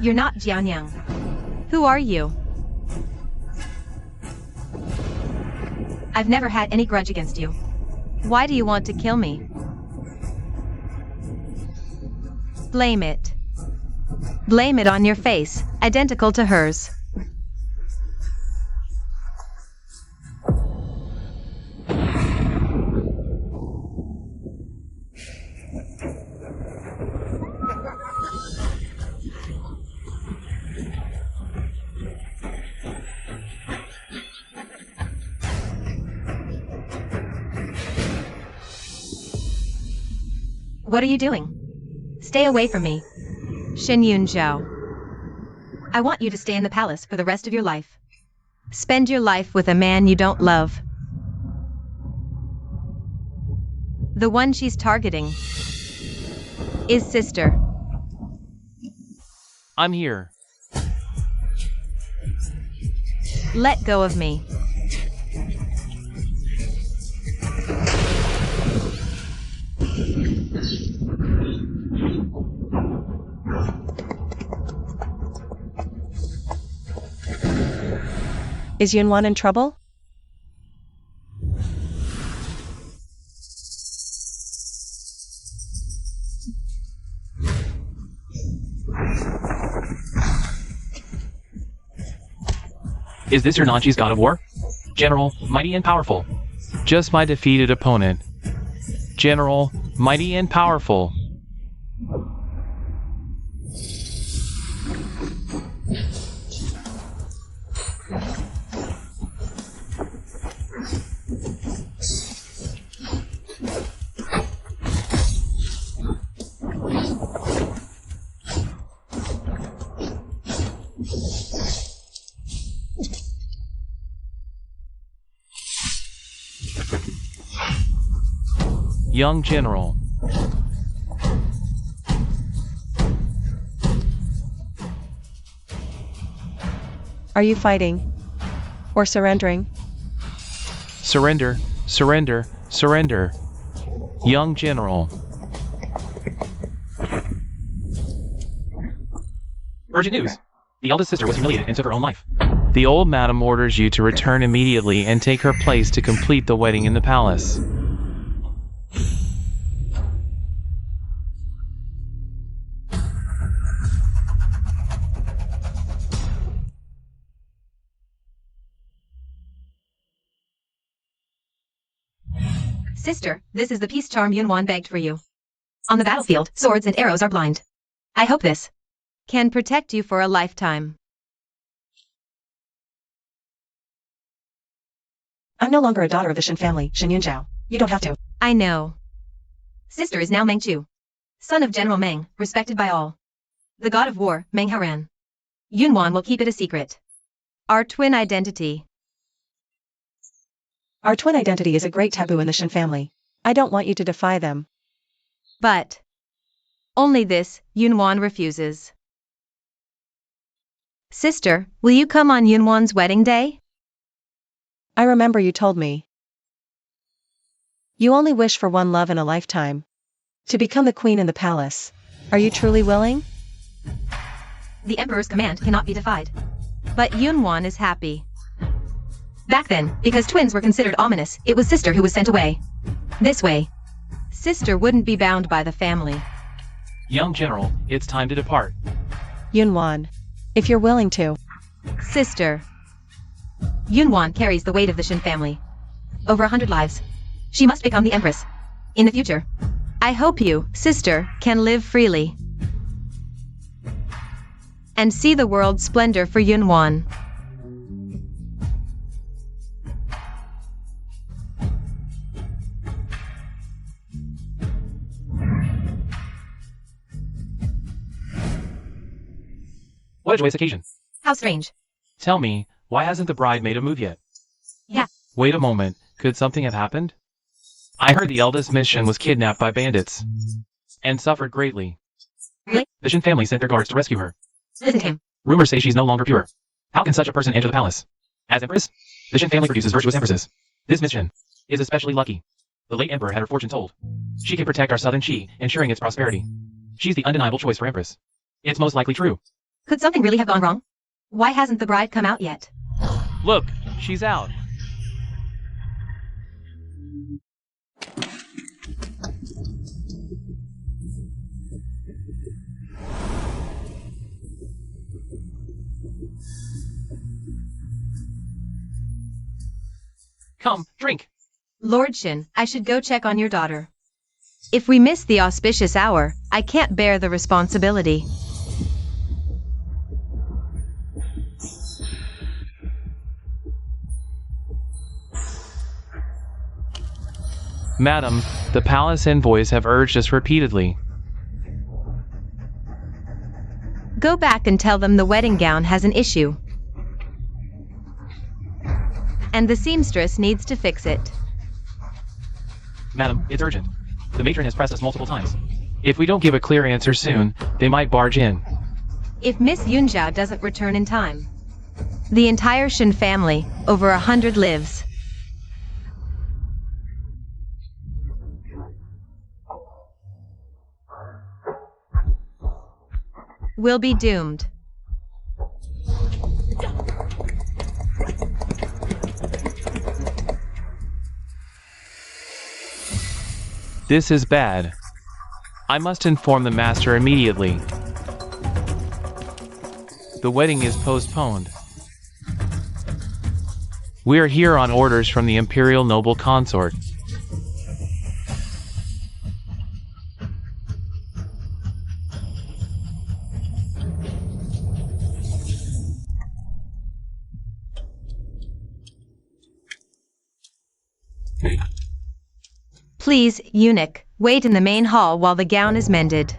You're not Jianyang. Who are you? I've never had any grudge against you. Why do you want to kill me? Blame it. Blame it on your face, identical to hers. What are you doing? Stay away from me. Shenyun Zhao. I want you to stay in the palace for the rest of your life. Spend your life with a man you don't love. The one she's targeting is Sister. I'm here. Let go of me. Is Yunwan in trouble? Is this your Nanji's god of war? General, mighty and powerful. Just my defeated opponent. General, mighty and powerful. Young General. Are you fighting? Or surrendering? Surrender, surrender, surrender. Young General. Urgent news. The eldest sister was humiliated and took her own life. The old madam orders you to return immediately and take her place to complete the wedding in the palace. Sister, this is the peace charm Yunwan begged for you. On the battlefield, swords and arrows are blind. I hope this can protect you for a lifetime. I'm no longer a daughter of the Shin family, Shin Yunzhao. You don't have to. I know. Sister is now Meng Chu, son of General Meng, respected by all. The god of war, Meng Haran. Yunwan will keep it a secret. Our twin identity. Our twin identity is a great taboo in the Shin family. I don't want you to defy them. But only this, Yunwan refuses. Sister, will you come on Yunwan's wedding day? I remember you told me. You only wish for one love in a lifetime. To become the queen in the palace. Are you truly willing? The emperor's command cannot be defied. But Yunwan is happy. Back then, because twins were considered ominous, it was Sister who was sent away. This way, Sister wouldn't be bound by the family. Young General, it's time to depart. Yunwan. If you're willing to. Sister. Yunwan carries the weight of the Shin family. Over 100 lives. She must become the empress. In the future. I hope you, Sister, can live freely. And see the world's splendor for Yunwan. What a joyous occasion. How strange. Tell me, why hasn't the bride made a move yet? Yeah. Wait a moment, could something have happened? I heard the eldest Miss Shin was kidnapped by bandits. And suffered greatly. Really? The Shin family sent their guards to rescue her. Listen to him. Rumors say she's no longer pure. How can such a person enter the palace? As empress? The Shin family produces virtuous empresses. This Miss Shin is especially lucky. The late emperor had her fortune told. She can protect our southern Qi, ensuring its prosperity. She's the undeniable choice for empress. It's most likely true. Could something really have gone wrong? Why hasn't the bride come out yet? Look, she's out. Come, drink. Lord Shin, I should go check on your daughter. If we miss the auspicious hour, I can't bear the responsibility. Madam, the palace envoys have urged us repeatedly. Go back and tell them the wedding gown has an issue. And the seamstress needs to fix it. Madam, it's urgent. The matron has pressed us multiple times. If we don't give a clear answer soon, they might barge in. If Miss Yunjiao doesn't return in time, the entire Shin family, over 100 lives, will be doomed. This is bad. I must inform the master immediately. The wedding is postponed. We are here on orders from the imperial noble consort. Please, eunuch, wait in the main hall while the gown is mended.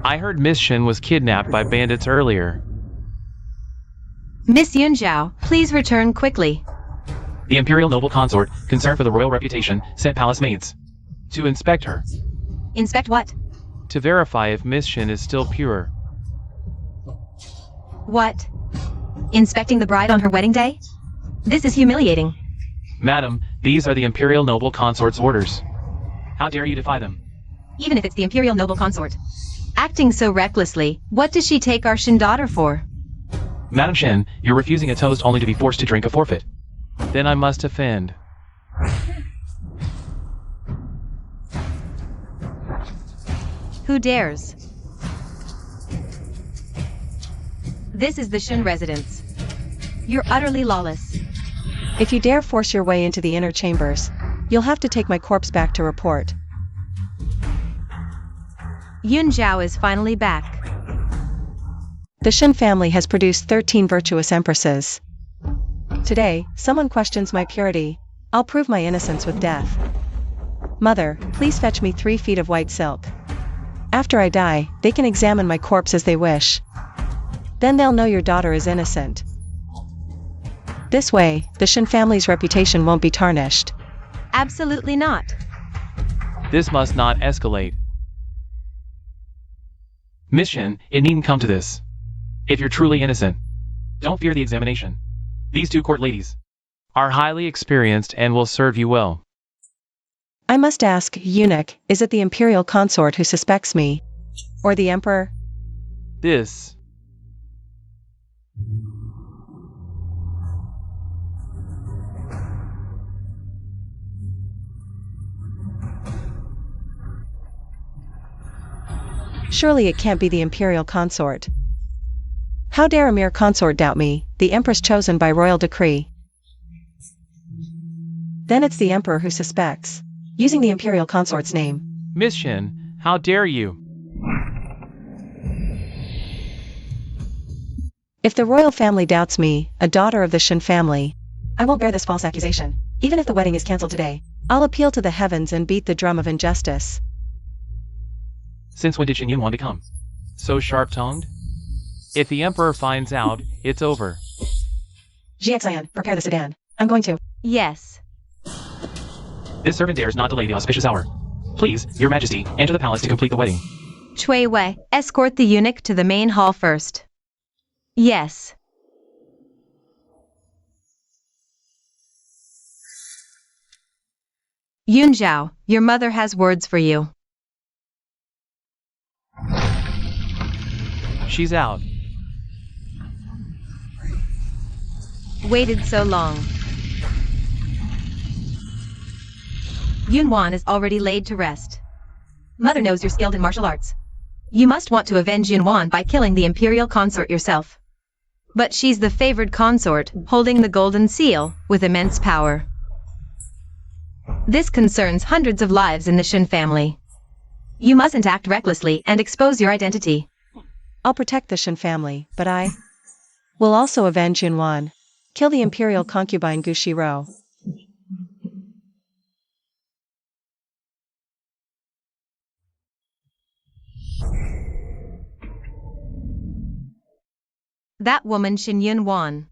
I heard Miss Shin was kidnapped by bandits earlier. Miss Yunjiao, please return quickly. The imperial noble consort, concerned for the royal reputation, sent palace maids to inspect her. Inspect what? To verify if Miss Shin is still pure. What? Inspecting the bride on her wedding day? This is humiliating. Madam, these are the imperial noble consort's orders. How dare you defy them? Even if it's the imperial noble consort. Acting so recklessly, what does she take our Shin daughter for? Madam Shin, you're refusing a toast only to be forced to drink a forfeit. Then I must offend. Who dares? This is the Shin residence. You're utterly lawless. If you dare force your way into the inner chambers, you'll have to take my corpse back to report. Yunjiao is finally back. The Shin family has produced 13 virtuous empresses. Today, someone questions my purity. I'll prove my innocence with death. Mother, please fetch me 3 feet of white silk. After I die, they can examine my corpse as they wish. Then they'll know your daughter is innocent. This way, the Shin family's reputation won't be tarnished. Absolutely not. This must not escalate. Miss Shin, it needn't come to this. If you're truly innocent, don't fear the examination. These 2 court ladies are highly experienced and will serve you well. I must ask, eunuch, is it the imperial consort who suspects me? Or the emperor? This. Surely it can't be the imperial consort. How dare a mere consort doubt me, the empress chosen by royal decree? Then it's the emperor who suspects, using the imperial consort's name. Miss Shin, how dare you? If the royal family doubts me, a daughter of the Shin family, I won't bear this false accusation. Even if the wedding is cancelled today, I'll appeal to the heavens and beat the drum of injustice. Since when did Shin Yunwan become so sharp-tongued? If the emperor finds out, it's over. Jiaxian, prepare the sedan. I'm going to. Yes. This servant dares not delay the auspicious hour. Please, your majesty, enter the palace to complete the wedding. Chui Wei, escort the eunuch to the main hall first. Yes. Yunjiao, your mother has words for you. She's out. Waited so long. Yunwan is already laid to rest. Mother knows you're skilled in martial arts. You must want to avenge Yunwan by killing the imperial consort yourself. But she's the favored consort, holding the golden seal, with immense power. This concerns hundreds of lives in the Shin family. You mustn't act recklessly and expose your identity. I'll protect the Shin family, but I will also avenge Yunwan. Kill the imperial concubine Gushiro. That woman Shin Yunwan.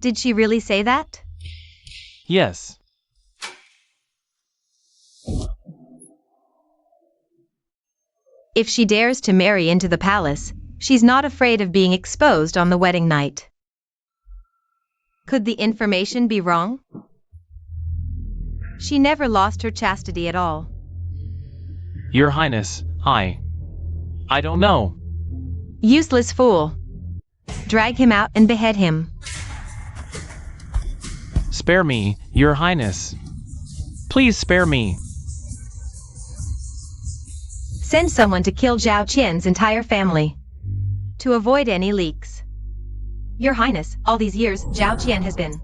Did she really say that? Yes. If she dares to marry into the palace, she's not afraid of being exposed on the wedding night. Could the information be wrong? She never lost her chastity at all. Your Highness, I don't know. Useless fool. Drag him out and behead him. Spare me, Your Highness. Please spare me. Send someone to kill Zhao Qian's entire family. To avoid any leaks. Your Highness, all these years, Zhao Qian has been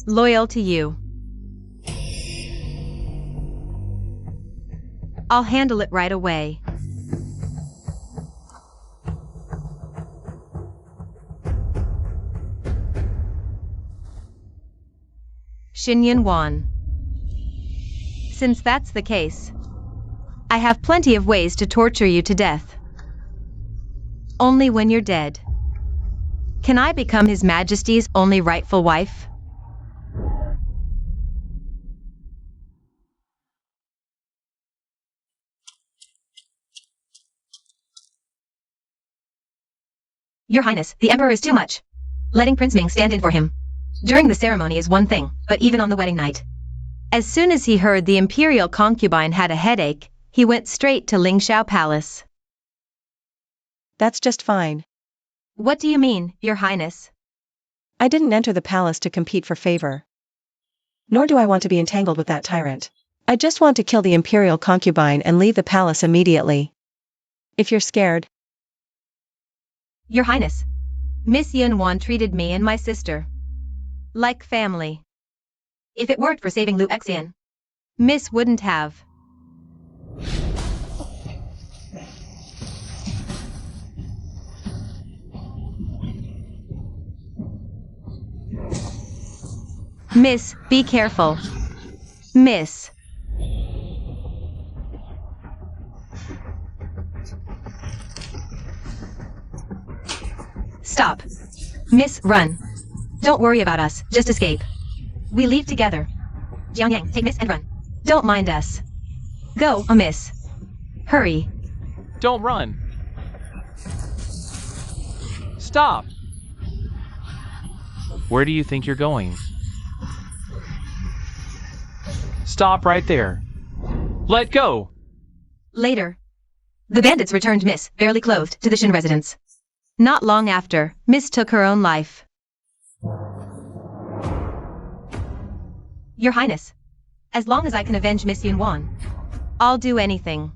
loyal to you. I'll handle it right away. Shin Yunwan. Since that's the case, I have plenty of ways to torture you to death. Only when you're dead. Can I become His Majesty's only rightful wife? Your Highness, the Emperor is too much. Letting Prince Ming stand in for him during the ceremony is one thing, but even on the wedding night. As soon as he heard the imperial concubine had a headache, he went straight to Lingxiao Palace. That's just fine. What do you mean, Your Highness? I didn't enter the palace to compete for favor. Nor do I want to be entangled with that tyrant. I just want to kill the imperial concubine and leave the palace immediately. If you're scared. Your Highness, Miss Yunwan treated me and my sister like family. If it weren't for saving Lu Xian, Miss wouldn't have. Miss, be careful. Miss. Stop. Miss, run. Don't worry about us, just escape. We leave together. Jiangyang, take Miss and run. Don't mind us. Go, Miss. Hurry. Don't run. Stop. Where do you think you're going? Stop right there. Let go. Later. The bandits returned Miss, barely clothed, to the Shin residence. Not long after, Miss took her own life. Your Highness, as long as I can avenge Miss Yunwan, I'll do anything.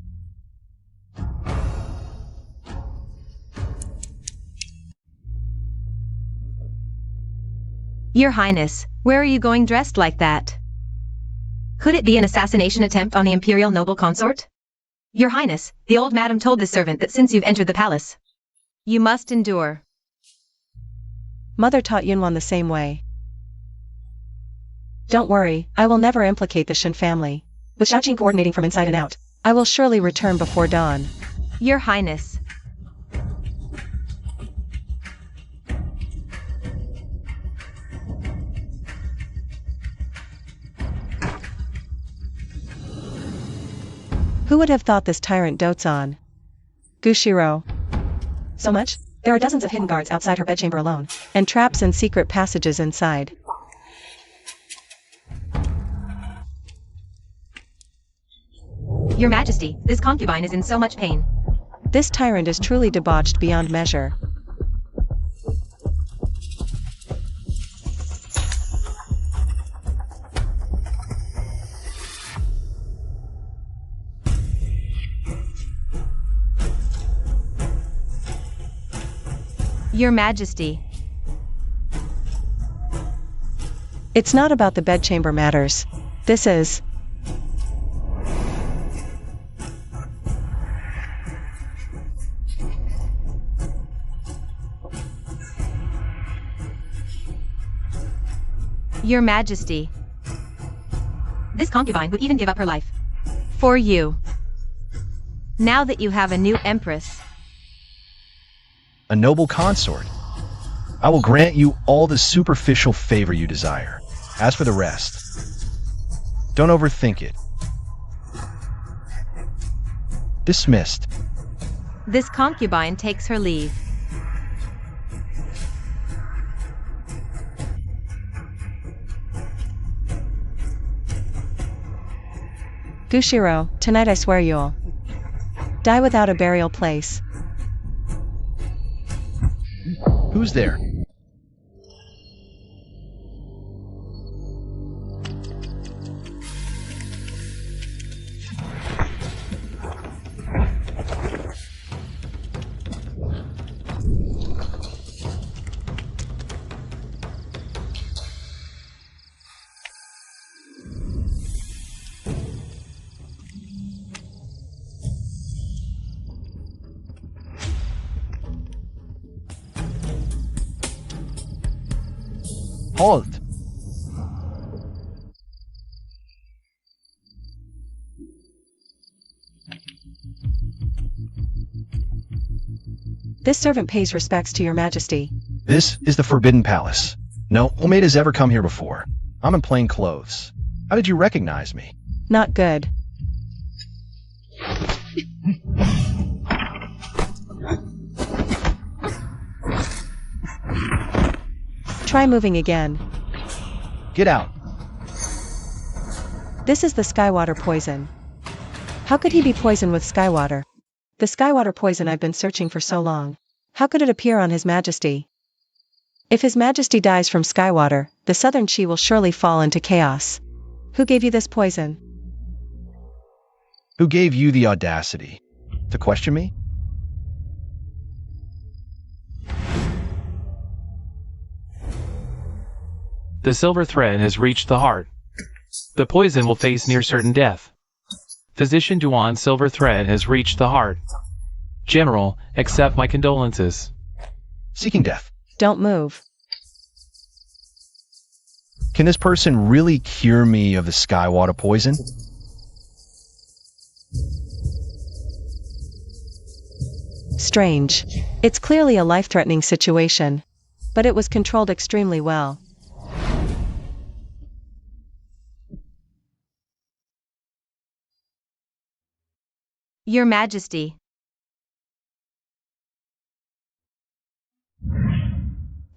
Your Highness, where are you going dressed like that? Could it be an assassination attempt on the imperial noble consort? Your Highness, the old madam told this servant that since you've entered the palace, you must endure. Mother taught Yunwan the same way. Don't worry, I will never implicate the Shin family. With Xiaoqing coordinating from inside and out, I will surely return before dawn. Your Highness. Who would have thought this tyrant dotes on Gushiro so much? There are dozens of hidden guards outside her bedchamber alone, and traps and secret passages inside. Your Majesty, this concubine is in so much pain. This tyrant is truly debauched beyond measure. Your Majesty. It's not about the bedchamber matters. This is. Your Majesty. This concubine would even give up her life. For you. Now that you have a new empress. A noble consort. I will grant you all the superficial favor you desire. As for the rest, don't overthink it. Dismissed. This concubine takes her leave. Gushiro, tonight I swear you'll die without a burial place. Who's there? Halt! This servant pays respects to your majesty. This is the Forbidden Palace. No maid has ever come here before. I'm in plain clothes. How did you recognize me? Not good. Try moving again. Get out. This is the Skywater poison. How could he be poisoned with Skywater? The Skywater poison I've been searching for so long. How could it appear on His Majesty? If His Majesty dies from Skywater, the Southern Chi will surely fall into chaos. Who gave you this poison? Who gave you the audacity to question me? The silver thread has reached the heart. The poison will face near certain death. Physician Duan, silver thread has reached the heart. General, accept my condolences. Seeking death. Don't move. Can this person really cure me of the Skywater poison? Strange. It's clearly a life-threatening situation. But it was controlled extremely well. Your Majesty.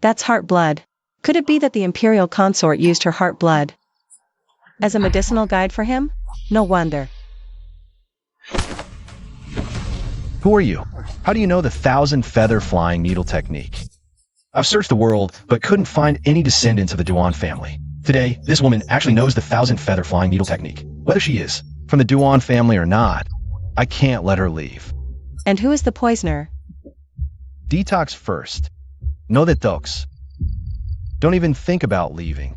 That's heart blood. Could it be that the imperial consort used her heart blood as a medicinal guide for him? No wonder. Who are you? How do you know the 1,000-feather flying needle technique? I've searched the world, but couldn't find any descendants of the Duan family. Today, this woman actually knows the 1,000-feather flying needle technique. Whether she is from the Duan family or not, I can't let her leave. And who is the poisoner? Detox first. No detox. Don't even think about leaving.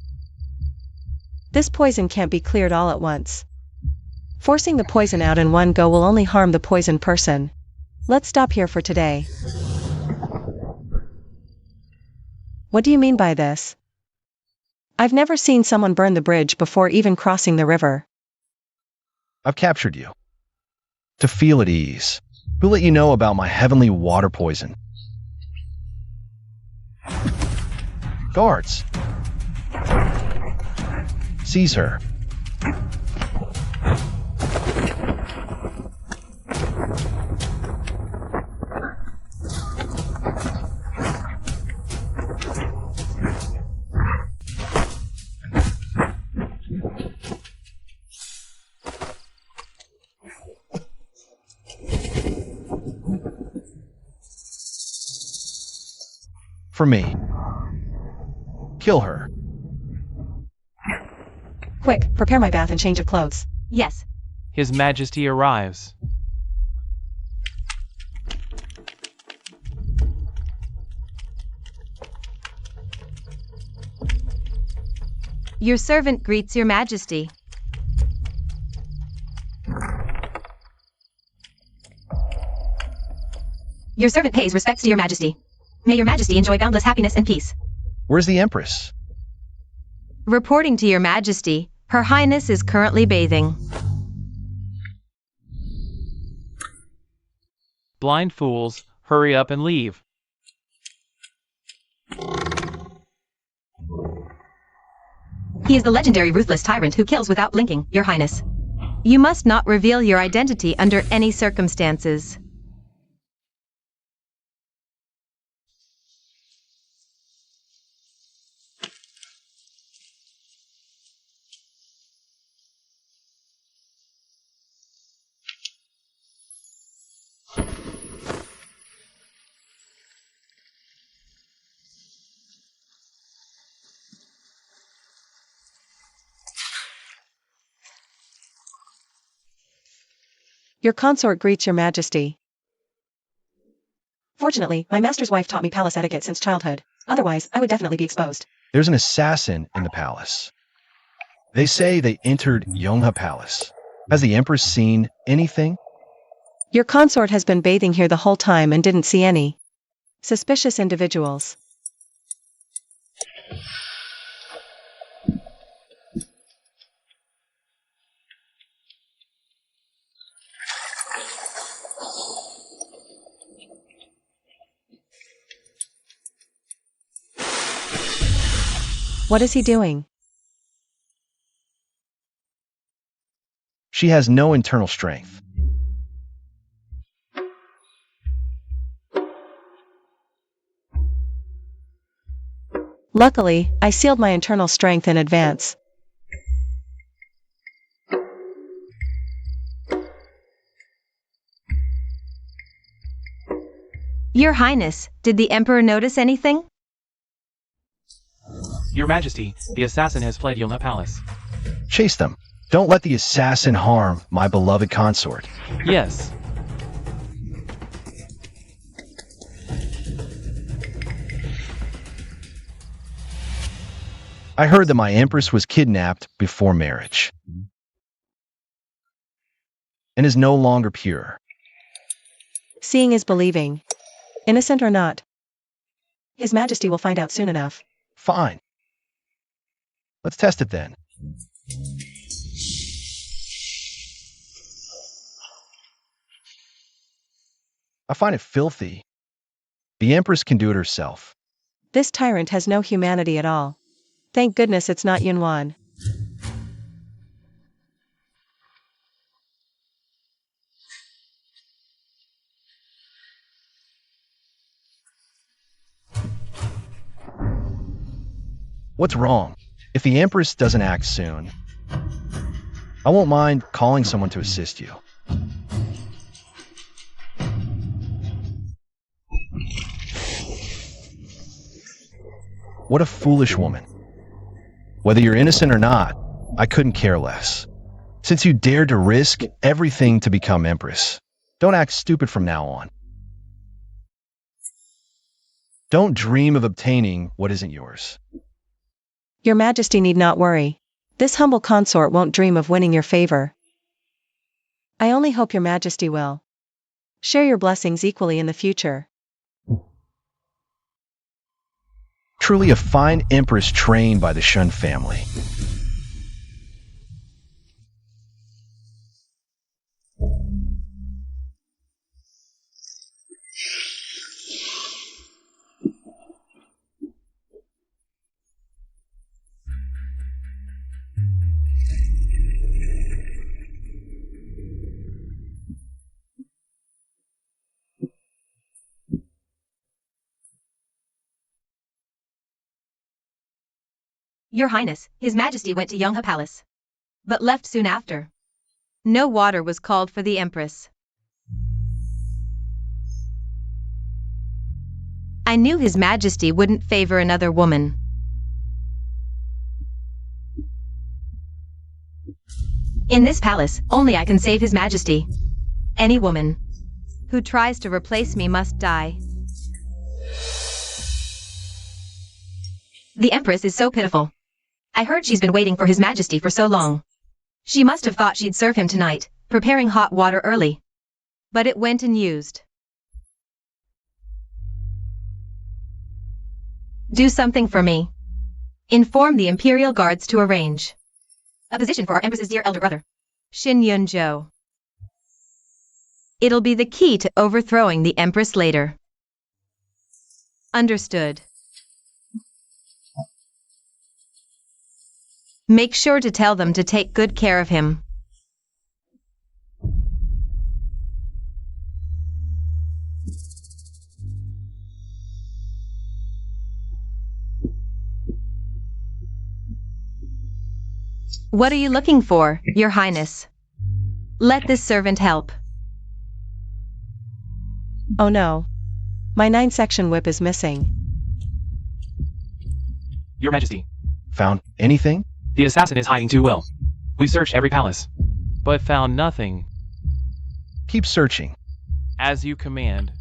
This poison can't be cleared all at once. Forcing the poison out in one go will only harm the poisoned person. Let's stop here for today. What do you mean by this? I've never seen someone burn the bridge before even crossing the river. I've captured you. To feel at ease. Who let you know about my heavenly water poison? Guards. Seize her. For me. Kill her. Quick, prepare my bath and change of clothes. Yes. His Majesty arrives. Your servant greets your majesty. Your servant pays respects to your majesty. May your majesty enjoy boundless happiness and peace. Where's the Empress? Reporting to your majesty, Her Highness is currently bathing. Blind fools, hurry up and leave. He is the legendary ruthless tyrant who kills without blinking, Your Highness. You must not reveal your identity under any circumstances. Your consort greets your majesty. Fortunately, my master's wife taught me palace etiquette since childhood. Otherwise, I would definitely be exposed. There's an assassin in the palace. They say they entered Yongha Palace. Has the Empress seen anything? Your consort has been bathing here the whole time and didn't see any suspicious individuals. What is he doing? She has no internal strength. Luckily, I sealed my internal strength in advance. Your Highness, did the Emperor notice anything? Your Majesty, the assassin has fled Yongha Palace. Chase them. Don't let the assassin harm my beloved consort. Yes. I heard that my Empress was kidnapped before marriage and is no longer pure. Seeing is believing. Innocent or not. His Majesty will find out soon enough. Fine. Let's test it then. I find it filthy. The Empress can do it herself. This tyrant has no humanity at all. Thank goodness it's not Yunwan. What's wrong? If the Empress doesn't act soon, I won't mind calling someone to assist you. What a foolish woman. Whether you're innocent or not, I couldn't care less. Since you dared to risk everything to become Empress, don't act stupid from now on. Don't dream of obtaining what isn't yours. Your Majesty need not worry. This humble consort won't dream of winning your favor. I only hope your Majesty will share your blessings equally in the future. Truly a fine Empress trained by the Shun family. Your Highness, His Majesty went to Yongha Palace, but left soon after. No water was called for the Empress. I knew His Majesty wouldn't favor another woman. In this palace, only I can save His Majesty. Any woman who tries to replace me must die. The Empress is so pitiful. I heard she's been waiting for His Majesty for so long. She must have thought she'd serve him tonight, preparing hot water early. But it went unused. Do something for me. Inform the Imperial Guards to arrange a position for our Empress's dear elder brother, Shin Yun-jo. It'll be the key to overthrowing the Empress later. Understood. Make sure to tell them to take good care of him. What are you looking for, Your Highness? Let this servant help. Oh no. My 9-section whip is missing. Your Majesty, Found anything? the assassin is hiding too well. We've searched every palace, but found nothing. Keep searching. As you command.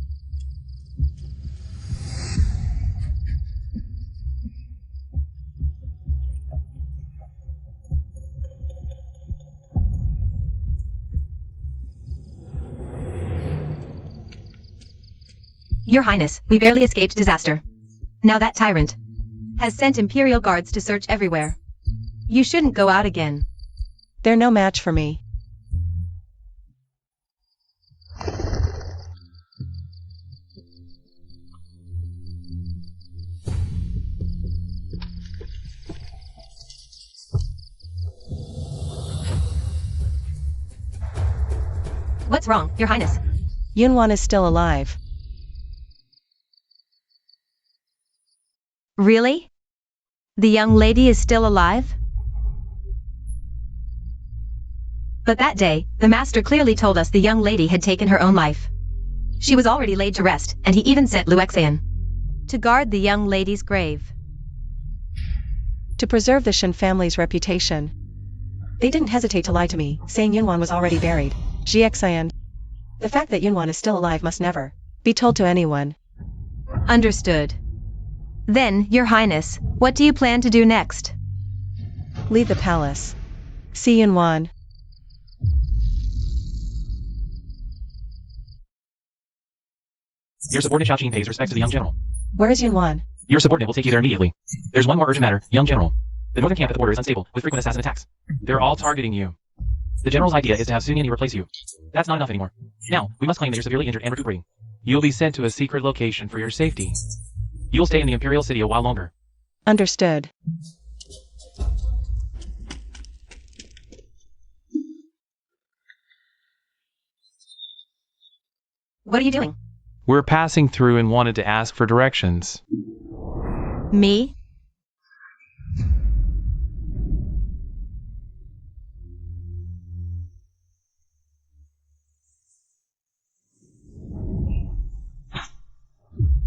Your Highness, we barely escaped disaster. Now that tyrant has sent Imperial Guards to search everywhere. You shouldn't go out again. They're no match for me. What's wrong, Your Highness? Yunwan is still alive. Really? The young lady is still alive? But that day, the master clearly told us the young lady had taken her own life. She was already laid to rest, and he even sent Luexan to guard the young lady's grave. To preserve the Shin family's reputation. They didn't hesitate to lie to me, saying Yunwan was already buried. Xian. The fact that Yunwan is still alive must never be told to anyone. Understood. Then, Your Highness, what do you plan to do next? Leave the palace. See Yunwan. Your subordinate Xiaoqing pays respects to the young general. Where is Yunwan? Your subordinate will take you there immediately. There's one more urgent matter, young general. The northern camp at the border is unstable, with frequent assassin attacks. They're all targeting you. The general's idea is to have Sun Yanni replace you. That's not enough anymore. Now, we must claim that you're severely injured and recuperating. You'll be sent to a secret location for your safety. You'll stay in the Imperial City a while longer. Understood. What are you doing? We're passing through and wanted to ask for directions. Me?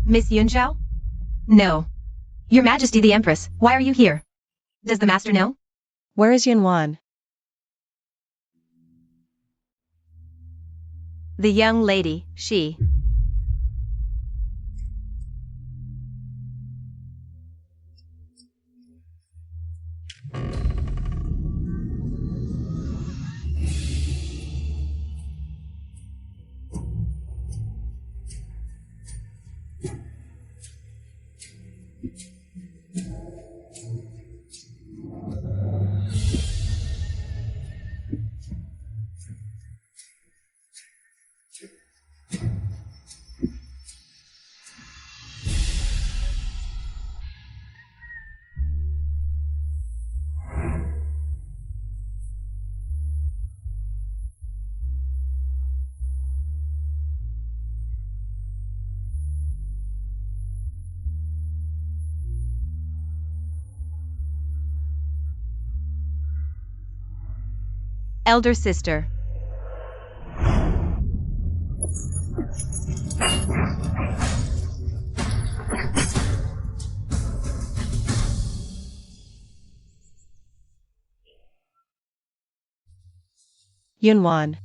Miss Yunzhao? No. Your Majesty the Empress, why are you here? Does the master know? Where is Yunwan? The young lady, she. Elder sister. Yunwan.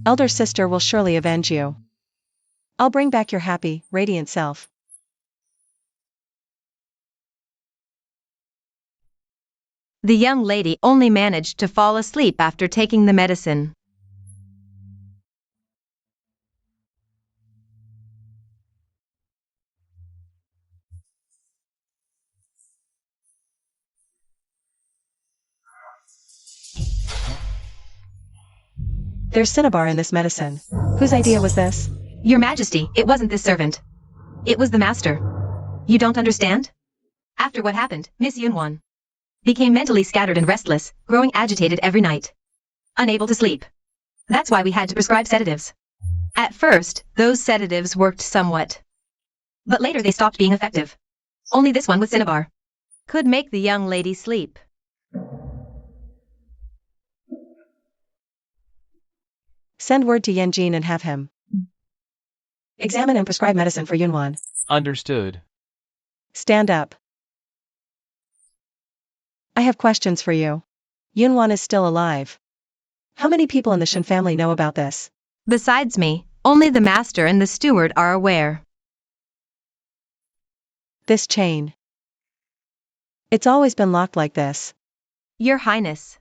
Elder sister will surely avenge you. I'll bring back your happy, radiant self. The young lady only managed to fall asleep after taking the medicine. There's cinnabar in this medicine. Whose idea was this? Your Majesty, it wasn't this servant. It was the master. You don't understand? After what happened, Miss Yunwan became mentally scattered and restless, growing agitated every night. Unable to sleep. That's why we had to prescribe sedatives. At first, those sedatives worked somewhat. But later they stopped being effective. Only this one with cinnabar could make the young lady sleep. Send word to Yanjin and have him examine and prescribe medicine for Yunwan. Understood. Stand up. I have questions for you. Yunwan is still alive. How many people in the Shen family know about this? Besides me, only the master and the steward are aware. This chain. It's always been locked like this. Your Highness.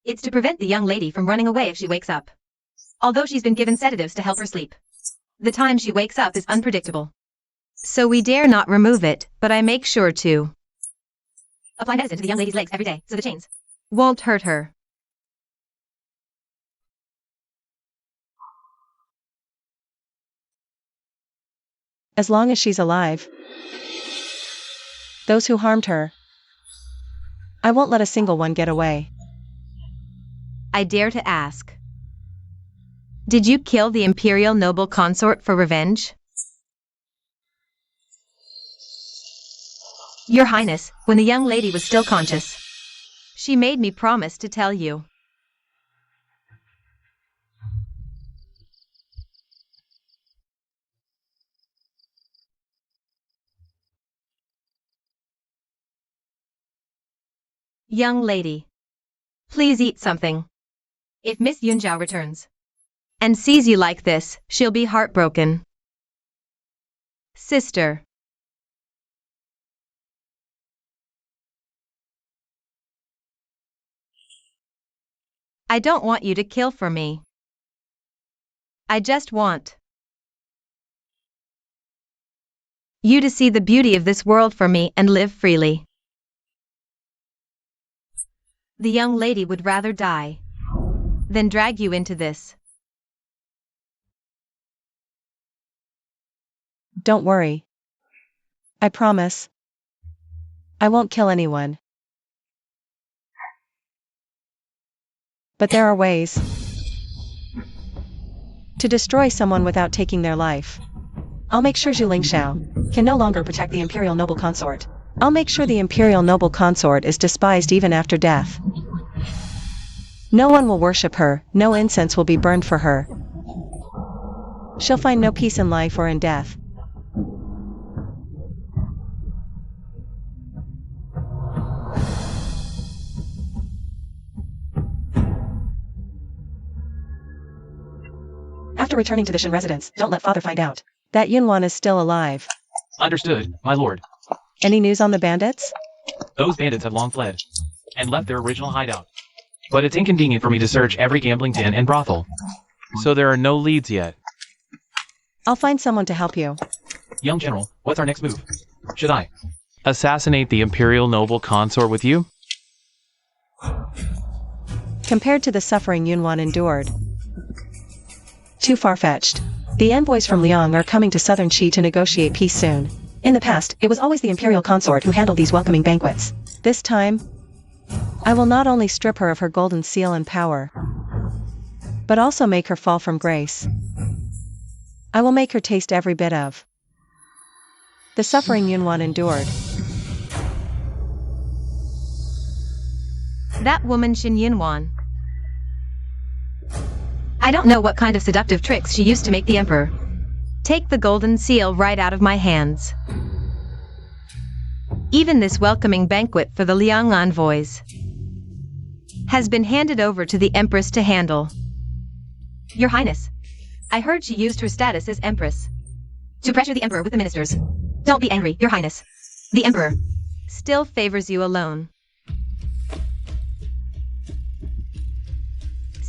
It's to prevent the young lady from running away if she wakes up. Although she's been given sedatives to help her sleep, the time she wakes up is unpredictable. So we dare not remove it, but I make sure to apply medicine to the young lady's legs every day, so the chains won't hurt her. As long as she's alive. Those who harmed her, I won't let a single one get away. I dare to ask. Did you kill the imperial noble consort for revenge? Your Highness, when the young lady was still conscious, she made me promise to tell you. Young lady, please eat something. If Miss Yunzhao returns and sees you like this, she'll be heartbroken. Sister. I don't want you to kill for me. I just want you to see the beauty of this world for me and live freely. The young lady would rather die than drag you into this. Don't worry. I promise. I won't kill anyone. But there are ways to destroy someone without taking their life. I'll make sure Zhu Lingxiao can no longer protect the imperial noble consort. I'll make sure the imperial noble consort is despised even after death. No one will worship her, no incense will be burned for her. She'll find no peace in life or in death. After returning to the Shen residence, don't let father find out that Yunwan is still alive. Understood, my lord. Any news on the bandits? Those bandits have long fled and left their original hideout. But it's inconvenient for me to search every gambling den and brothel. So there are no leads yet. I'll find someone to help you. Young General, what's our next move? Should I assassinate the imperial noble consort with you? Compared to the suffering Yunwan endured, too far-fetched. The envoys from Liang are coming to southern Qi to negotiate peace soon. In the past, it was always the imperial consort who handled these welcoming banquets. This time, I will not only strip her of her golden seal and power, but also make her fall from grace. I will make her taste every bit of the suffering Yunwan endured. That woman Shen Yunwan. I don't know what kind of seductive tricks she used to make the emperor take the golden seal right out of my hands. Even this welcoming banquet for the Liang envoys has been handed over to the empress to handle. Your Highness, I heard she used her status as empress to pressure the emperor with the ministers. Don't be angry, Your Highness. The emperor still favors you alone.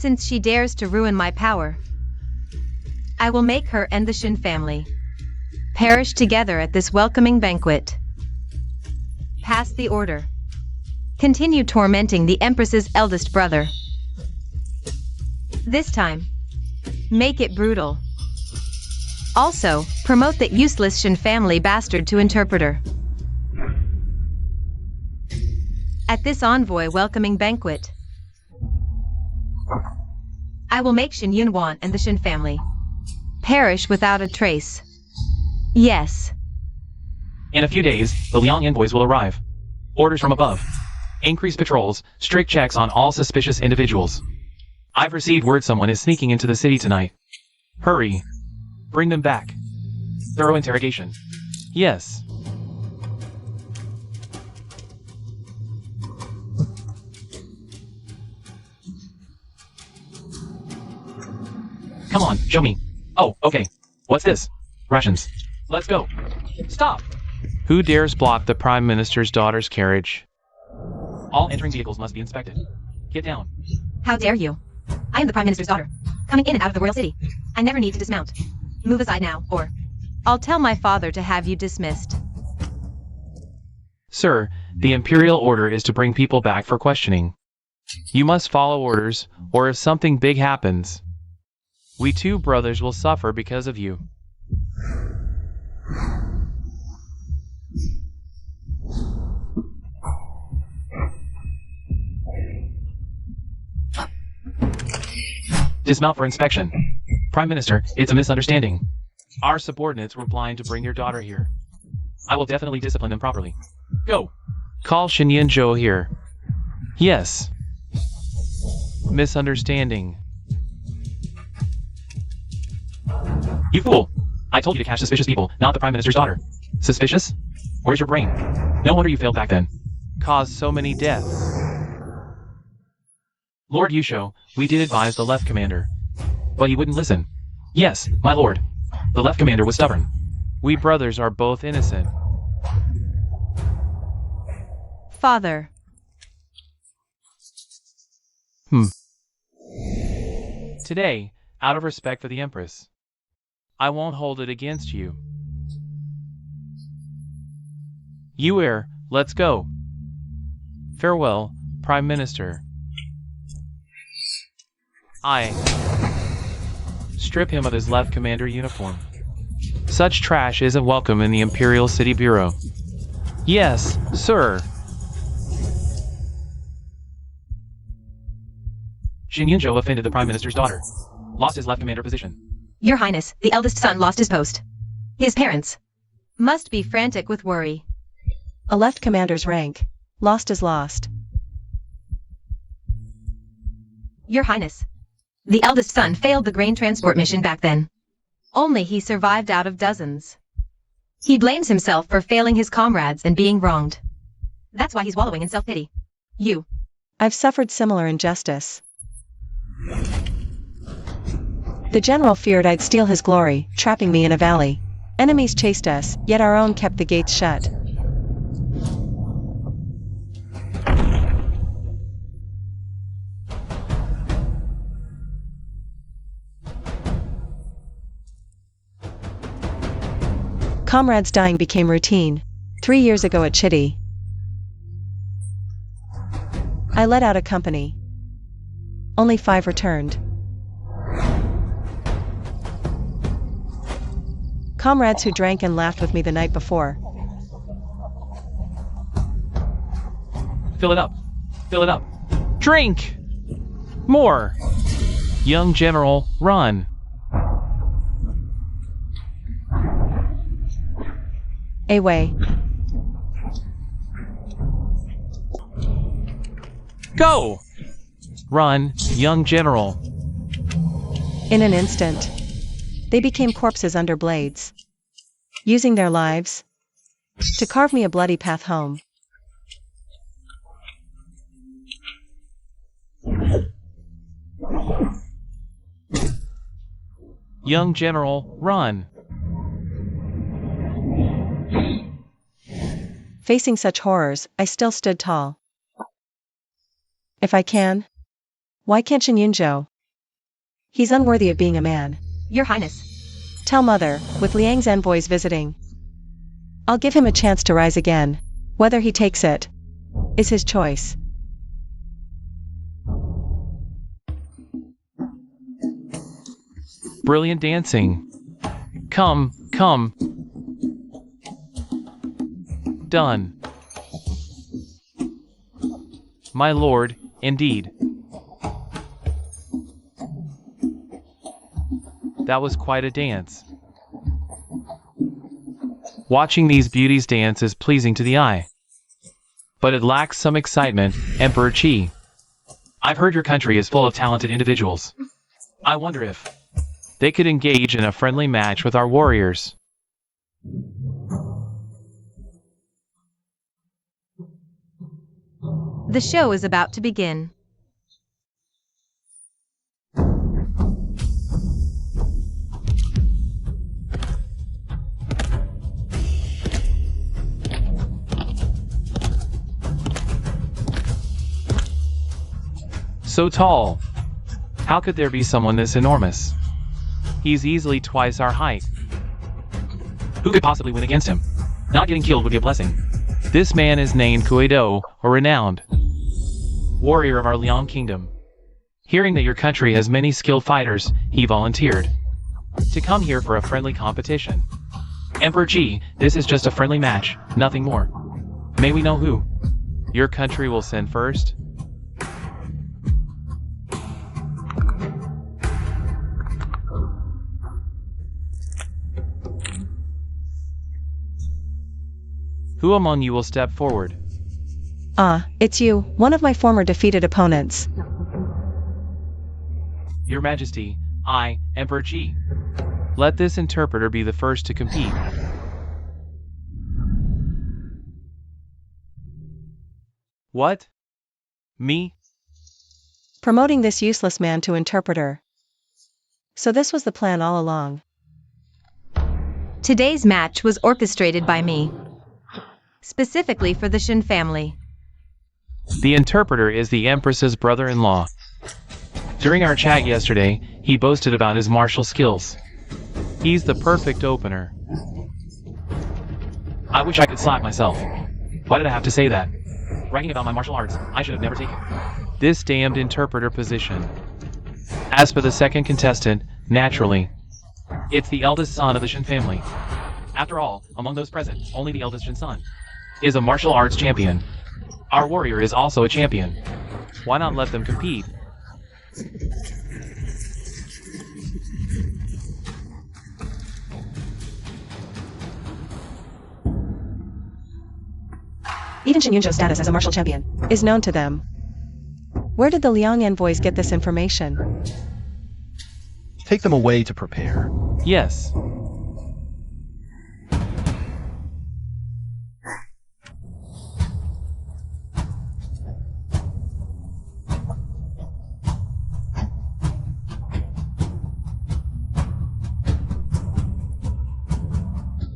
Since she dares to ruin my power, I will make her and the Shin family perish together at this welcoming banquet. Pass the order. Continue tormenting the Empress's eldest brother. This time, make it brutal. Also, promote that useless Shin family bastard to interpreter. At this envoy welcoming banquet, I will make Shin Yunwan and the Shin family perish without a trace. Yes. In a few days, the Liang envoys will arrive. Orders from above. Increase patrols, strict checks on all suspicious individuals. I've received word someone is sneaking into the city tonight. Hurry. Bring them back. Thorough interrogation. Yes. Come on, show me. Oh, okay. What's this? Rations. Let's go. Stop! Who dares block the Prime Minister's daughter's carriage? All entering vehicles must be inspected. Get down. How dare you? I am the Prime Minister's daughter, coming in and out of the royal city. I never need to dismount. Move aside now, or I'll tell my father to have you dismissed. Sir, the Imperial order is to bring people back for questioning. You must follow orders, or if something big happens, we two brothers will suffer because of you. Dismount for inspection. Prime Minister, it's a misunderstanding. Our subordinates were blind to bring your daughter here. I will definitely discipline them properly. Go! Call Shinyan Zhou here. Yes. Misunderstanding. You fool! I told you to catch suspicious people, not the Prime Minister's daughter. Suspicious? Where's your brain? No wonder you failed back then. Caused so many deaths. Lord Yusho, we did advise the left commander. But he wouldn't listen. Yes, my lord. The left commander was stubborn. We brothers are both innocent. Father. Today, out of respect for the Empress, I won't hold it against you. Yuer, let's go. Farewell, Prime Minister. I strip him of his left commander uniform. Such trash isn't welcome in the Imperial City Bureau. Yes, sir. Shin Yunzhou offended the Prime Minister's daughter. Lost his left commander position. Your Highness, the eldest son lost his post. His parents must be frantic with worry. A left commander's rank. Lost is lost. Your Highness, the eldest son failed the grain transport mission back then. Only he survived out of dozens. He blames himself for failing his comrades and being wronged. That's why he's wallowing in self-pity. You. I've suffered similar injustice. The general feared I'd steal his glory, trapping me in a valley. Enemies chased us, yet our own kept the gates shut. Comrades dying became routine. 3 years ago at Chitty, I led out a company. Only 5 returned. Comrades who drank and laughed with me the night before. Fill it up. Fill it up. Drink! More! Young General, run! Away. Go! Run, young general. In an instant, they became corpses under blades, using their lives to carve me a bloody path home. Young general, run. Facing such horrors, I still stood tall. If I can, why can't Shin Yunzhou? He's unworthy of being a man. Your Highness. Tell Mother, with Liang's envoys visiting. I'll give him a chance to rise again. Whether he takes it is his choice. Brilliant dancing. Come, come. Done. My lord, indeed. That was quite a dance. Watching these beauties dance is pleasing to the eye. But it lacks some excitement, Emperor Qi. I've heard your country is full of talented individuals. I wonder if they could engage in a friendly match with our warriors. The show is about to begin. So tall. How could there be someone this enormous? He's easily twice our height. Who could possibly win against him? Not getting killed would be a blessing. This man is named Kuido, or Renowned, warrior of our Liang kingdom. Hearing that your country has many skilled fighters, he volunteered to come here for a friendly competition. Emperor Qi, this is just a friendly match, nothing more. May we know who your country will send first? Who among you will step forward? It's you, one of my former defeated opponents. Your Majesty, I, Emperor Qi. Let this interpreter be the first to compete. What? Me? Promoting this useless man to interpreter. So this was the plan all along. Today's match was orchestrated by me. Specifically for the Shin family. The interpreter is the Empress's brother-in-law. During our chat yesterday, he boasted about his martial skills. He's the perfect opener. I wish I could slap myself. Why did I have to say that? Writing about my martial arts, I should have never taken this damned interpreter position. As for the second contestant, naturally, it's the eldest son of the Shin family. After all, among those present, only the eldest Shin son is a martial arts champion. Our warrior is also a champion. Why not let them compete? Even Shin Yunzhou's status as a martial champion is known to them. Where did the Liang envoys get this information? Take them away to prepare. Yes.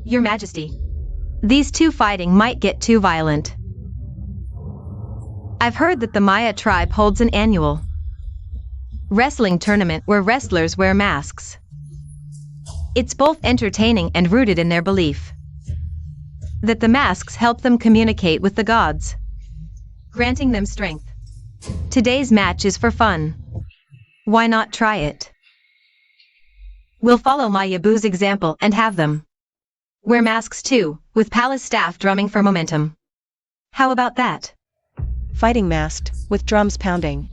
Your Majesty. These two fighting might get too violent. I've heard that the Maya tribe holds an annual wrestling tournament where wrestlers wear masks. It's both entertaining and rooted in their belief that the masks help them communicate with the gods, granting them strength. Today's match is for fun. Why not try it? We'll follow my Yabu's example and have them wear masks too, with palace staff drumming for momentum. How about that? Fighting masked, with drums pounding,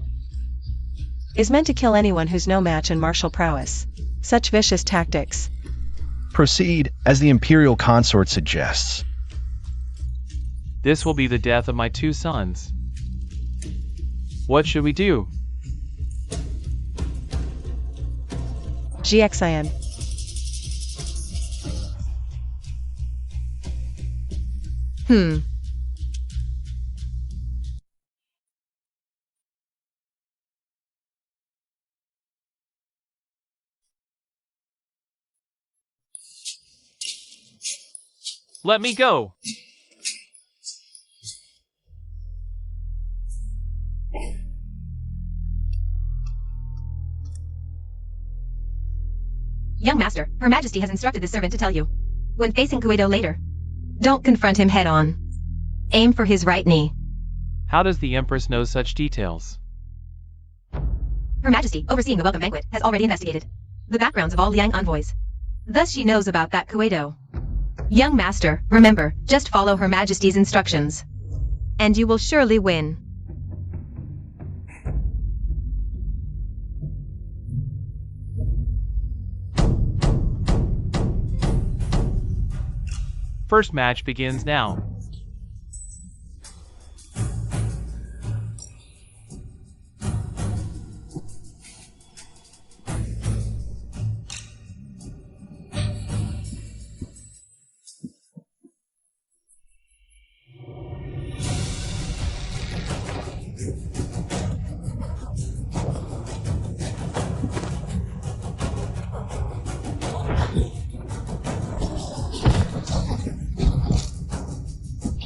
is meant to kill anyone who's no match in martial prowess. Such vicious tactics. Proceed as the imperial consort suggests. This will be the death of my two sons. What should we do? GXIN. Let me go! Young master, Her Majesty has instructed this servant to tell you. When facing Kuedo later, don't confront him head-on. Aim for his right knee. How does the Empress know such details? Her Majesty, overseeing the welcome banquet, has already investigated the backgrounds of all Liang envoys. Thus she knows about that Kuedo. Young master, remember, just follow Her Majesty's instructions. And you will surely win. First match begins now.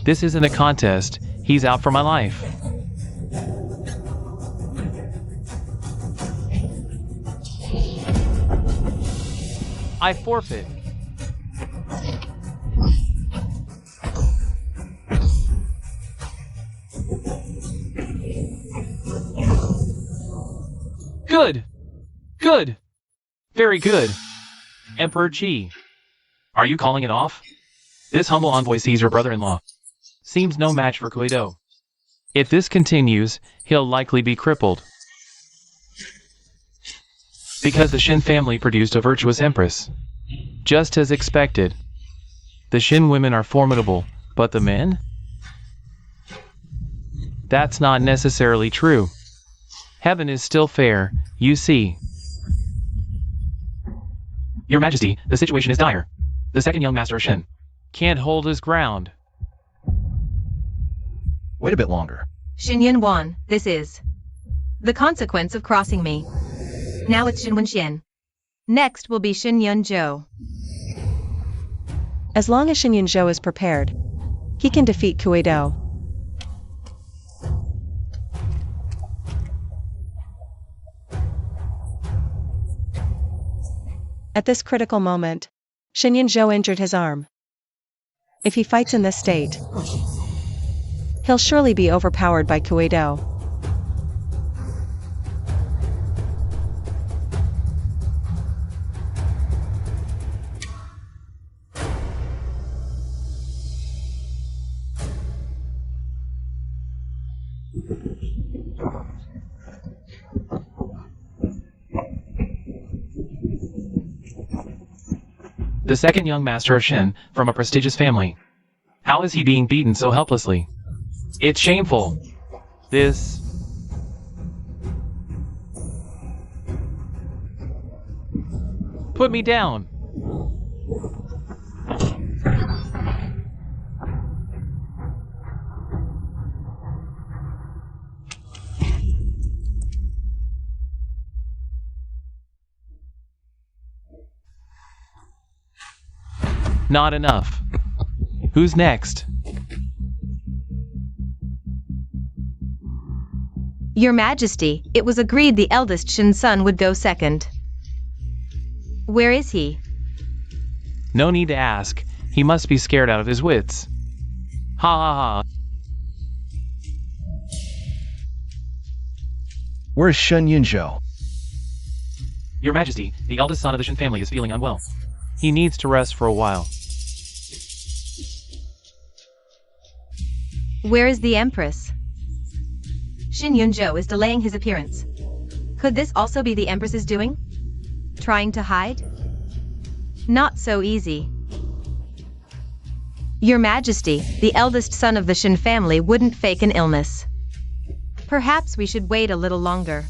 This isn't a contest. He's out for my life. I forfeit. Good. Good. Very good. Emperor Qi. Are you calling it off? This humble envoy sees your brother-in-law. Seems no match for Kuedo. If this continues, he'll likely be crippled. Because the Shin family produced a virtuous empress. Just as expected. The Shin women are formidable, but the men? That's not necessarily true. Heaven is still fair, you see. Your Majesty, the situation is dire. The second young master of Shin can't hold his ground. Wait a bit longer. Shin Yun Wan, this is the consequence of crossing me. Now it's Shin Wen Xian. Next will be Shin Yun Zhou. As long as Shin Yun Zhou is prepared, he can defeat Kuedo. At this critical moment, Shin Yun Zhou injured his arm. If he fights in this state, he'll surely be overpowered by Kuedo. The second young master of Shin, from a prestigious family. How is he being beaten so helplessly? It's shameful. This... Put me down. Not enough. Who's next? Your Majesty, it was agreed the eldest Shin son would go second. Where is he? No need to ask. He must be scared out of his wits. Ha ha ha. Where's Shin Yun Zhou? Your Majesty, the eldest son of the Shin family is feeling unwell. He needs to rest for a while. Where is the Empress? Shin Yun Zhou is delaying his appearance. Could this also be the Empress's doing? Trying to hide? Not so easy. Your Majesty, the eldest son of the Shin family wouldn't fake an illness. Perhaps we should wait a little longer.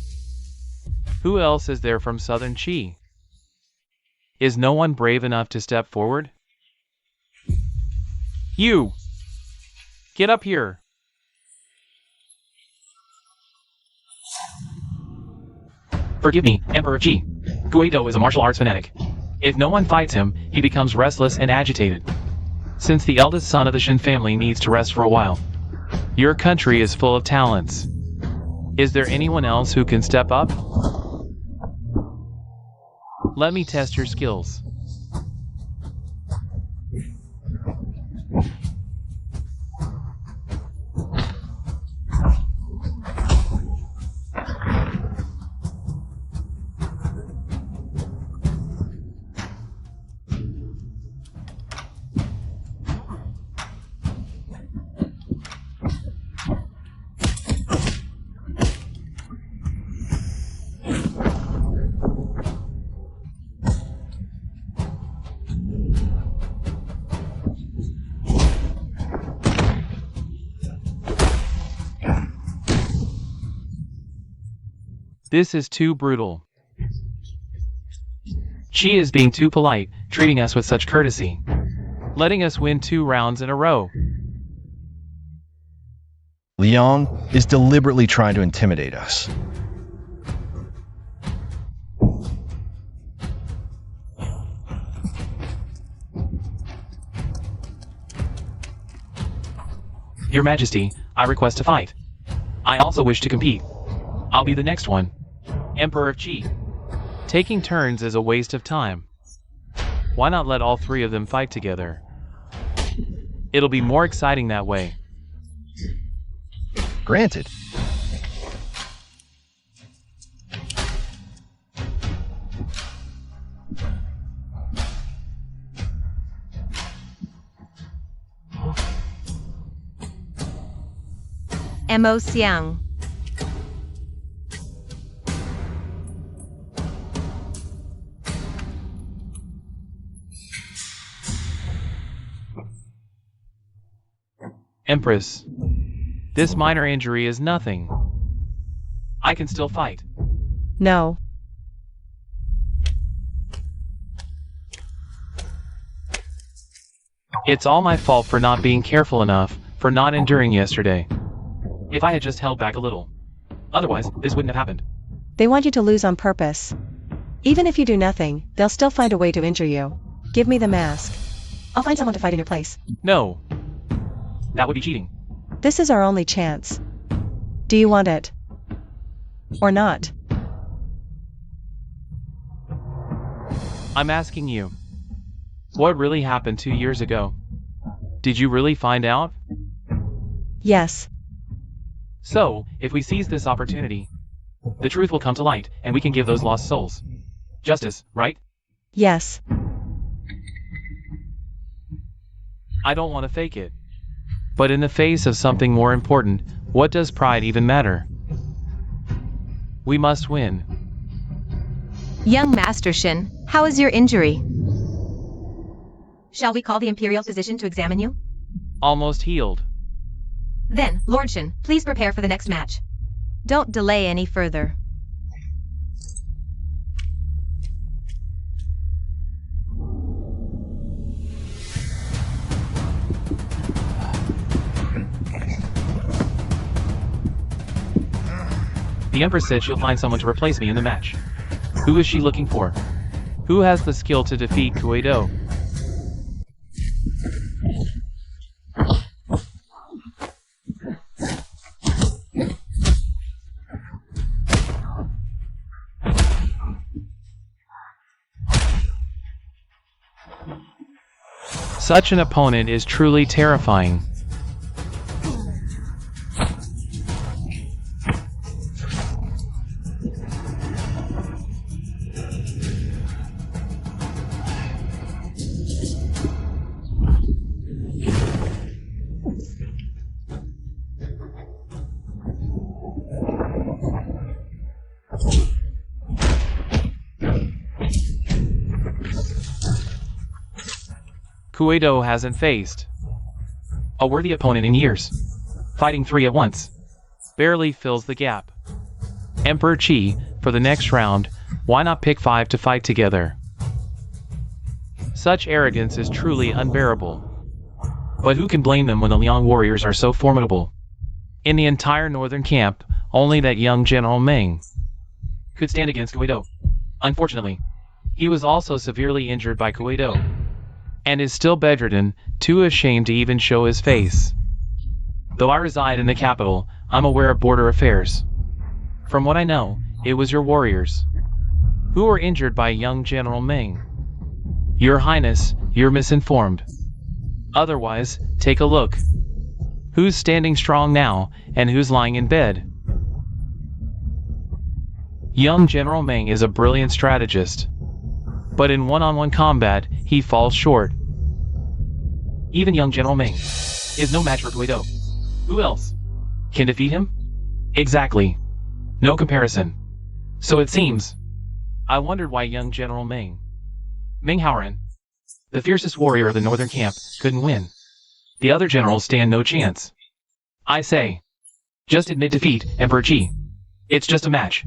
Who else is there from Southern Qi? Is no one brave enough to step forward? You! Get up here! Forgive me, Emperor Qi. Kuedo is a martial arts fanatic. If no one fights him, he becomes restless and agitated. Since the eldest son of the Shin family needs to rest for a while. Your country is full of talents. Is there anyone else who can step up? Let me test your skills. This is too brutal. She is being too polite, treating us with such courtesy. Letting us win 2 rounds in a row. Liang is deliberately trying to intimidate us. Your Majesty, I request to fight. I also wish to compete. I'll be the next one. Emperor Qi. Taking turns is a waste of time. Why not let all 3 of them fight together? It'll be more exciting that way. Granted. Mo Xiang. Empress. This minor injury is nothing. I can still fight. No. It's all my fault for not being careful enough, for not enduring yesterday. If I had just held back a little. Otherwise, this wouldn't have happened. They want you to lose on purpose. Even if you do nothing, they'll still find a way to injure you. Give me the mask. I'll find someone to fight in your place. No. That would be cheating. This is our only chance. Do you want it? Or not? I'm asking you. What really happened 2 years ago? Did you really find out? Yes. So, if we seize this opportunity, the truth will come to light, and we can give those lost souls justice, right? Yes. I don't want to fake it. But in the face of something more important, what does pride even matter? We must win. Young Master Shin, how is your injury? Shall we call the imperial physician to examine you? Almost healed. Then, Lord Shin, please prepare for the next match. Don't delay any further. The Empress said she'll find someone to replace me in the match. Who is she looking for? Who has the skill to defeat Kuei-do? Such an opponent is truly terrifying. Kuei-do hasn't faced a worthy opponent in years. Fighting 3 at once barely fills the gap. Emperor Qi, for the next round, why not pick 5 to fight together? Such arrogance is truly unbearable. But who can blame them when the Liang warriors are so formidable? In the entire northern camp, only that young General Meng could stand against Kuei-do. Unfortunately, he was also severely injured by Kuei-do, and is still bedridden, too ashamed to even show his face. Though I reside in the capital, I'm aware of border affairs. From what I know, it was your warriors who were injured by young General Ming. Your Highness, you're misinformed. Otherwise, take a look. Who's standing strong now, and who's lying in bed? Young General Ming is a brilliant strategist. But in one-on-one combat, he falls short. Even young General Ming is no match for Guido. Who else can defeat him? Exactly. No comparison. So it seems. I wondered why young General Ming Haoran, the fiercest warrior of the northern camp, couldn't win. The other generals stand no chance. I say, just admit defeat, Emperor Qi. It's just a match.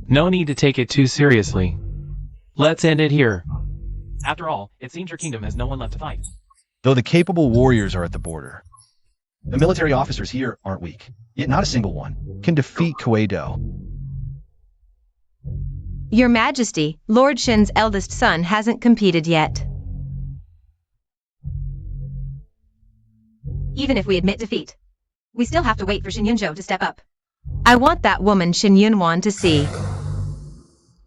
No need to take it too seriously. Let's end it here. After all, it seems your kingdom has no one left to fight. Though the capable warriors are at the border, the military officers here aren't weak, yet not a single one can defeat Guido. Your Majesty, Lord Shin's eldest son hasn't competed yet. Even if we admit defeat, we still have to wait for Shin Yunzhou to step up. I want that woman Shin Yunwan to see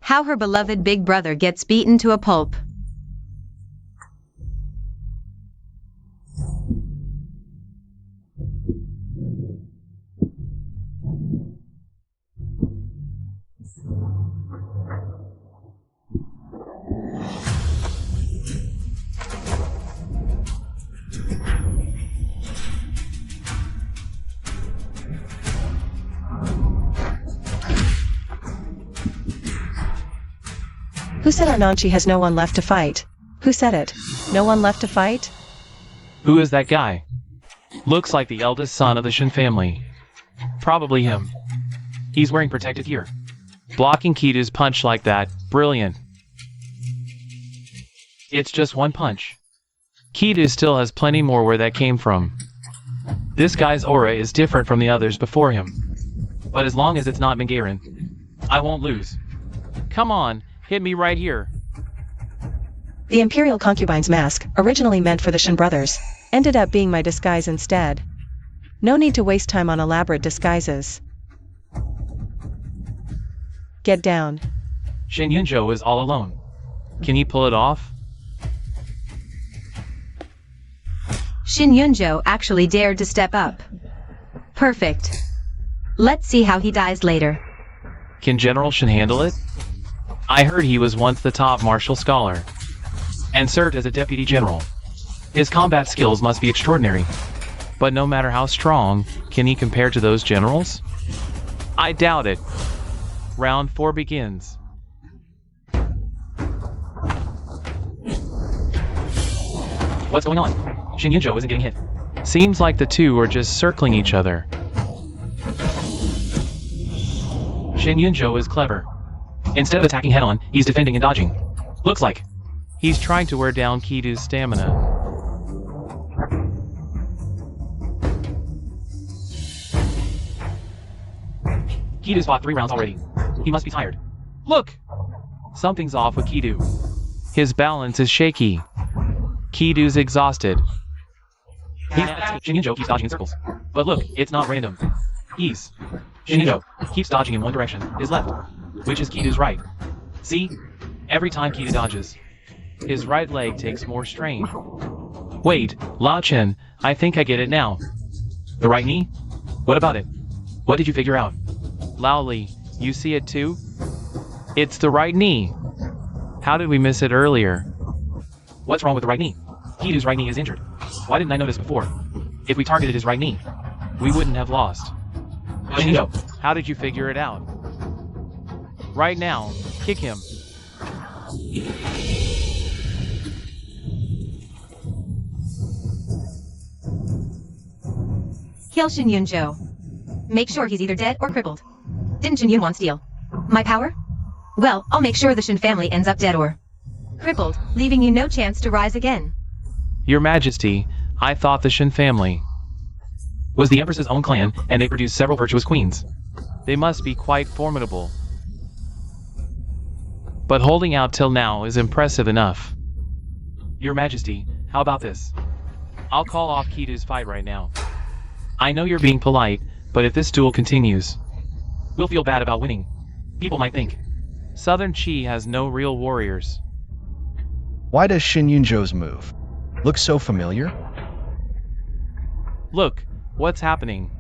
how her beloved big brother gets beaten to a pulp. Who said our Nanchi has no one left to fight? Who said it? No one left to fight? Who is that guy? Looks like the eldest son of the Shin family. Probably him. He's wearing protective gear. Blocking Kido's punch like that, brilliant. It's just one punch. Kido still has plenty more where that came from. This guy's aura is different from the others before him. But as long as it's not Mingaran, I won't lose. Come on, hit me right here. The Imperial concubine's mask, originally meant for the Shin brothers, ended up being my disguise instead. No need to waste time on elaborate disguises. Get down. Shin Yunzhou is all alone. Can he pull it off? Shin Yunzhou actually dared to step up. Perfect. Let's see how he dies later. Can General Shin handle it? I heard he was once the top martial scholar, and served as a deputy general. His combat skills must be extraordinary. But no matter how strong, can he compare to those generals? I doubt it. Round 4 begins. What's going on? Shin Yunzhou isn't getting hit. Seems like the two are just circling each other. Shin Yunzhou is clever. Instead of attacking head-on, he's defending and dodging. Looks like he's trying to wear down Kido's stamina. Kido's fought 3 rounds already. He must be tired. Look! Something's off with Kido. His balance is shaky. Kido's exhausted. Shin Yunzhou keeps dodging in circles. But look, it's not random. Shin Yunzhou keeps dodging in one direction, his left, which is Kido's right. See? Every time Kido dodges, his right leg takes more strain. Wait, Lao Chen, I think I get it now. The right knee? What about it? What did you figure out? Lao Li, you see it too? It's the right knee. How did we miss it earlier? What's wrong with the right knee? Kido's right knee is injured. Why didn't I notice before? If we targeted his right knee, we wouldn't have lost. Shinjo, how did you figure it out? Right now, kick him. Kill Shin Yunzhou. Make sure he's either dead or crippled. Didn't Shin Yun want steal my power? Well, I'll make sure the Shin family ends up dead or crippled, leaving you no chance to rise again. Your Majesty, I thought the Shin family was the Empress's own clan, and they produced several virtuous queens. They must be quite formidable. But holding out till now is impressive enough. Your Majesty, how about this? I'll call off Kido's fight right now. I know you're being polite, but if this duel continues, we'll feel bad about winning. People might think Southern Chi has no real warriors. Why does Shin Yunjo's move look so familiar? Look, what's happening?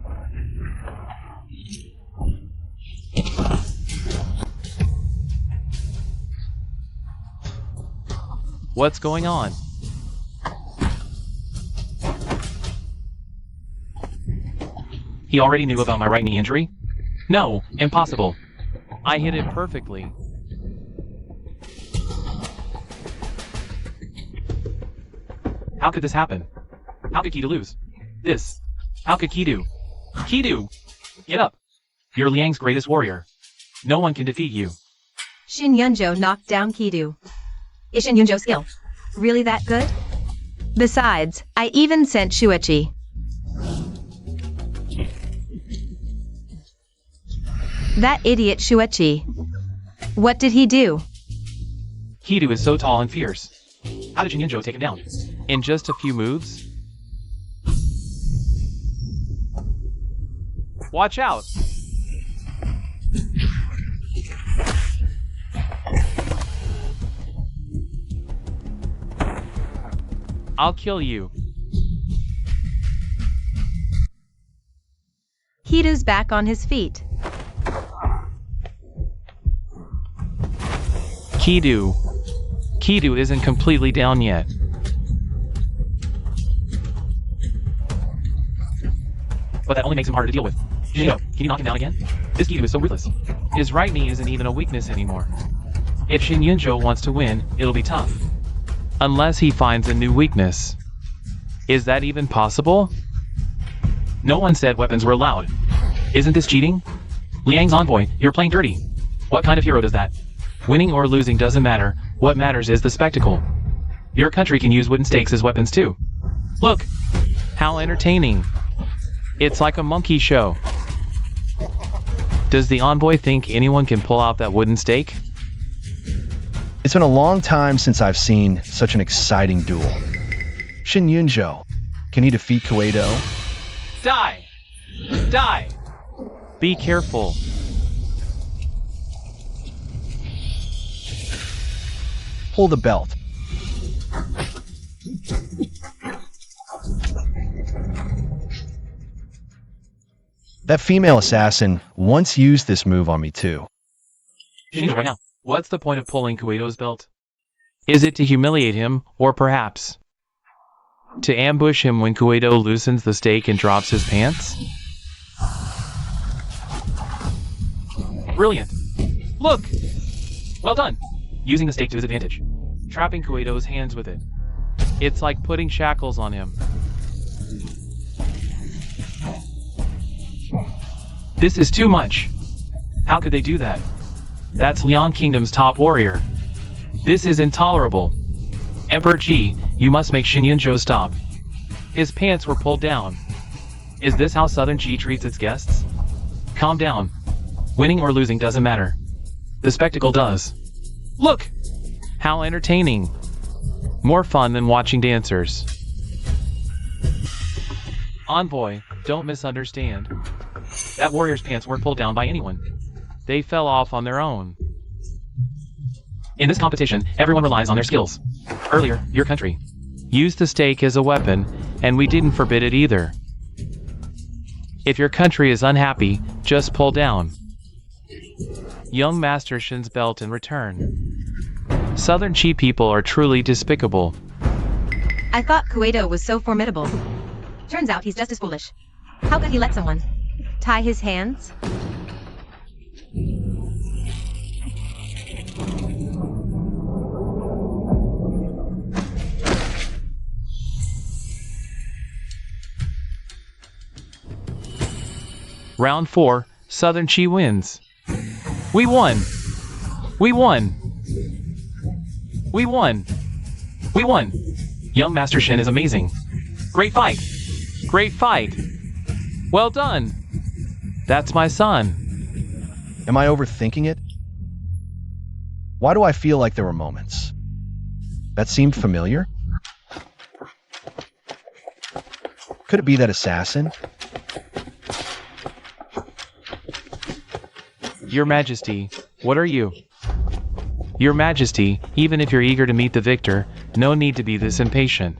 What's going on? He already knew about my right knee injury? No, impossible. I hit it perfectly. How could this happen? How could Kido lose? This. How could Kido? Kido! Get up! You're Liang's greatest warrior. No one can defeat you. Shin Yunjo knocked down Kido. Is Shin Yunjo's skill really that good? Besides, I even sent Shuichi. That idiot Shuichi. What did he do? Kido is so tall and fierce. How did Shin Yunjo take him down? In just a few moves? Watch out! I'll kill you. Kido's back on his feet. Kido isn't completely down yet. But that only makes him harder to deal with. Kido, can you knock him down again? This Kido is so ruthless. His right knee isn't even a weakness anymore. If Shin Yunjo wants to win, it'll be tough. Unless he finds a new weakness. Is that even possible? No one said weapons were allowed. Isn't this cheating? Liang's envoy, you're playing dirty. What kind of hero does that? Winning or losing doesn't matter. What matters is the spectacle. Your country can use wooden stakes as weapons too. Look! How entertaining. It's like a monkey show. Does the envoy think anyone can pull out that wooden stake? It's been a long time since I've seen such an exciting duel. Shin Yunjo, can he defeat Kuedo? Die! Die! Be careful. Pull the belt. That female assassin once used this move on me too. Right now, what's the point of pulling Kuedo's belt? Is it to humiliate him, or perhaps to ambush him when Kuedo loosens the stake and drops his pants? Brilliant! Look! Well done! Using the stake to his advantage. Trapping Kuedo's hands with it. It's like putting shackles on him. This is too much. How could they do that? That's Liang Kingdom's top warrior. This is intolerable. Emperor Qi, you must make Shin Yunjo stop. His pants were pulled down. Is this how Southern Qi treats its guests? Calm down. Winning or losing doesn't matter. The spectacle does. Look! How entertaining. More fun than watching dancers. Envoy, don't misunderstand. That warrior's pants weren't pulled down by anyone. They fell off on their own. In this competition, everyone relies on their skills. Earlier, your country used the stake as a weapon, and we didn't forbid it either. If your country is unhappy, just pull down. Young Master Shin's belt in return. Southern Qi people are truly despicable. I thought Kuedo was so formidable. Turns out he's just as foolish. How could he let someone tie his hands? Round 4, Southern Qi wins. We won! We won! We won! We won! Young Master Shin is amazing. Great fight! Great fight! Well done! That's my son. Am I overthinking it? Why do I feel like there were moments that seemed familiar? Could it be that assassin? Your Majesty, what are you? Your Majesty, even if you're eager to meet the victor, no need to be this impatient.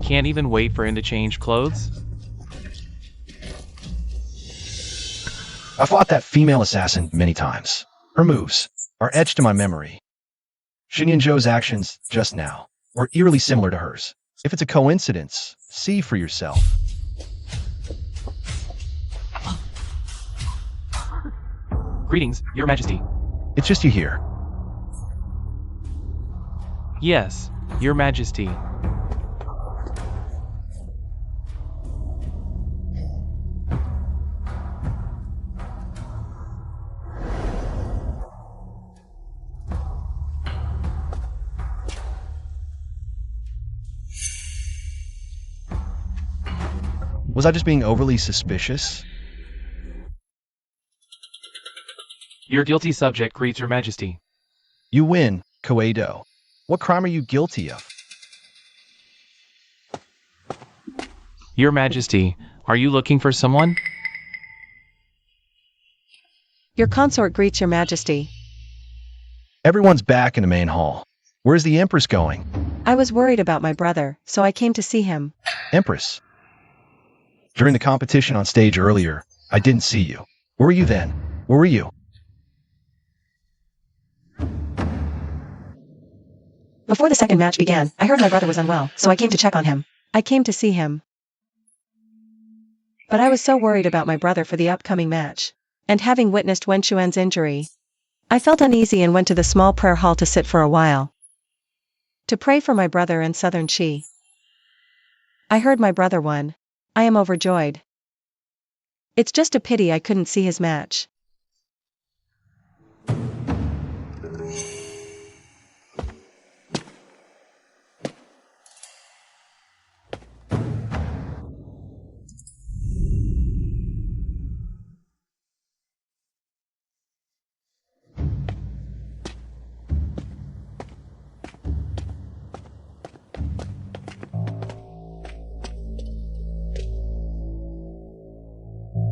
Can't even wait for him to change clothes? I fought that female assassin many times. Her moves are etched in my memory. Xinyanzhou's actions just now were eerily similar to hers. If it's a coincidence, see for yourself. Greetings, Your Majesty. It's just you here. Yes, Your Majesty. Was I just being overly suspicious? Your guilty subject greets Your Majesty. You win, Koeido. What crime are you guilty of? Your Majesty, are you looking for someone? Your consort greets Your Majesty. Everyone's back in the main hall. Where's the Empress going? I was worried about my brother, so I came to see him. Empress? During the competition on stage earlier, I didn't see you. Where were you then? Where were you? Before the second match began, I heard my brother was unwell, so I came to check on him. I came to see him. But I was so worried about my brother for the upcoming match. And having witnessed Wen Xuan's injury, I felt uneasy and went to the small prayer hall to sit for a while. To pray for my brother and Southern Qi. I heard my brother won. I am overjoyed. It's just a pity I couldn't see his match.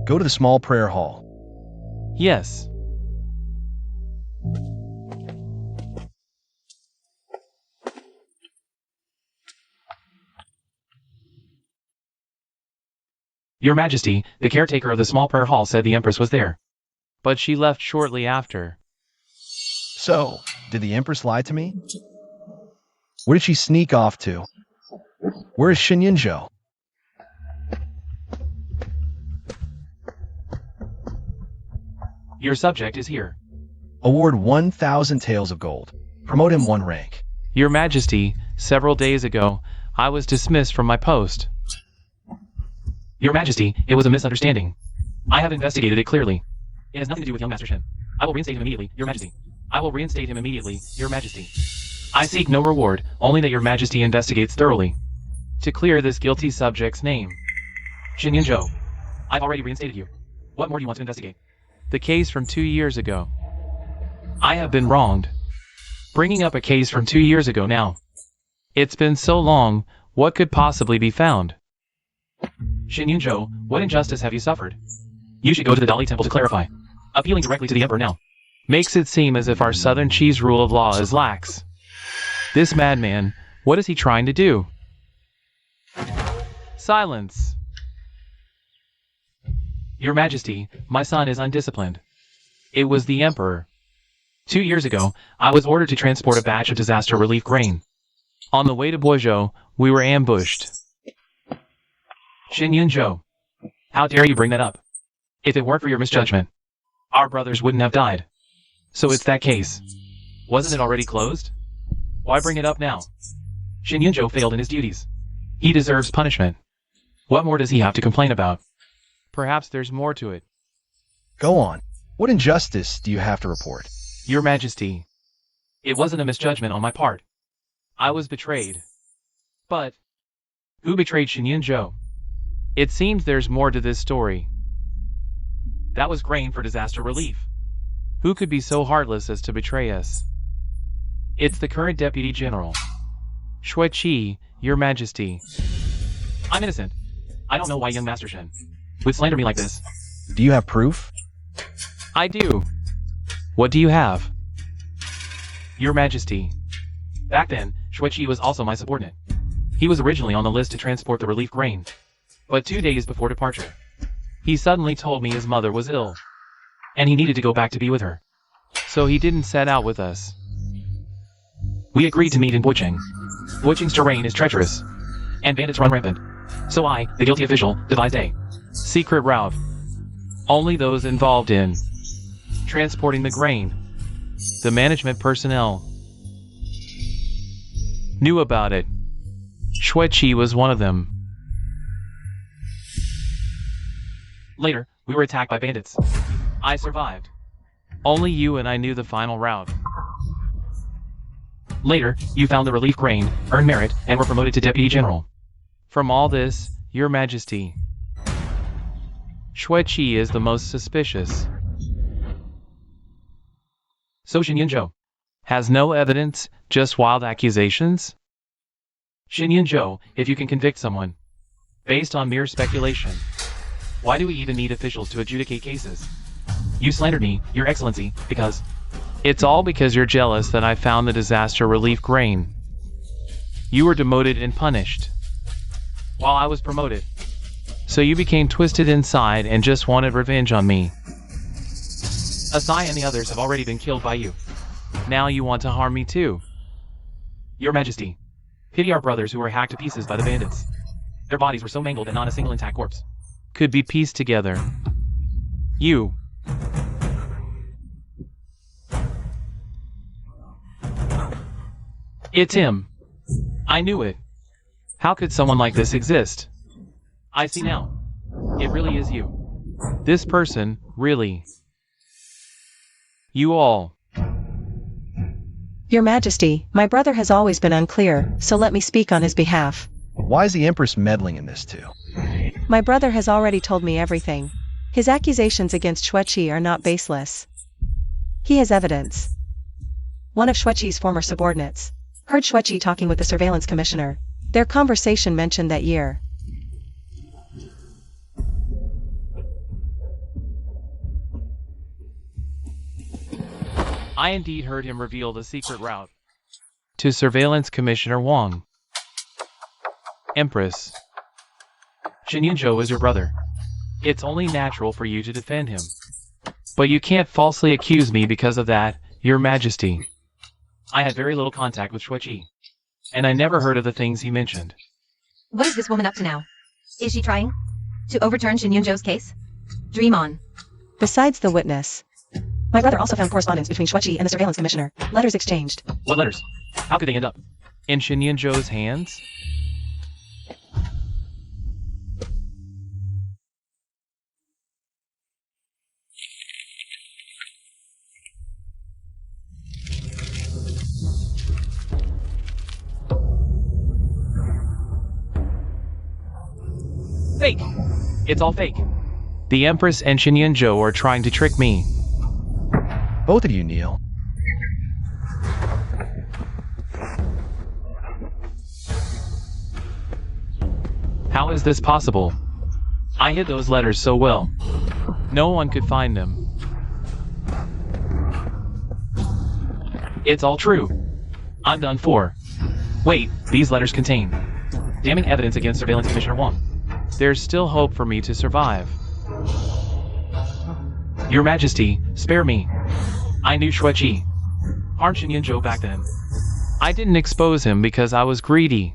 Go to the small prayer hall. Yes. Your Majesty, the caretaker of the small prayer hall said the Empress was there. But she left shortly after. So, did the Empress lie to me? Where did she sneak off to? Where is Xinyanzhou? Your subject is here. Award 1,000 taels of gold. Promote him 1 rank. Your Majesty, several days ago, I was dismissed from my post. Your Majesty, it was a misunderstanding. I have investigated it clearly. It has nothing to do with young Master Shen. I will reinstate him immediately, Your Majesty. I will reinstate him immediately, Your Majesty. I seek no reward, only that Your Majesty investigates thoroughly. To clear this guilty subject's name. Xinyanzhou, I've already reinstated you. What more do you want to investigate? The case from 2 years ago. I have been wronged. Bringing up a case from 2 years ago now. It's been so long, what could possibly be found? Xinyanzhou, what injustice have you suffered? You should go to the Dali Temple to clarify. Appealing directly to the Emperor now. Makes it seem as if our Southern Qi's rule of law is lax. This madman, what is he trying to do? Silence. Your Majesty, my son is undisciplined. It was the Emperor. 2 years ago, I was ordered to transport a batch of disaster relief grain. On the way to Boizhou, we were ambushed. Xinyanzhou, how dare you bring that up? If it weren't for your misjudgment, our brothers wouldn't have died. So it's that case. Wasn't it already closed? Why bring it up now? Xinyanzhou failed in his duties. He deserves punishment. What more does he have to complain about? Perhaps there's more to it. Go on. What injustice do you have to report? Your Majesty, it wasn't a misjudgment on my part. I was betrayed. But who betrayed Xinyanzhou? It seems there's more to this story. That was grain for disaster relief. Who could be so heartless as to betray us? It's the current Deputy General. Shuiqi, Your Majesty. I'm innocent. I don't know why young Master Shen would slander me like this. Do you have proof? I do. What do you have? Your Majesty. Back then, Shuiqi was also my subordinate. He was originally on the list to transport the relief grain. But 2 days before departure, he suddenly told me his mother was ill, and he needed to go back to be with her. So he didn't set out with us. We agreed to meet in Wucheng. Wucheng's terrain is treacherous, and bandits run rampant. So I, the guilty official, devised a secret route. Only those involved in transporting the grain, the management personnel, knew about it. Shuiqi was one of them. Later, we were attacked by bandits. I survived. Only you and I knew the final route. Later, you found the relief grain, earned merit, and were promoted to Deputy General. From all this, Your Majesty, Shuiqi is the most suspicious. So Xinyunzhou has no evidence, just wild accusations? Xinyunzhou, if you can convict someone based on mere speculation, why do we even need officials to adjudicate cases? You slandered me, Your Excellency, because... It's all because you're jealous that I found the disaster relief grain. You were demoted and punished, while I was promoted. So you became twisted inside and just wanted revenge on me. Asai and the others have already been killed by you. Now you want to harm me too. Your Majesty, pity our brothers who were hacked to pieces by the bandits. Their bodies were so mangled that not a single intact corpse could be pieced together. You. It's him. I knew it. How could someone like this exist? I see now. It really is you. This person, really. You all. Your Majesty, my brother has always been unclear, so let me speak on his behalf. Why is the Empress meddling in this too? My brother has already told me everything. His accusations against Shuiqi are not baseless. He has evidence. One of Shuiqi's former subordinates heard Shuiqi talking with the surveillance commissioner. Their conversation mentioned that year. I indeed heard him reveal the secret route to Surveillance Commissioner Wang. Empress, Xinyunzhou is your brother. It's only natural for you to defend him. But you can't falsely accuse me because of that, Your Majesty. I had very little contact with Shuiqi, and I never heard of the things he mentioned. What is this woman up to now? Is she trying to overturn Xinyunzhou's case? Dream on. Besides the witness, my brother also found correspondence between Shuiqi and the surveillance commissioner. Letters exchanged. What letters? How could they end up in Xinyunzhou's hands? Fake! It's all fake. The Empress and Xinyunzhou are trying to trick me. Both of you, Neil. How is this possible? I hid those letters so well. No one could find them. It's all true. I'm done for. Wait, these letters contain damning evidence against Surveillance Commissioner Wang. There's still hope for me to survive. Your Majesty, spare me. I knew Shuiqi harmed Xinyunzhou back then. I didn't expose him because I was greedy.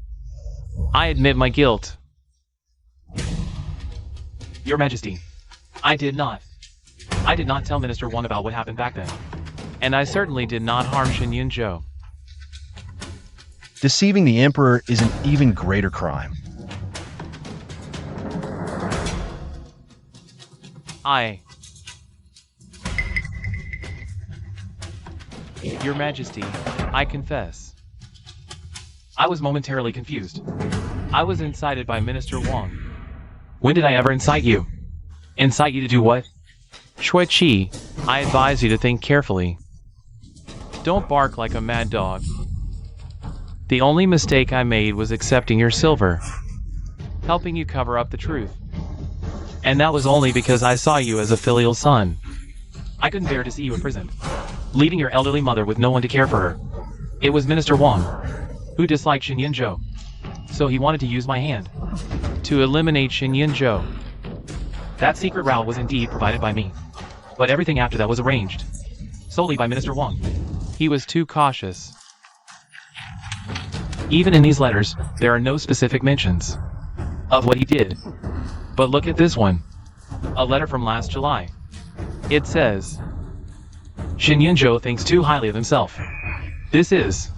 I admit my guilt. Your Majesty, I did not tell Minister Wang about what happened back then. And I certainly did not harm Xinyunzhou. Deceiving the Emperor is an even greater crime. Your Majesty, I confess. I was momentarily confused. I was incited by Minister Wang. When did I ever incite you? Incite you to do what? Shuiqi, I advise you to think carefully. Don't bark like a mad dog. The only mistake I made was accepting your silver, helping you cover up the truth. And that was only because I saw you as a filial son. I couldn't bear to see you imprisoned, leaving your elderly mother with no one to care for her. It was Minister Wang, who disliked Shen Yunzhou, so he wanted to use my hand to eliminate Shen Yunzhou. That secret route was indeed provided by me, but everything after that was arranged solely by Minister Wang. He was too cautious. Even in these letters, there are no specific mentions of what he did. But look at this one. A letter from last July. It says, Shen Yunzhou thinks too highly of himself. This is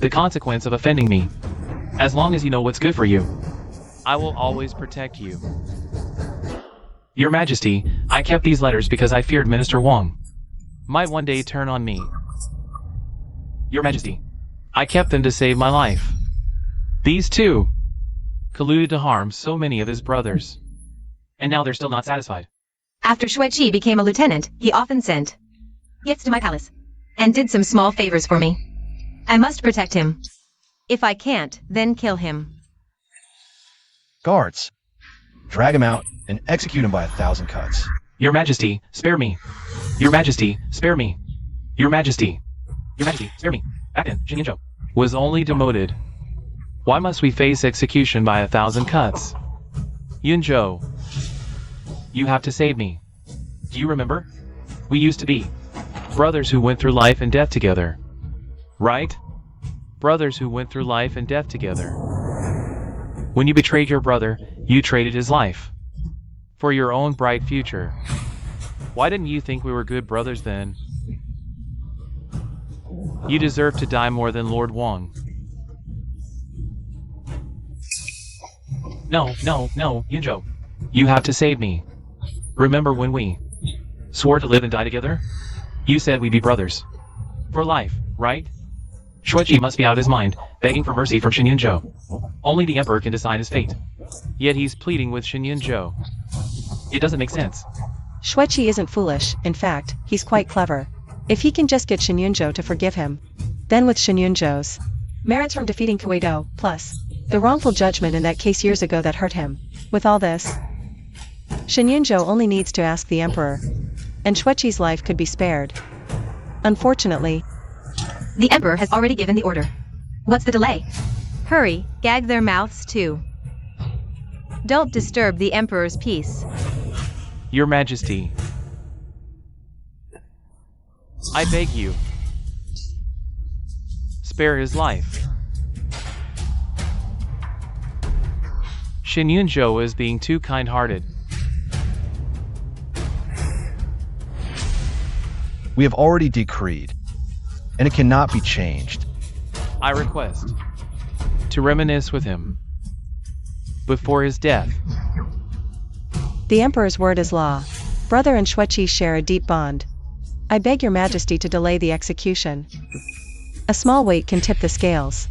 the consequence of offending me. As long as you know what's good for you, I will always protect you. Your Majesty, I kept these letters because I feared Minister Wang might one day turn on me. Your Majesty, I kept them to save my life. These two colluded to harm so many of his brothers, and now they're still not satisfied. After Xueqi became a lieutenant, he often sent gifts to my palace, and did some small favors for me. I must protect him. If I can't, then kill him. Guards, drag him out and execute him by 1,000 cuts. Your Majesty, spare me. Your Majesty, spare me. Your Majesty. Your Majesty, spare me. Back then, Shen Yunzhou was only demoted. Why must we face execution by 1,000 cuts? Yunzhou, you have to save me. Do you remember? We used to be brothers who went through life and death together. Right? Brothers who went through life and death together. When you betrayed your brother, you traded his life for your own bright future. Why didn't you think we were good brothers then? You deserve to die more than Lord Wang. No, Yunzhou. You have to save me. Remember when we swore to live and die together? You said we'd be brothers. For life, right? Xueqi must be out of his mind, begging for mercy from Shen Yunzhou. Only the Emperor can decide his fate. Yet he's pleading with Shen Yunzhou. It doesn't make sense. Xueqi isn't foolish, in fact, he's quite clever. If he can just get Shen Yunzhou to forgive him, then with Shen Yunzhou's merits from defeating Kuei-do, plus the wrongful judgment in that case years ago that hurt him, with all this, Shen Yunzhou only needs to ask the Emperor, and Xueqi's life could be spared. Unfortunately, the Emperor has already given the order. What's the delay? Hurry, gag their mouths too. Don't disturb the Emperor's peace. Your Majesty, I beg you, spare his life. Shen Yunzhou is being too kind-hearted. We have already decreed, and it cannot be changed. I request to reminisce with him before his death. the Emperor's word is law. Brother and Xueqi share a deep bond. I beg your Majesty to delay the execution. A small weight can tip the scales.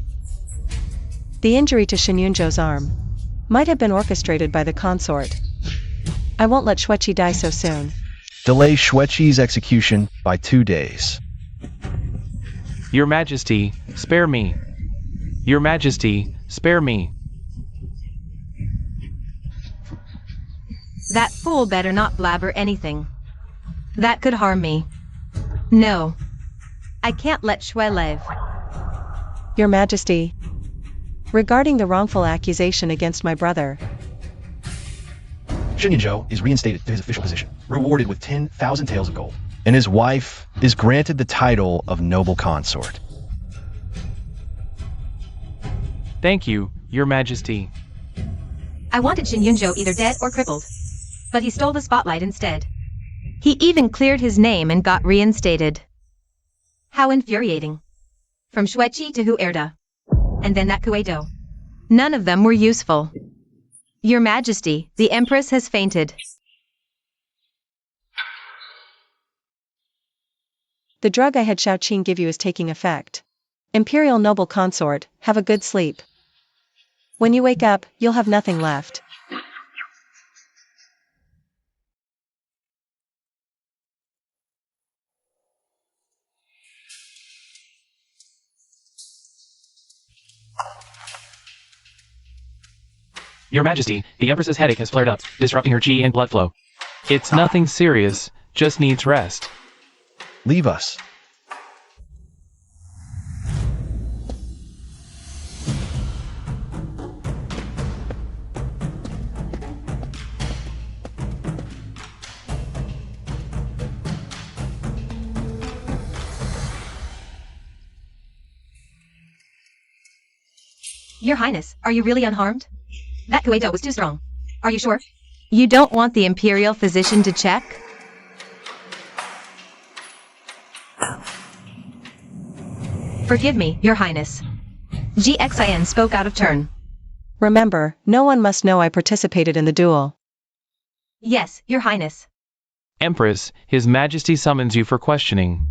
The injury to Shen Yunzhou's arm might have been orchestrated by the consort. I won't let Xueqi die so soon. Delay Xueqi's execution by 2 days. Your Majesty, spare me. Your Majesty, spare me. That fool better not blabber anything. That could harm me. No. I can't let Xue live. Your Majesty, regarding the wrongful accusation against my brother, Shen Yunzhou is reinstated to his official position, rewarded with 10,000 taels of gold, and his wife is granted the title of noble consort. Thank you, Your Majesty. I wanted Shen Yunzhou either dead or crippled. But he stole the spotlight instead. He even cleared his name and got reinstated. How infuriating. From Xueqi to Huerta. And then that Kuei-do. None of them were useful. Your Majesty, the Empress has fainted. the drug I had Shaoqing give you is taking effect. Imperial noble consort, have a good sleep. When you wake up, you'll have nothing left. Your Majesty, the Empress's headache has flared up, disrupting her qi and blood flow. It's nothing serious, just needs rest. Leave us. Your Highness, are you really unharmed? That Kueto was too strong. Are you sure? You don't want the Imperial physician to check? Forgive me, Your Highness. GXIN spoke out of turn. Remember, no one must know I participated in the duel. Yes, Your Highness. Empress, His Majesty summons you for questioning.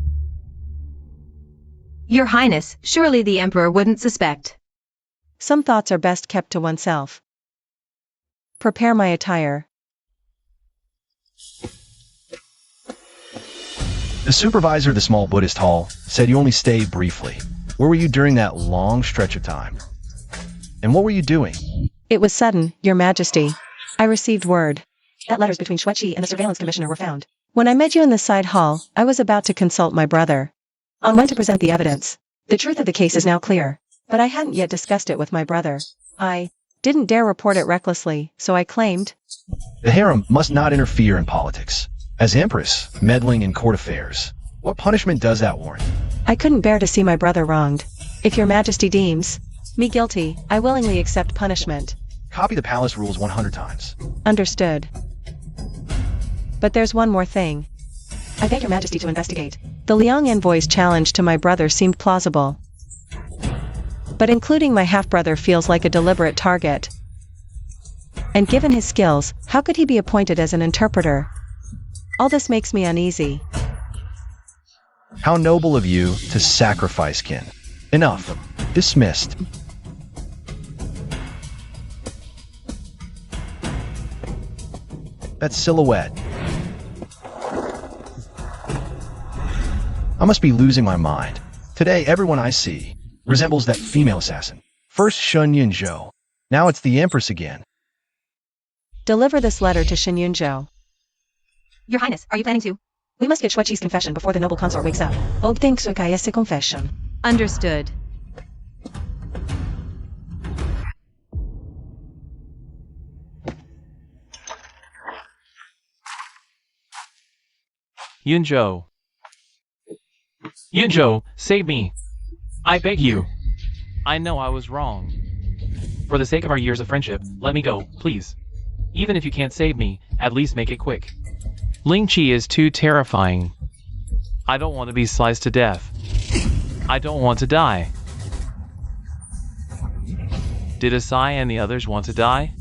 Your Highness, surely the Emperor wouldn't suspect. Some thoughts are best kept to oneself. Prepare my attire. The supervisor of the small Buddhist hall said you only stayed briefly. Where were you during that long stretch of time? And what were you doing? It was sudden, Your Majesty. I received word that letters between Xueqi and the surveillance commissioner were found. When I met you in the side hall, I was about to consult my brother on when to present the evidence. The truth of the case is now clear, but I hadn't yet discussed it with my brother. I didn't dare report it recklessly, so I claimed. The harem must not interfere in politics. As Empress, meddling in court affairs. What punishment does that warrant? I couldn't bear to see my brother wronged. If Your Majesty deems me guilty, I willingly accept punishment. Copy the palace rules 100 times. Understood. But there's one more thing. I beg Your Majesty to investigate. The Liang envoy's challenge to my brother seemed plausible. But including my half-brother feels like a deliberate target. And given his skills, how could he be appointed as an interpreter? All this makes me uneasy. How noble of you to sacrifice kin. Enough. Dismissed. That silhouette. I must be losing my mind. Today, everyone I see resembles that female assassin. First Shun Yunzhou. Now it's the Empress again. Deliver this letter to Shin Yunzhou. Your Highness, are you planning to? We must get Xueqi's confession before the noble consort wakes up. Obteng Xueqi confession. Understood. Yunzhou. Yunzhou, save me. I beg you. I know I was wrong. For the sake of our years of friendship, let me go, please. Even if you can't save me, at least make it quick. Ling Qi is too terrifying. I don't want to be sliced to death. I don't want to die. Did Asai and the others want to die?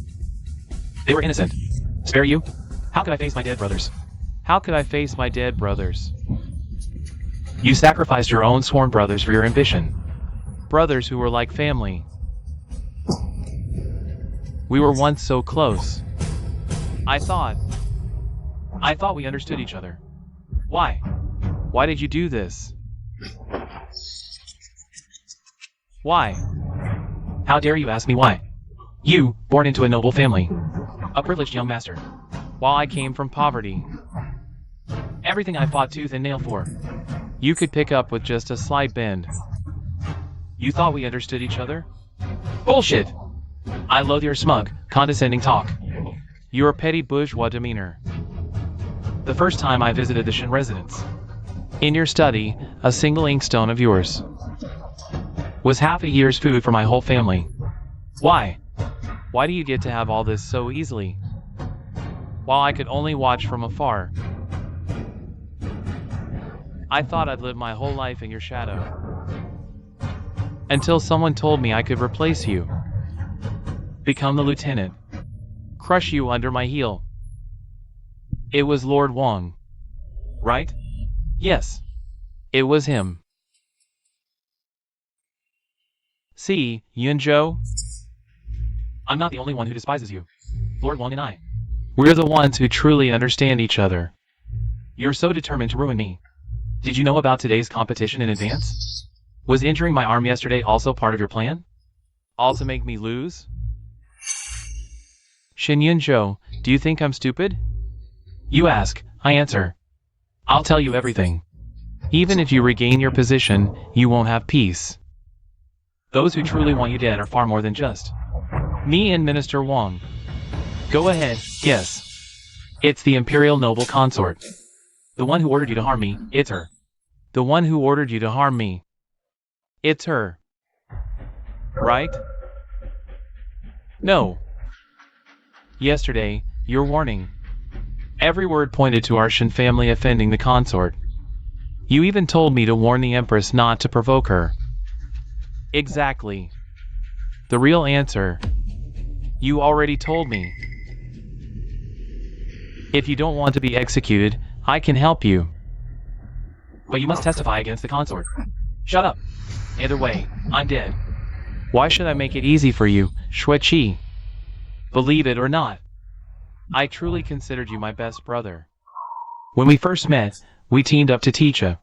They were innocent. Spare you? How could I face my dead brothers? How could I face my dead brothers? You sacrificed your own sworn brothers for your ambition. Brothers who were like family. We were once so close. I thought we understood each other. Why? Why did you do this? Why? How dare you ask me why? You, born into a noble family. A privileged young master. While I came from poverty. Everything I fought tooth and nail for. You could pick up with just a slight bend. You thought we understood each other? Bullshit! I loathe your smug, condescending talk. Your petty bourgeois demeanor. The first time I visited the Shin residence. In your study, a single inkstone of yours was half a year's food for my whole family. Why? Why do you get to have all this so easily? While I could only watch from afar. I thought I'd live my whole life in your shadow. Until someone told me I could replace you. Become the lieutenant. Crush you under my heel. It was Lord Wang. Right? Yes. It was him. See, Yunzhou? I'm not the only one who despises you. Lord Wang and I. We're the ones who truly understand each other. You're so determined to ruin me. Did you know about today's competition in advance? Was injuring my arm yesterday also part of your plan? All to make me lose? Shin Yunzhou, do you think I'm stupid? You ask, I answer. I'll tell you everything. Even if you regain your position, you won't have peace. Those who truly want you dead are far more than just me and Minister Wang. Go ahead, guess. It's the imperial noble consort. The one who ordered you to harm me, it's her. The one who ordered you to harm me. It's her. Right? No. Yesterday, your warning. Every word pointed to our Shen family offending the consort. You even told me to warn the Empress not to provoke her. Exactly. The real answer. You already told me. If you don't want to be executed, I can help you. But you must testify against the consort. Shut up. Either way, I'm dead. Why should I make it easy for you, Xueqi? Believe it or not, I truly considered you my best brother. When we first met, we teamed up to teach a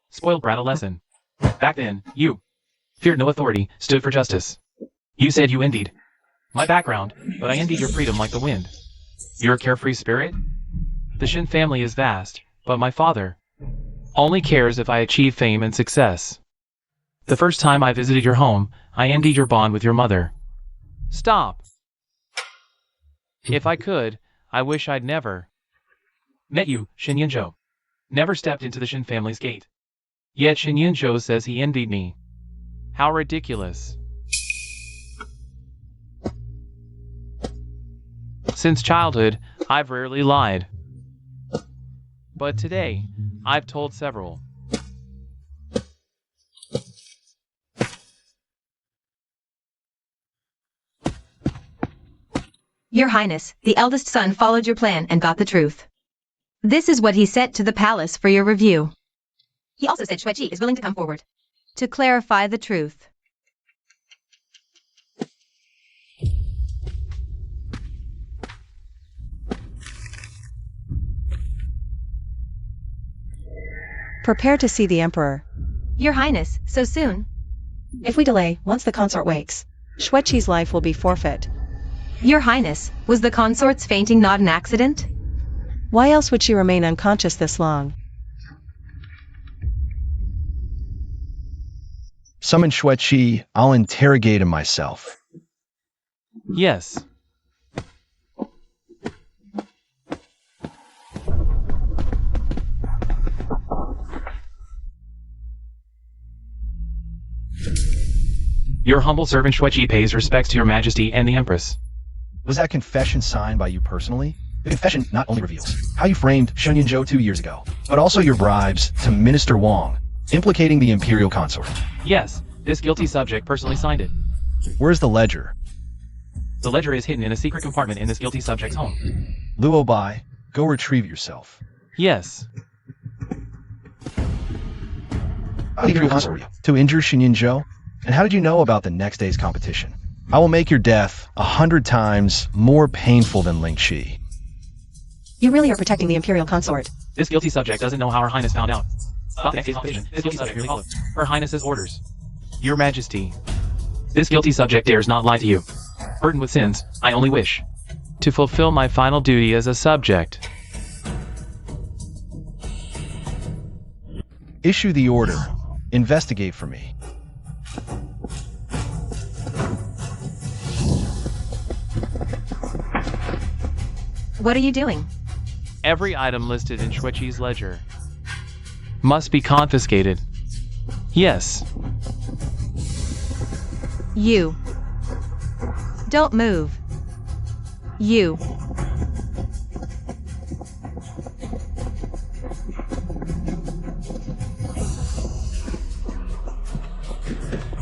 spoiled brat a lesson. Back then, you feared no authority, stood for justice. You said you envied my background, but I envied your freedom like the wind. Your carefree spirit? The Shen family is vast, but my father only cares if I achieve fame and success. The first time I visited your home, I envied your bond with your mother. Stop. If I could, I wish I'd never met you, Shen Yunzhou. Never stepped into the Shen family's gate. Yet Shen Yunzhou says he envied me. How ridiculous. Since childhood, I've rarely lied. But today, I've told several. Your Highness, the eldest son followed your plan and got the truth. This is what he sent to the palace for your review. He also said Xueqi is willing to come forward to clarify the truth. Prepare to see the Emperor. Your Highness, so soon? If we delay, once the consort wakes, Xueqi's life will be forfeit. Your Highness, was the consort's fainting not an accident? Why else would she remain unconscious this long? Summon Xueqi, I'll interrogate him myself. Yes. Your humble servant Xueqi pays respects to your majesty and the Empress. Was that confession signed by you personally? The confession not only reveals how you framed Shen Yunzhou 2 years ago, but also your bribes to Minister Wang, implicating the imperial consort. Yes, this guilty subject personally signed it. Where's the ledger? The ledger is hidden in a secret compartment in this guilty subject's home. Luo Bai, go retrieve yourself. Yes. How did you consort you? To injure Shen Yunzhou? And how did you know about the next day's competition? I will make your death 100 times more painful than Ling Shi. You really are protecting the Imperial Consort. This guilty subject doesn't know how Her Highness found out about the next day's competition. This guilty subject merely followed Her Highness's orders. Your Majesty, this guilty subject dares not lie to you. Burdened with sins, I only wish to fulfill my final duty as a subject. Issue the order. Investigate for me. What are you doing? Every item listed in Xueqi's ledger must be confiscated. Yes. You. Don't move. You.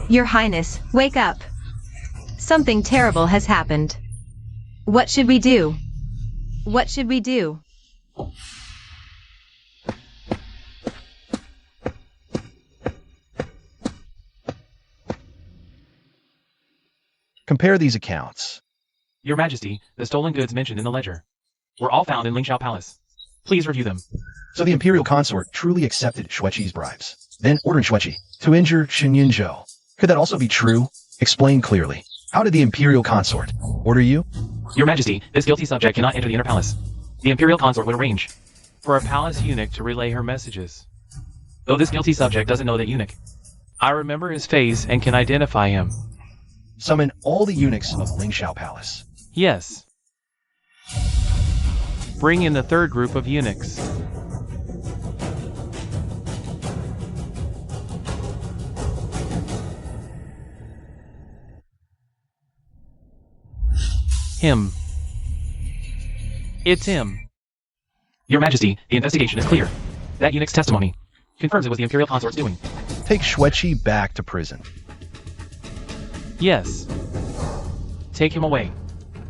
Your Highness, wake up. Something terrible has happened. What should we do? What should we do? Compare these accounts. Your Majesty, the stolen goods mentioned in the ledger were all found in Lingxiao Palace. Please review them. So the imperial consort truly accepted Xueqi's bribes, then ordered Xueqi to injure Shen Yunzhou. Could that also be true? Explain clearly. How did the imperial consort order you? Your Majesty, this guilty subject cannot enter the inner palace. The imperial consort would arrange for a palace eunuch to relay her messages. Though this guilty subject doesn't know that eunuch. I remember his face and can identify him. Summon all the eunuchs of Lingshao Palace. Yes. Bring in the third group of eunuchs. Him. It's him. Your Majesty, the investigation is clear. That eunuch's testimony confirms it was the Imperial Consort's doing. Take Xueqi back to prison. Yes. Take him away.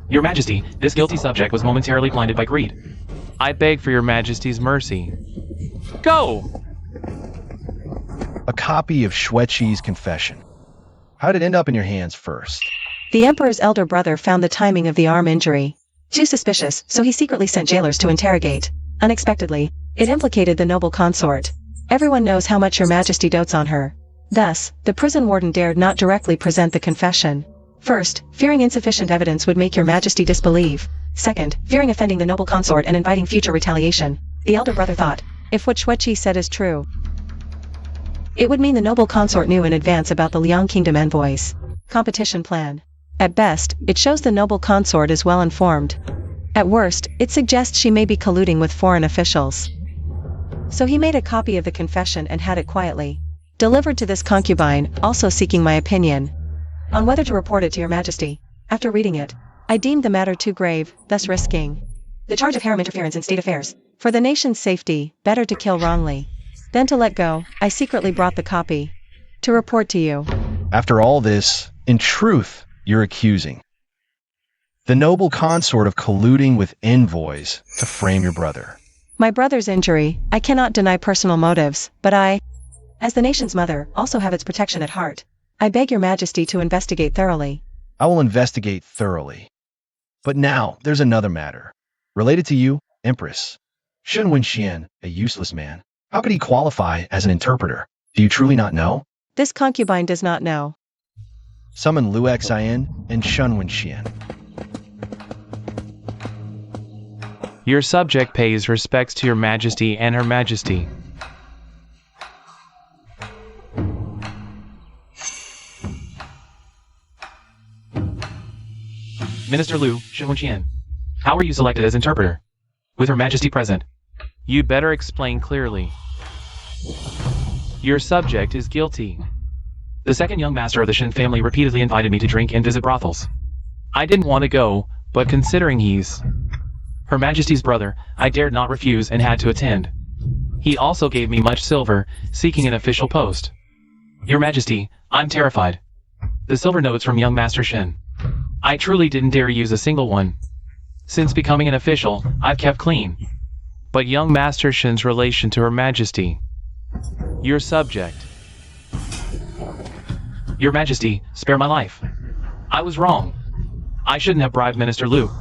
Your Majesty, this guilty subject was momentarily blinded by greed. I beg for your Majesty's mercy. Go! A copy of Xueqi's confession. How did it end up in your hands first? The Emperor's elder brother found the timing of the arm injury too suspicious, so he secretly sent jailers to interrogate. Unexpectedly, it implicated the noble consort. Everyone knows how much your Majesty dotes on her. Thus, the prison warden dared not directly present the confession. First, fearing insufficient evidence would make your Majesty disbelieve. Second, fearing offending the noble consort and inviting future retaliation. The elder brother thought, if what Xueqi said is true, it would mean the noble consort knew in advance about the Liang Kingdom envoys' competition plan. At best, it shows the noble consort is well informed. At worst, it suggests she may be colluding with foreign officials. So he made a copy of the confession and had it quietly delivered to this concubine, also seeking my opinion on whether to report it to your Majesty. After reading it, I deemed the matter too grave, thus risking the charge of harem interference in state affairs. For the nation's safety, better to kill wrongly than to let go. I secretly brought the copy to report to you. After all this, in truth, you're accusing the noble consort of colluding with envoys to frame your brother. My brother's injury, I cannot deny personal motives, but I, as the nation's mother, also have its protection at heart. I beg your Majesty to investigate thoroughly. I will investigate thoroughly. But now, there's another matter. Related to you, Empress. Shen Wenxian, a useless man. How could he qualify as an interpreter? Do you truly not know? This concubine does not know. Summon Luo Xian and Shen Wenxian. Your subject pays respects to your Majesty and Her Majesty. Minister Lu, Shen Wenxian, how were you selected as interpreter? With Her Majesty present. You better explain clearly. Your subject is guilty. The second young master of the Shen family repeatedly invited me to drink and visit brothels. I didn't want to go, but considering he's Her Majesty's brother, I dared not refuse and had to attend. He also gave me much silver, seeking an official post. Your Majesty, I'm terrified. The silver notes from young Master Shen. I truly didn't dare use a single one. Since becoming an official, I've kept clean. But young Master Shen's relation to Her Majesty. Your subject. Your Majesty, spare my life. I was wrong. I shouldn't have bribed Minister Lu.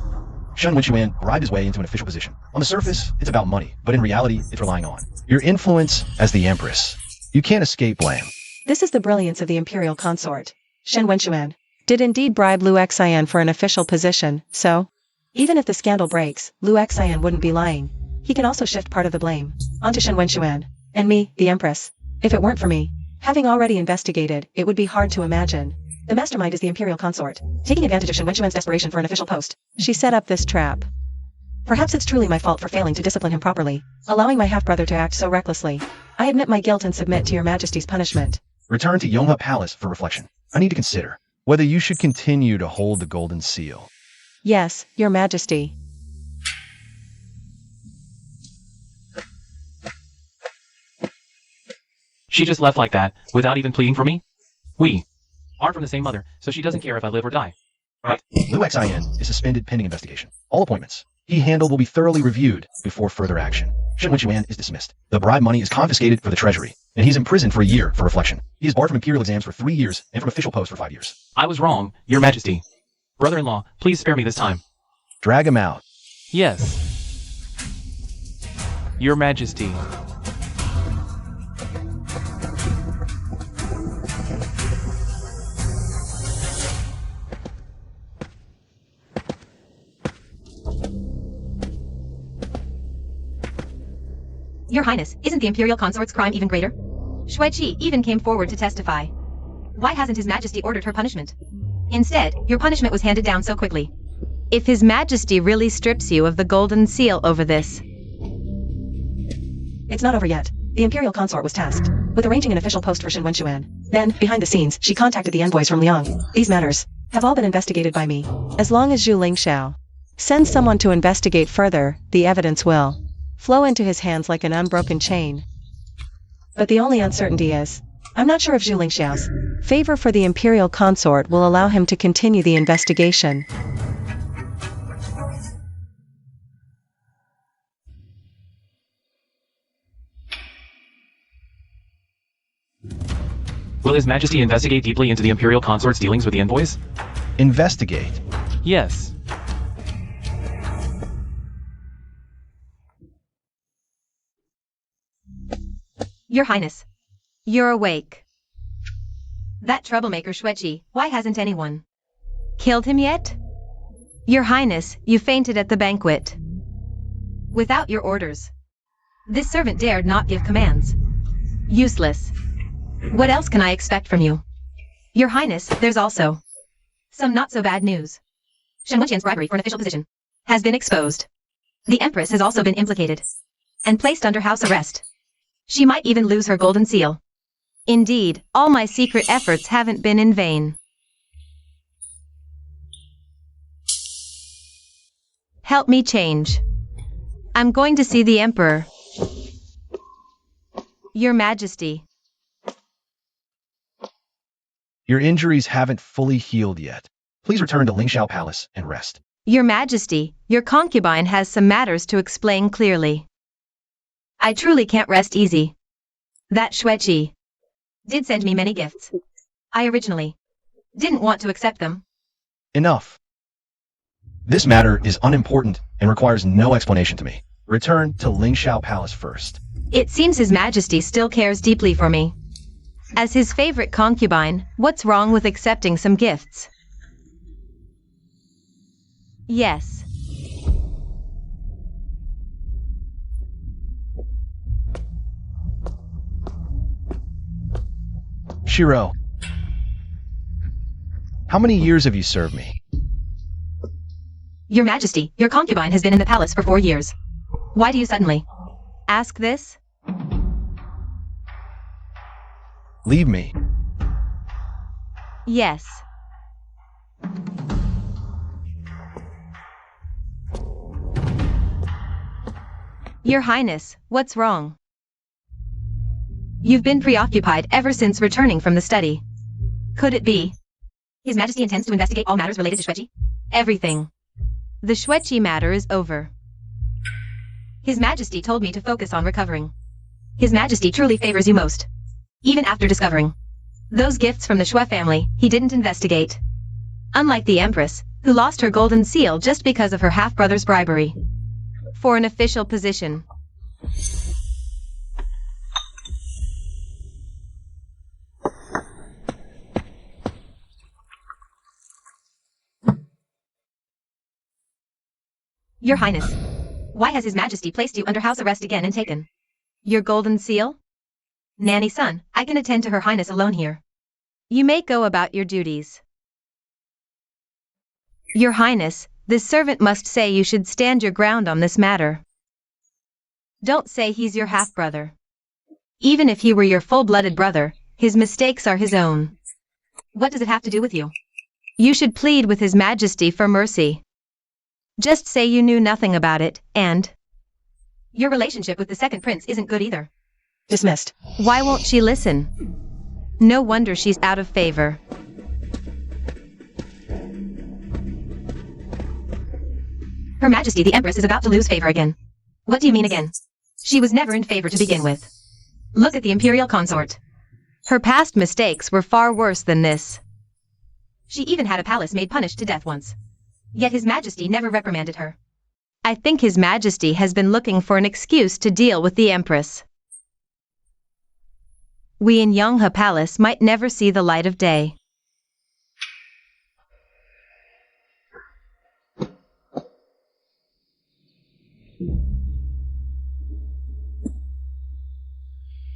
Shen Wenxian bribed his way into an official position. On the surface, it's about money, but in reality, it's relying on your influence as the Empress. You can't escape blame. This is the brilliance of the imperial consort. Shen Wenxian did indeed bribe Luo Xian for an official position, so even if the scandal breaks, Luo Xian wouldn't be lying. He can also shift part of the blame onto Shen Wenxian and me, the Empress. If it weren't for me, having already investigated, it would be hard to imagine. The mastermind is the imperial consort, taking advantage of Shen Wenxian's desperation for an official post. She set up this trap. Perhaps it's truly my fault for failing to discipline him properly, allowing my half-brother to act so recklessly. I admit my guilt and submit to your Majesty's punishment. Return to Yonghe Palace for reflection. I need to consider whether you should continue to hold the golden seal. Yes, your Majesty. She just left like that, without even pleading for me? We aren't from the same mother, so she doesn't care if I live or die. Right? Luo Xian is suspended pending investigation. All appointments he handled will be thoroughly reviewed before further action. Shen Wenxian is dismissed. The bribe money is confiscated for the treasury, and he's imprisoned for a year for reflection. He is barred from imperial exams for 3 years and from official posts for 5 years. I was wrong, Your Majesty. Brother-in-law, please spare me this time. Drag him out. Yes. Your Majesty. Your Highness, isn't the Imperial Consort's crime even greater? Xueqi even came forward to testify. Why hasn't His Majesty ordered her punishment? Instead, your punishment was handed down so quickly. If His Majesty really strips you of the golden seal over this... It's not over yet. The Imperial Consort was tasked with arranging an official post for Shen Wenxuan. Then, behind the scenes, she contacted the envoys from Liang. These matters have all been investigated by me. As long as Zhu Lingxiao sends someone to investigate further, the evidence will flow into his hands like an unbroken chain. But the only uncertainty is, I'm not sure if Zhu Lingxiao's favor for the Imperial Consort will allow him to continue the investigation. Will His Majesty investigate deeply into the Imperial Consort's dealings with the envoys? Investigate. Yes. Your Highness. You're awake. That troublemaker Xueqi, why hasn't anyone killed him yet? Your Highness, you fainted at the banquet. Without your orders. This servant dared not give commands. Useless. What else can I expect from you? Your Highness, there's also some not-so-bad news. Shen Wenxian's bribery for an official position has been exposed. The Empress has also been implicated and placed under house arrest. She might even lose her golden seal. Indeed, all my secret efforts haven't been in vain. Help me change. I'm going to see the Emperor. Your Majesty. Your injuries haven't fully healed yet. Please return to Lingxiao Palace and rest. Your Majesty, your concubine has some matters to explain clearly. I truly can't rest easy. That Xueqi did send me many gifts. I originally didn't want to accept them. Enough. This matter is unimportant and requires no explanation to me. Return to Lingxiao Palace first. It seems His Majesty still cares deeply for me. As his favorite concubine, what's wrong with accepting some gifts? Yes. Shiro, how many years have you served me? Your Majesty, your concubine has been in the palace for 4 years. Why do you suddenly ask this? Leave me. Yes. Your Highness, what's wrong? You've been preoccupied ever since returning from the study. Could it be? His Majesty intends to investigate all matters related to Xueqi? Everything. The Xueqi matter is over. His Majesty told me to focus on recovering. His Majesty truly favors you most. Even after discovering those gifts from the Xue family, he didn't investigate. Unlike the Empress, who lost her golden seal just because of her half-brother's bribery for an official position. Your Highness, why has His Majesty placed you under house arrest again and taken your golden seal? Nanny-son, I can attend to Her Highness alone here. You may go about your duties. Your Highness, this servant must say you should stand your ground on this matter. Don't say he's your half-brother. Even if he were your full-blooded brother, his mistakes are his own. What does it have to do with you? You should plead with His Majesty for mercy. Just say you knew nothing about it, and your relationship with the second prince isn't good either. Dismissed. Why won't she listen? No wonder she's out of favor. Her Majesty the Empress is about to lose favor again. What do you mean again? She was never in favor to begin with. Look at the Imperial Consort. Her past mistakes were far worse than this. She even had a palace made punished to death once. Yet His Majesty never reprimanded her. I think His Majesty has been looking for an excuse to deal with the Empress. We in Yonghe Palace might never see the light of day.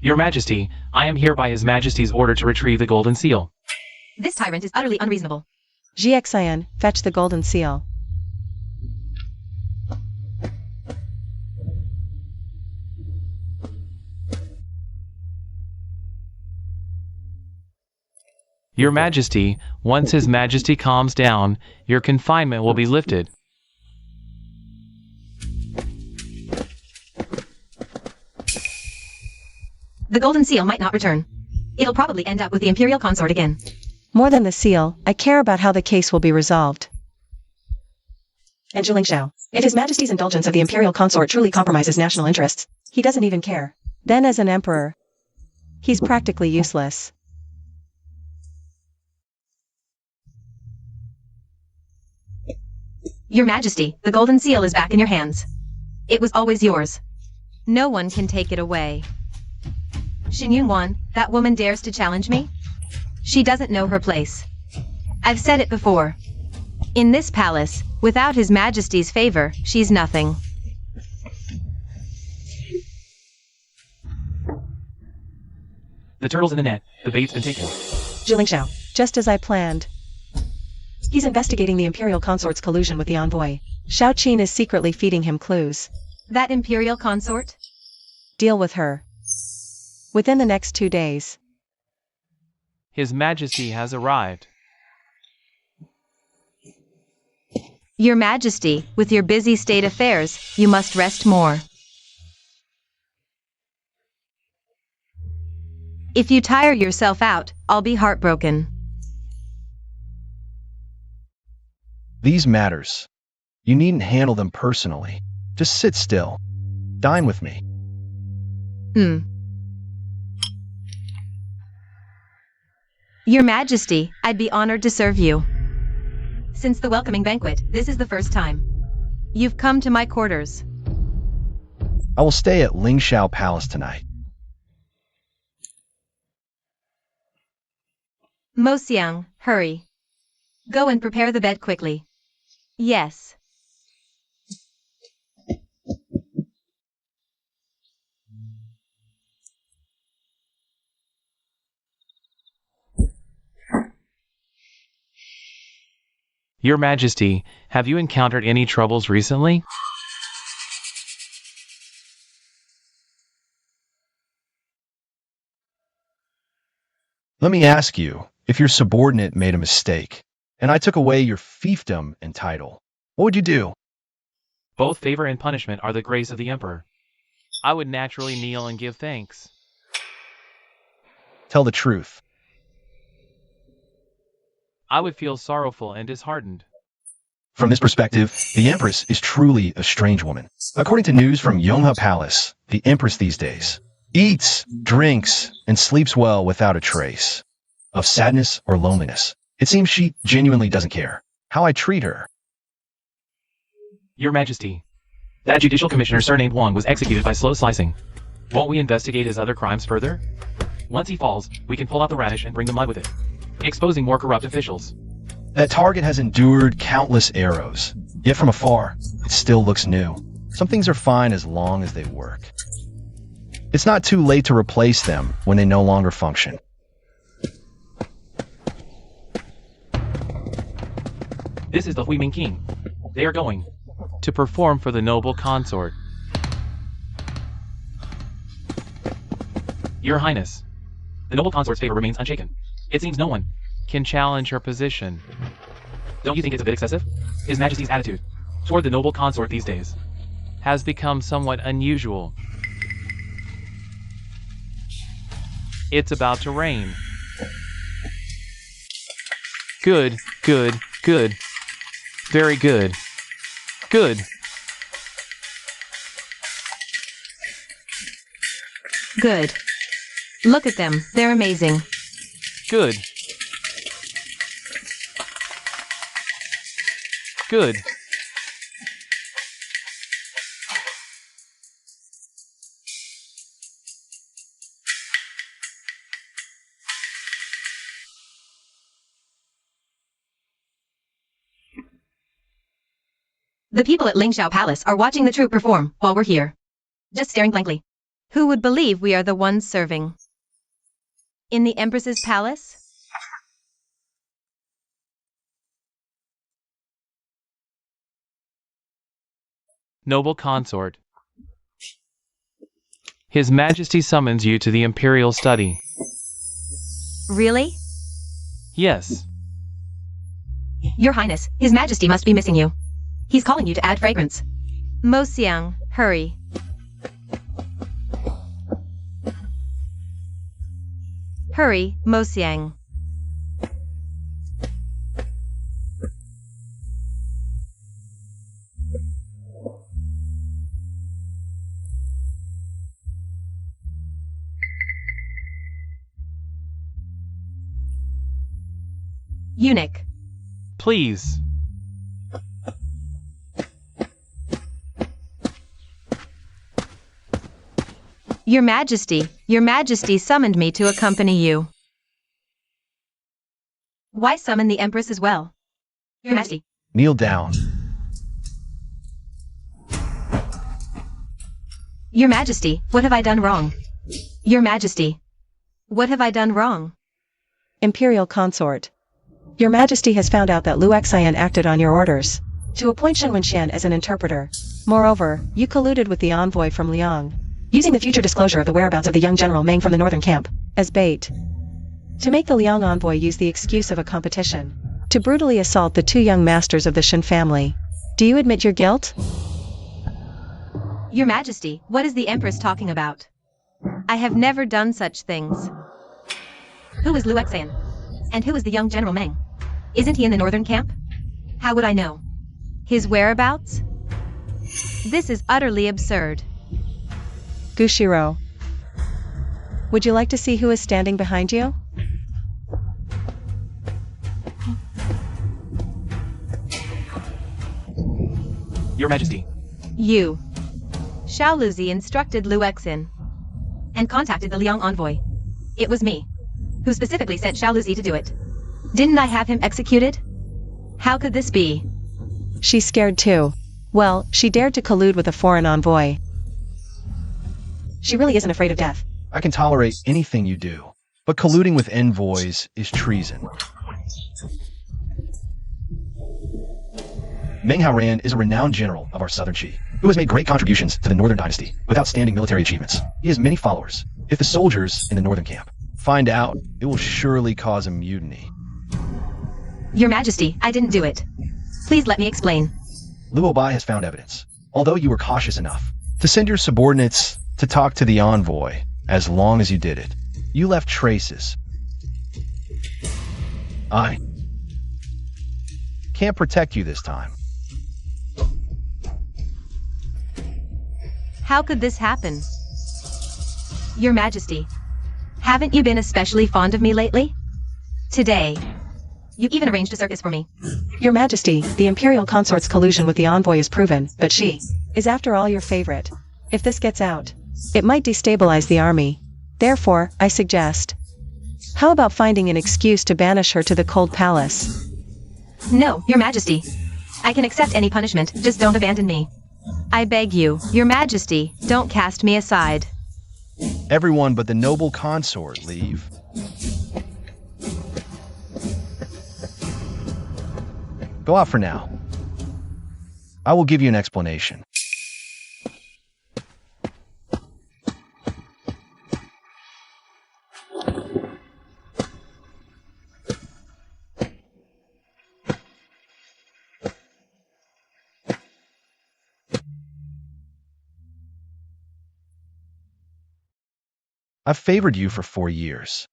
Your Majesty, I am here by His Majesty's order to retrieve the golden seal. This tyrant is utterly unreasonable. Xian, fetch the golden seal. Your Majesty, once His Majesty calms down, your confinement will be lifted. The golden seal might not return. It'll probably end up with the imperial consort again. More than the seal, I care about how the case will be resolved. And Zhu Lingxiao, if His Majesty's indulgence of the imperial consort truly compromises national interests, he doesn't even care. Then as an emperor, he's practically useless. Your Majesty, the golden seal is back in your hands. It was always yours. No one can take it away. Xin Yunwan, that woman dares to challenge me? She doesn't know her place. I've said it before. In this palace, without His Majesty's favor, she's nothing. The turtle's in the net. The bait's been taken. Zhu Lingxiao, just as I planned. He's investigating the imperial consort's collusion with the envoy. Shao Qin is secretly feeding him clues. That imperial consort? Deal with her. Within the next 2 days. His Majesty has arrived. Your Majesty, with your busy state affairs, you must rest more. If you tire yourself out, I'll be heartbroken. These matters. You needn't handle them personally. Just sit still. Dine with me. Your Majesty, I'd be honored to serve you. Since the welcoming banquet, this is the first time you've come to my quarters. I will stay at Lingxiao Palace tonight. Mo Xiang, hurry. Go and prepare the bed quickly. Yes. Your Majesty, have you encountered any troubles recently? Let me ask you, if your subordinate made a mistake, and I took away your fiefdom and title, what would you do? Both favor and punishment are the grace of the Emperor. I would naturally kneel and give thanks. Tell the truth. I would feel sorrowful and disheartened. From this perspective, the Empress is truly a strange woman. According to news from Yonghe Palace, the Empress these days eats, drinks, and sleeps well without a trace of sadness or loneliness. It seems she genuinely doesn't care how I treat her. Your Majesty, that judicial commissioner surnamed Wang was executed by slow slicing. Won't we investigate his other crimes further? Once he falls, we can pull out the radish and bring the mud with it, exposing more corrupt officials. That target has endured countless arrows, yet from afar, it still looks new. Some things are fine as long as they work. It's not too late to replace them when they no longer function. This is the Huiming King. They are going to perform for the noble consort. Your Highness, the noble consort's favor remains unshaken. It seems no one can challenge her position. Don't you think it's a bit excessive? His Majesty's attitude toward the noble consort these days has become somewhat unusual. It's about to rain. Good, good, good. Very good. Good. Good. Look at them, they're amazing. Good. Good. The people at Lingxiao Palace are watching the troupe perform while we're here, just staring blankly. Who would believe we are the ones serving? In the Empress's palace? Noble consort. His Majesty summons you to the imperial study. Really? Yes. Your Highness, His Majesty must be missing you. He's calling you to add fragrance. Mo Xiang, hurry. Hurry, Mo Xiang. Eunuch. Please. Your Majesty summoned me to accompany you. Why summon the Empress as well? Your Majesty. Kneel down. Your Majesty, what have I done wrong? Your Majesty, what have I done wrong? Imperial Consort. Your Majesty has found out that Lu Xian acted on your orders to appoint Shen Wenxian as an interpreter. Moreover, you colluded with the envoy from Liang, using the future disclosure of the whereabouts of the young General Meng from the northern camp as bait, to make the Liang envoy use the excuse of a competition to brutally assault the two young masters of the Shen family. Do you admit your guilt? Your Majesty, what is the Empress talking about? I have never done such things. Who is Lu Xian? And who is the young General Meng? Isn't he in the northern camp? How would I know? His whereabouts? This is utterly absurd. Gushiro. Would you like to see who is standing behind you? Your Majesty. You. Shaoluzi instructed Lu Xian and contacted the Liang envoy. It was me who specifically sent Shaoluzi to do it. Didn't I have him executed? How could this be? She's scared too. Well, she dared to collude with a foreign envoy. She really isn't afraid of death. I can tolerate anything you do, but colluding with envoys is treason. Meng Haoran is a renowned general of our southern Qi, who has made great contributions to the northern dynasty with outstanding military achievements. He has many followers. If the soldiers in the northern camp find out, it will surely cause a mutiny. Your Majesty, I didn't do it. Please let me explain. Lu Obai has found evidence, although you were cautious enough to send your subordinates to talk to the envoy. As long as you did it, you left traces. I can't protect you this time. How could this happen? Your Majesty, haven't you been especially fond of me lately? Today, you even arranged a circus for me. Your Majesty, the Imperial Consort's collusion with the envoy is proven, but she is after all your favorite. If this gets out, it might destabilize the army. Therefore, I suggest, how about finding an excuse to banish her to the cold palace? No, Your Majesty. I can accept any punishment, just don't abandon me. I beg you, Your Majesty, don't cast me aside. Everyone but the noble consort leave. Go out for now. I will give you an explanation. I've favored you for 4 years.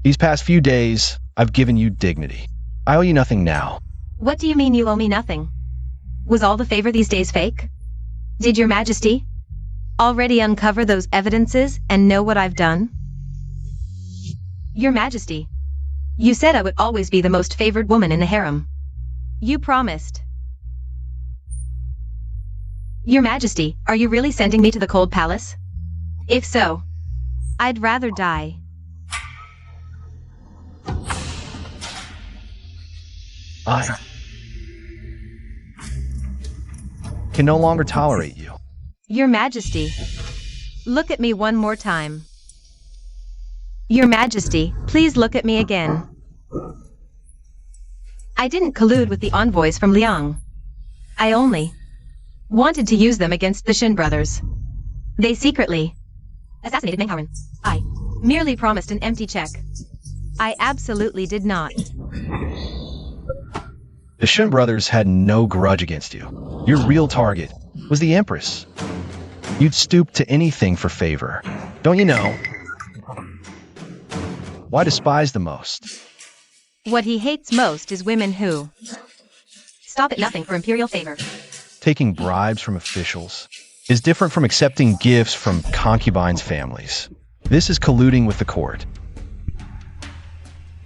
These past few days, I've given you dignity. I owe you nothing now. What do you mean you owe me nothing? Was all the favor these days fake? Did Your Majesty already uncover those evidences and know what I've done? Your Majesty, you said I would always be the most favored woman in the harem. You promised. Your Majesty, are you really sending me to the cold palace? If so, I'd rather die. I can no longer tolerate you. Your Majesty. Look at me one more time. Your Majesty, please look at me again. I didn't collude with the envoys from Liang. I only wanted to use them against the Shin brothers. They secretly assassinated Menghaoren. I merely promised an empty check. I absolutely did not. The Shin brothers had no grudge against you. Your real target was the Empress. You'd stoop to anything for favor. Don't you know? Why despise the most? What he hates most is women who stop at nothing for imperial favor. Taking bribes from officials is different from accepting gifts from concubines' families. This is colluding with the court.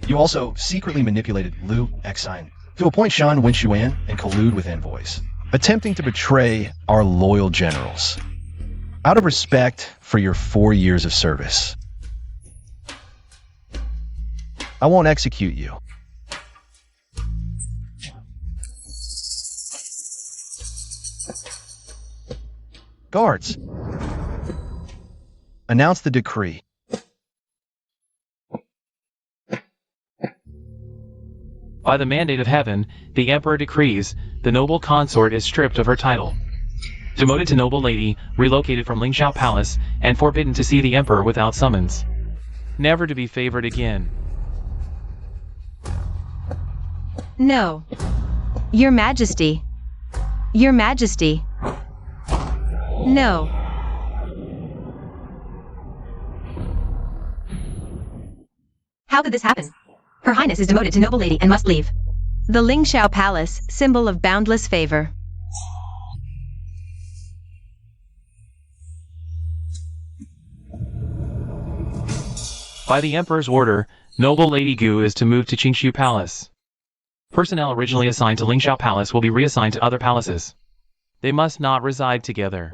You also secretly manipulated Liu Exine to appoint Shan Wenxuan and collude with envoys, attempting to betray our loyal generals. Out of respect for your 4 years of service, I won't execute you. Guards, announce the decree. By the mandate of heaven, the Emperor decrees the noble consort is stripped of her title, demoted to noble lady, relocated from Lingxiao Palace, and forbidden to see the Emperor without summons. Never to be favored again. No. Your Majesty. Your Majesty. No. How could this happen? Her Highness is demoted to noble lady and must leave the Lingxiao Palace, symbol of boundless favor. By the Emperor's order, noble Lady Gu is to move to Qingshu Palace. Personnel originally assigned to Lingxiao Palace will be reassigned to other palaces. They must not reside together.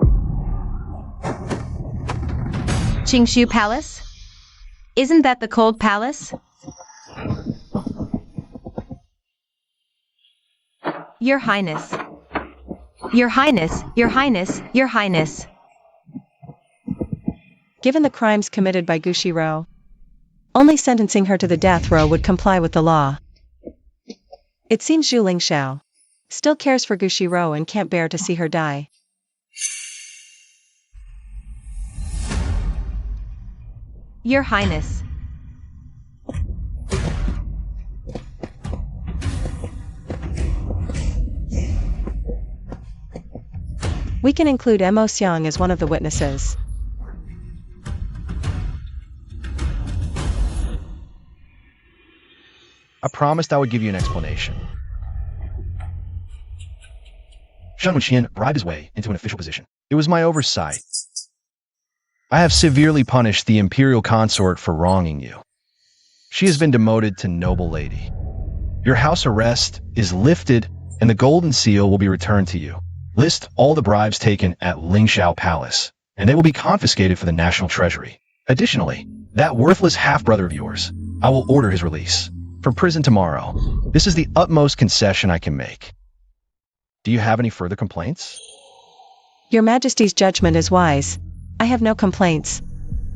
Qingshu Palace? Isn't that the Cold Palace? Your Highness. Your Highness, Your Highness, Your Highness. Given the crimes committed by Gushiro, only sentencing her to the death row would comply with the law. It seems Zhu Lingxiao still cares for Gushiro and can't bear to see her die. Your Highness. We can include Mo Xiang as one of the witnesses. I promised I would give you an explanation. Shan Wenxian bribed his way into an official position. It was my oversight. I have severely punished the imperial consort for wronging you. She has been demoted to noble lady. Your house arrest is lifted and the golden seal will be returned to you. List all the bribes taken at Lingxiao Palace, and they will be confiscated for the national treasury. Additionally, that worthless half-brother of yours, I will order his release from prison tomorrow. This is the utmost concession I can make. Do you have any further complaints? Your Majesty's judgment is wise. I have no complaints.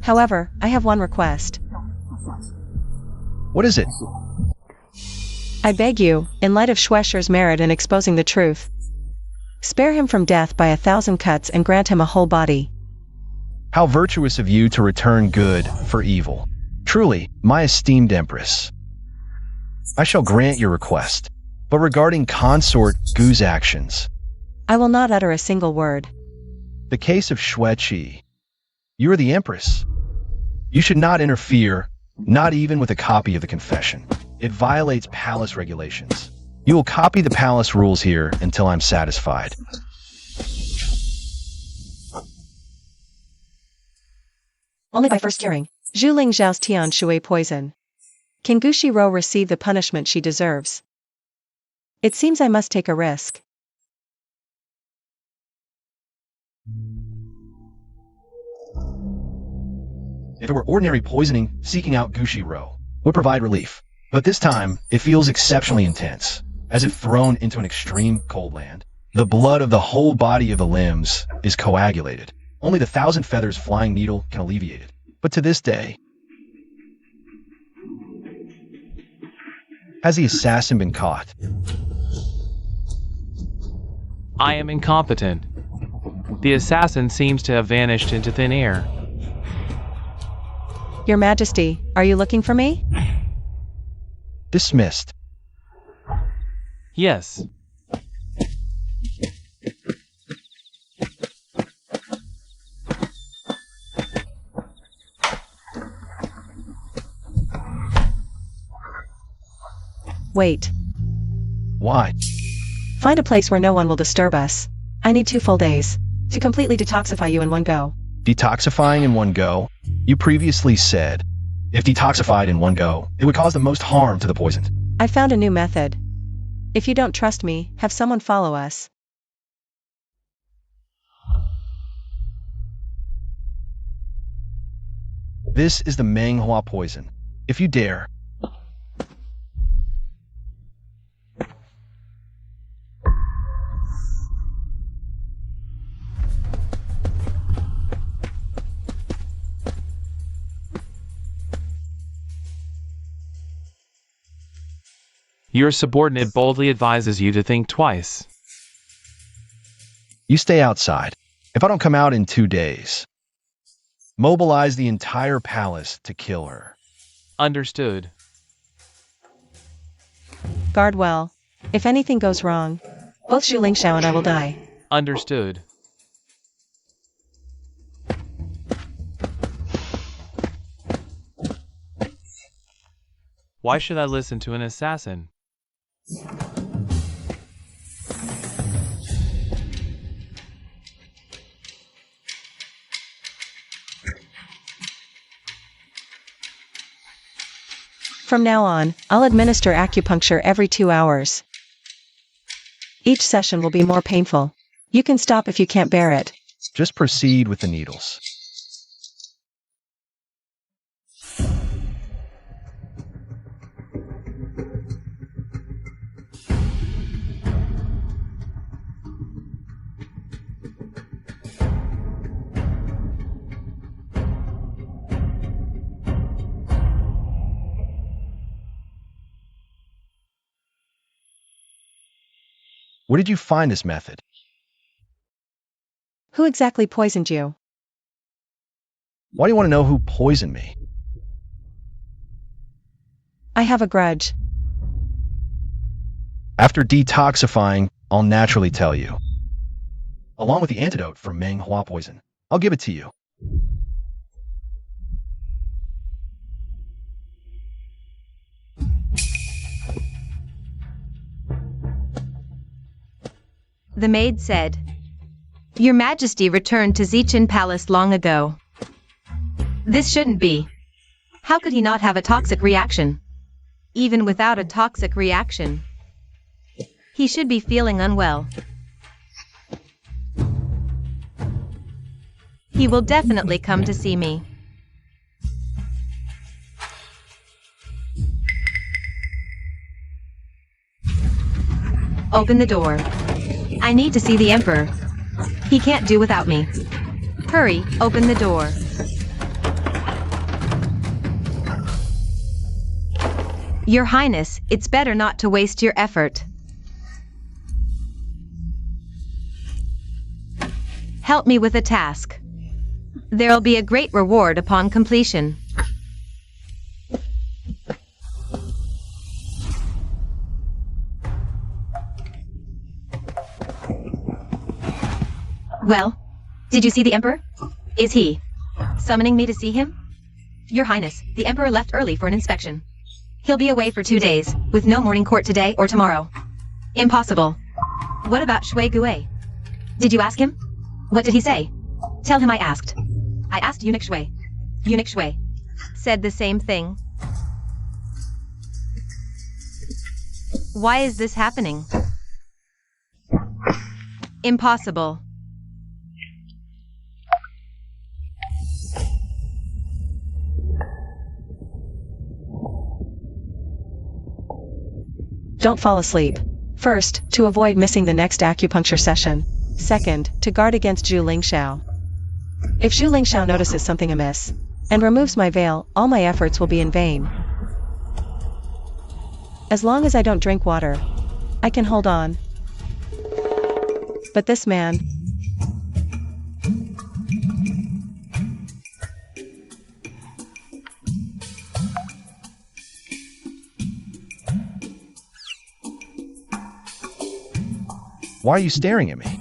However, I have one request. What is it? I beg you, in light of Schwescher's merit in exposing the truth, spare him from death by 1,000 cuts and grant him a whole body. How virtuous of you to return good for evil. Truly, my esteemed Empress. I shall grant your request. But regarding Consort Gu's actions, I will not utter a single word. the case of Xueqi, you are the Empress. You should not interfere, not even with a copy of the confession. It violates palace regulations. You will copy the palace rules here until I'm satisfied. Only by first curing Zhu Lingxiao's Tian Shui poison can Gushiro receive the punishment she deserves. It seems I must take a risk. If it were ordinary poisoning, seeking out Gushiro would provide relief. But this time, it feels exceptionally intense, as if thrown into an extreme cold land. The blood of the whole body of the limbs is coagulated. Only the 1,000 feathers flying needle can alleviate it. But to this day, has the assassin been caught? I am incompetent. The assassin seems to have vanished into thin air. Your Majesty, are you looking for me? Dismissed. Yes. Wait. Why? Find a place where no one will disturb us. I need 2 full days to completely detoxify you in one go. Detoxifying in one go? You previously said, if detoxified in one go, it would cause the most harm to the poisoned. I found a new method. If you don't trust me, have someone follow us. This is the Menghua poison. If you dare, Your subordinate boldly advises you to think twice. you stay outside. If I don't come out in 2 days, mobilize the entire palace to kill her. Understood. Guard well. If anything goes wrong, both Xu Lingxiao and I will die. Understood. Why should I listen to an assassin? From now on, I'll administer acupuncture every 2 hours. Each session will be more painful. You can stop if you can't bear it. Just proceed with the needles. Where did you find this method? Who exactly poisoned you? Why do you want to know who poisoned me? I have a grudge. After detoxifying, I'll naturally tell you. Along with the antidote for Menghua poison. I'll give it to you. The maid said, "Your Majesty returned to Zichin Palace long ago. This shouldn't be. How could he not have a toxic reaction? Even without a toxic reaction, he should be feeling unwell. He will definitely come to see me." Open the door. I need to see the Emperor. He can't do without me. Hurry, open the door. Your Highness, it's better not to waste your effort. Help me with a task. There'll be a great reward upon completion. Well, did you see the Emperor? Is he summoning me to see him? Your Highness, the Emperor left early for an inspection. He'll be away for 2 days, with no morning court today or tomorrow. Impossible. What about Shui Gue? Did you ask him? What did he say? Tell him I asked. I asked Eunuch Shui. Eunuch Shui said the same thing. Why is this happening? Impossible. Don't fall asleep. First, to avoid missing the next acupuncture session. Second, to guard against Zhu Lingxiao. If Zhu Lingxiao notices something amiss and removes my veil, all my efforts will be in vain. As long as I don't drink water, I can hold on. But this man... Why are you staring at me?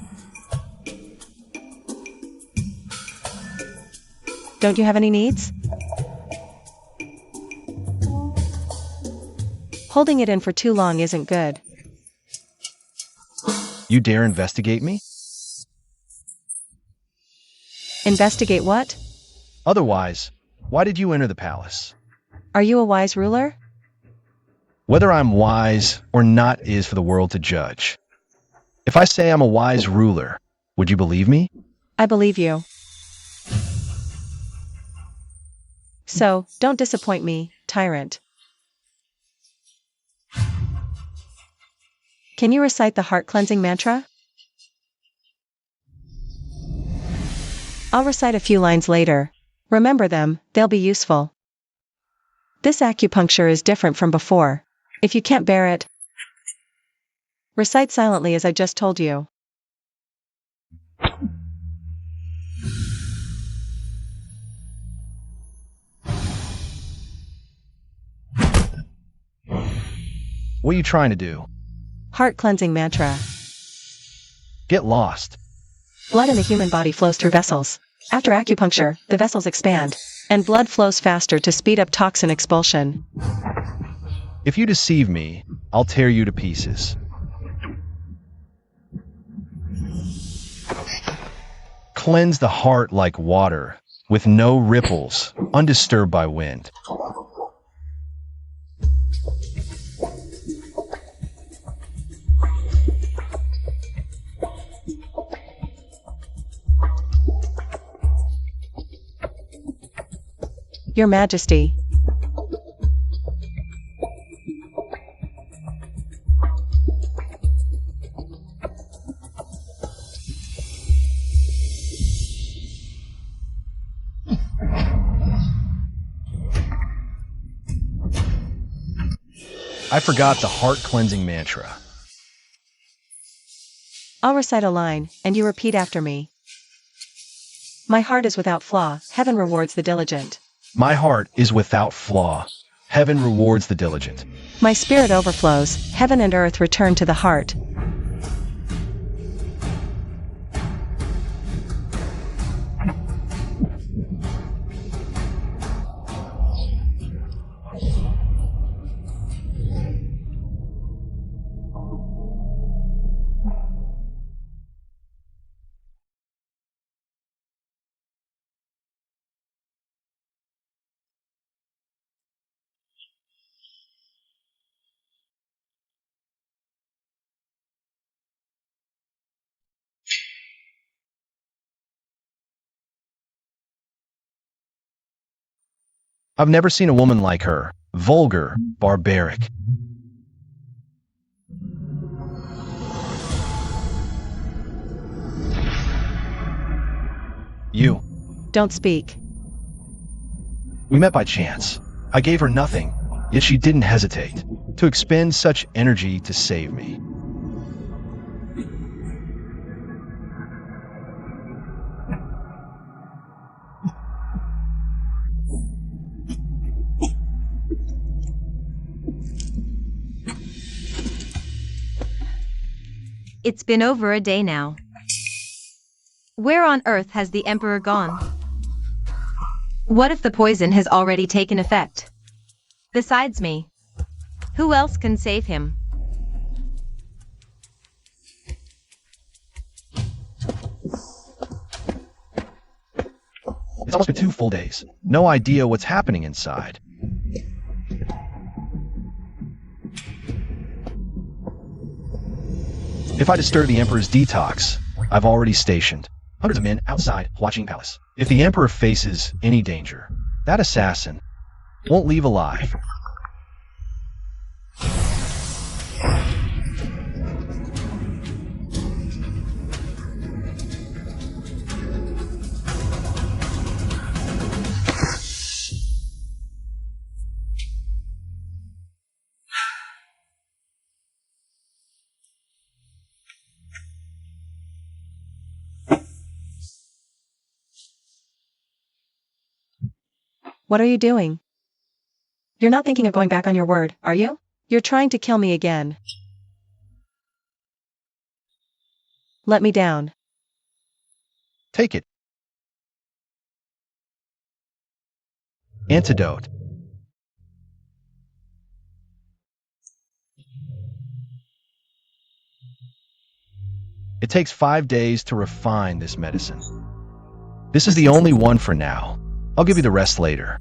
Don't you have any needs? Holding it in for too long isn't good. You dare investigate me? Investigate what? Otherwise, why did you enter the palace? Are you a wise ruler? Whether I'm wise or not is for the world to judge. If I say I'm a wise ruler, would you believe me? I believe you. So, don't disappoint me, tyrant. Can you recite the heart-cleansing mantra? I'll recite a few lines later. Remember them, they'll be useful. This acupuncture is different from before. If you can't bear it, recite silently as I just told you. What are you trying to do? Heart-cleansing mantra. Get lost. Blood in the human body flows through vessels. After acupuncture, the vessels expand, and blood flows faster to speed up toxin expulsion. If you deceive me, I'll tear you to pieces. Cleanse the heart like water, with no ripples, undisturbed by wind. Your Majesty. I forgot the heart-cleansing mantra. I'll recite a line, and you repeat after me. My heart is without flaw, heaven rewards the diligent. My heart is without flaw. Heaven rewards the diligent. My spirit overflows, heaven and earth return to the heart. I've never seen a woman like her. Vulgar, barbaric. You. Don't speak. We met by chance. I gave her nothing, yet she didn't hesitate to expend such energy to save me. It's been over a day now. Where on earth has the Emperor gone? What if the poison has already taken effect? Besides me, who else can save him? It's almost been 2 full days. No idea what's happening inside. If I disturb the Emperor's detox, I've already stationed hundreds of men outside watching palace. If the Emperor faces any danger, that assassin won't leave alive. What are you doing? You're not thinking of going back on your word, are you? You're trying to kill me again. Let me down. Take it. Antidote. It takes 5 days to refine this medicine. This is the only one for now. I'll give you the rest later.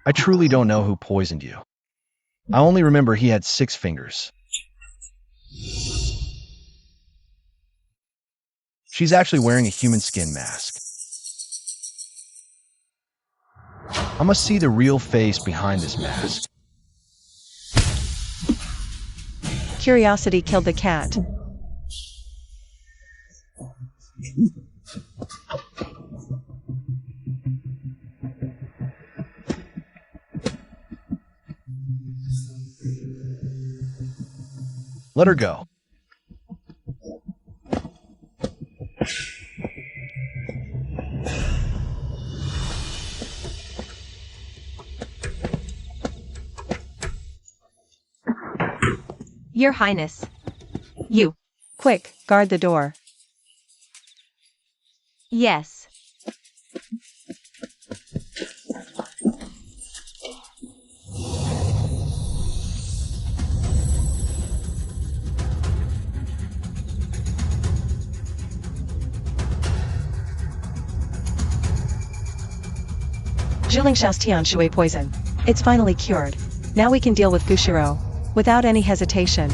I truly don't know who poisoned you. I only remember he had 6 fingers. She's actually wearing a human skin mask. I must see the real face behind this mask. Curiosity killed the cat. Let her go. Your Highness. You. Quick, guard the door. Yes. Zhilingshas Shui poison. It's finally cured. Now we can deal with Gushiro. Without any hesitation.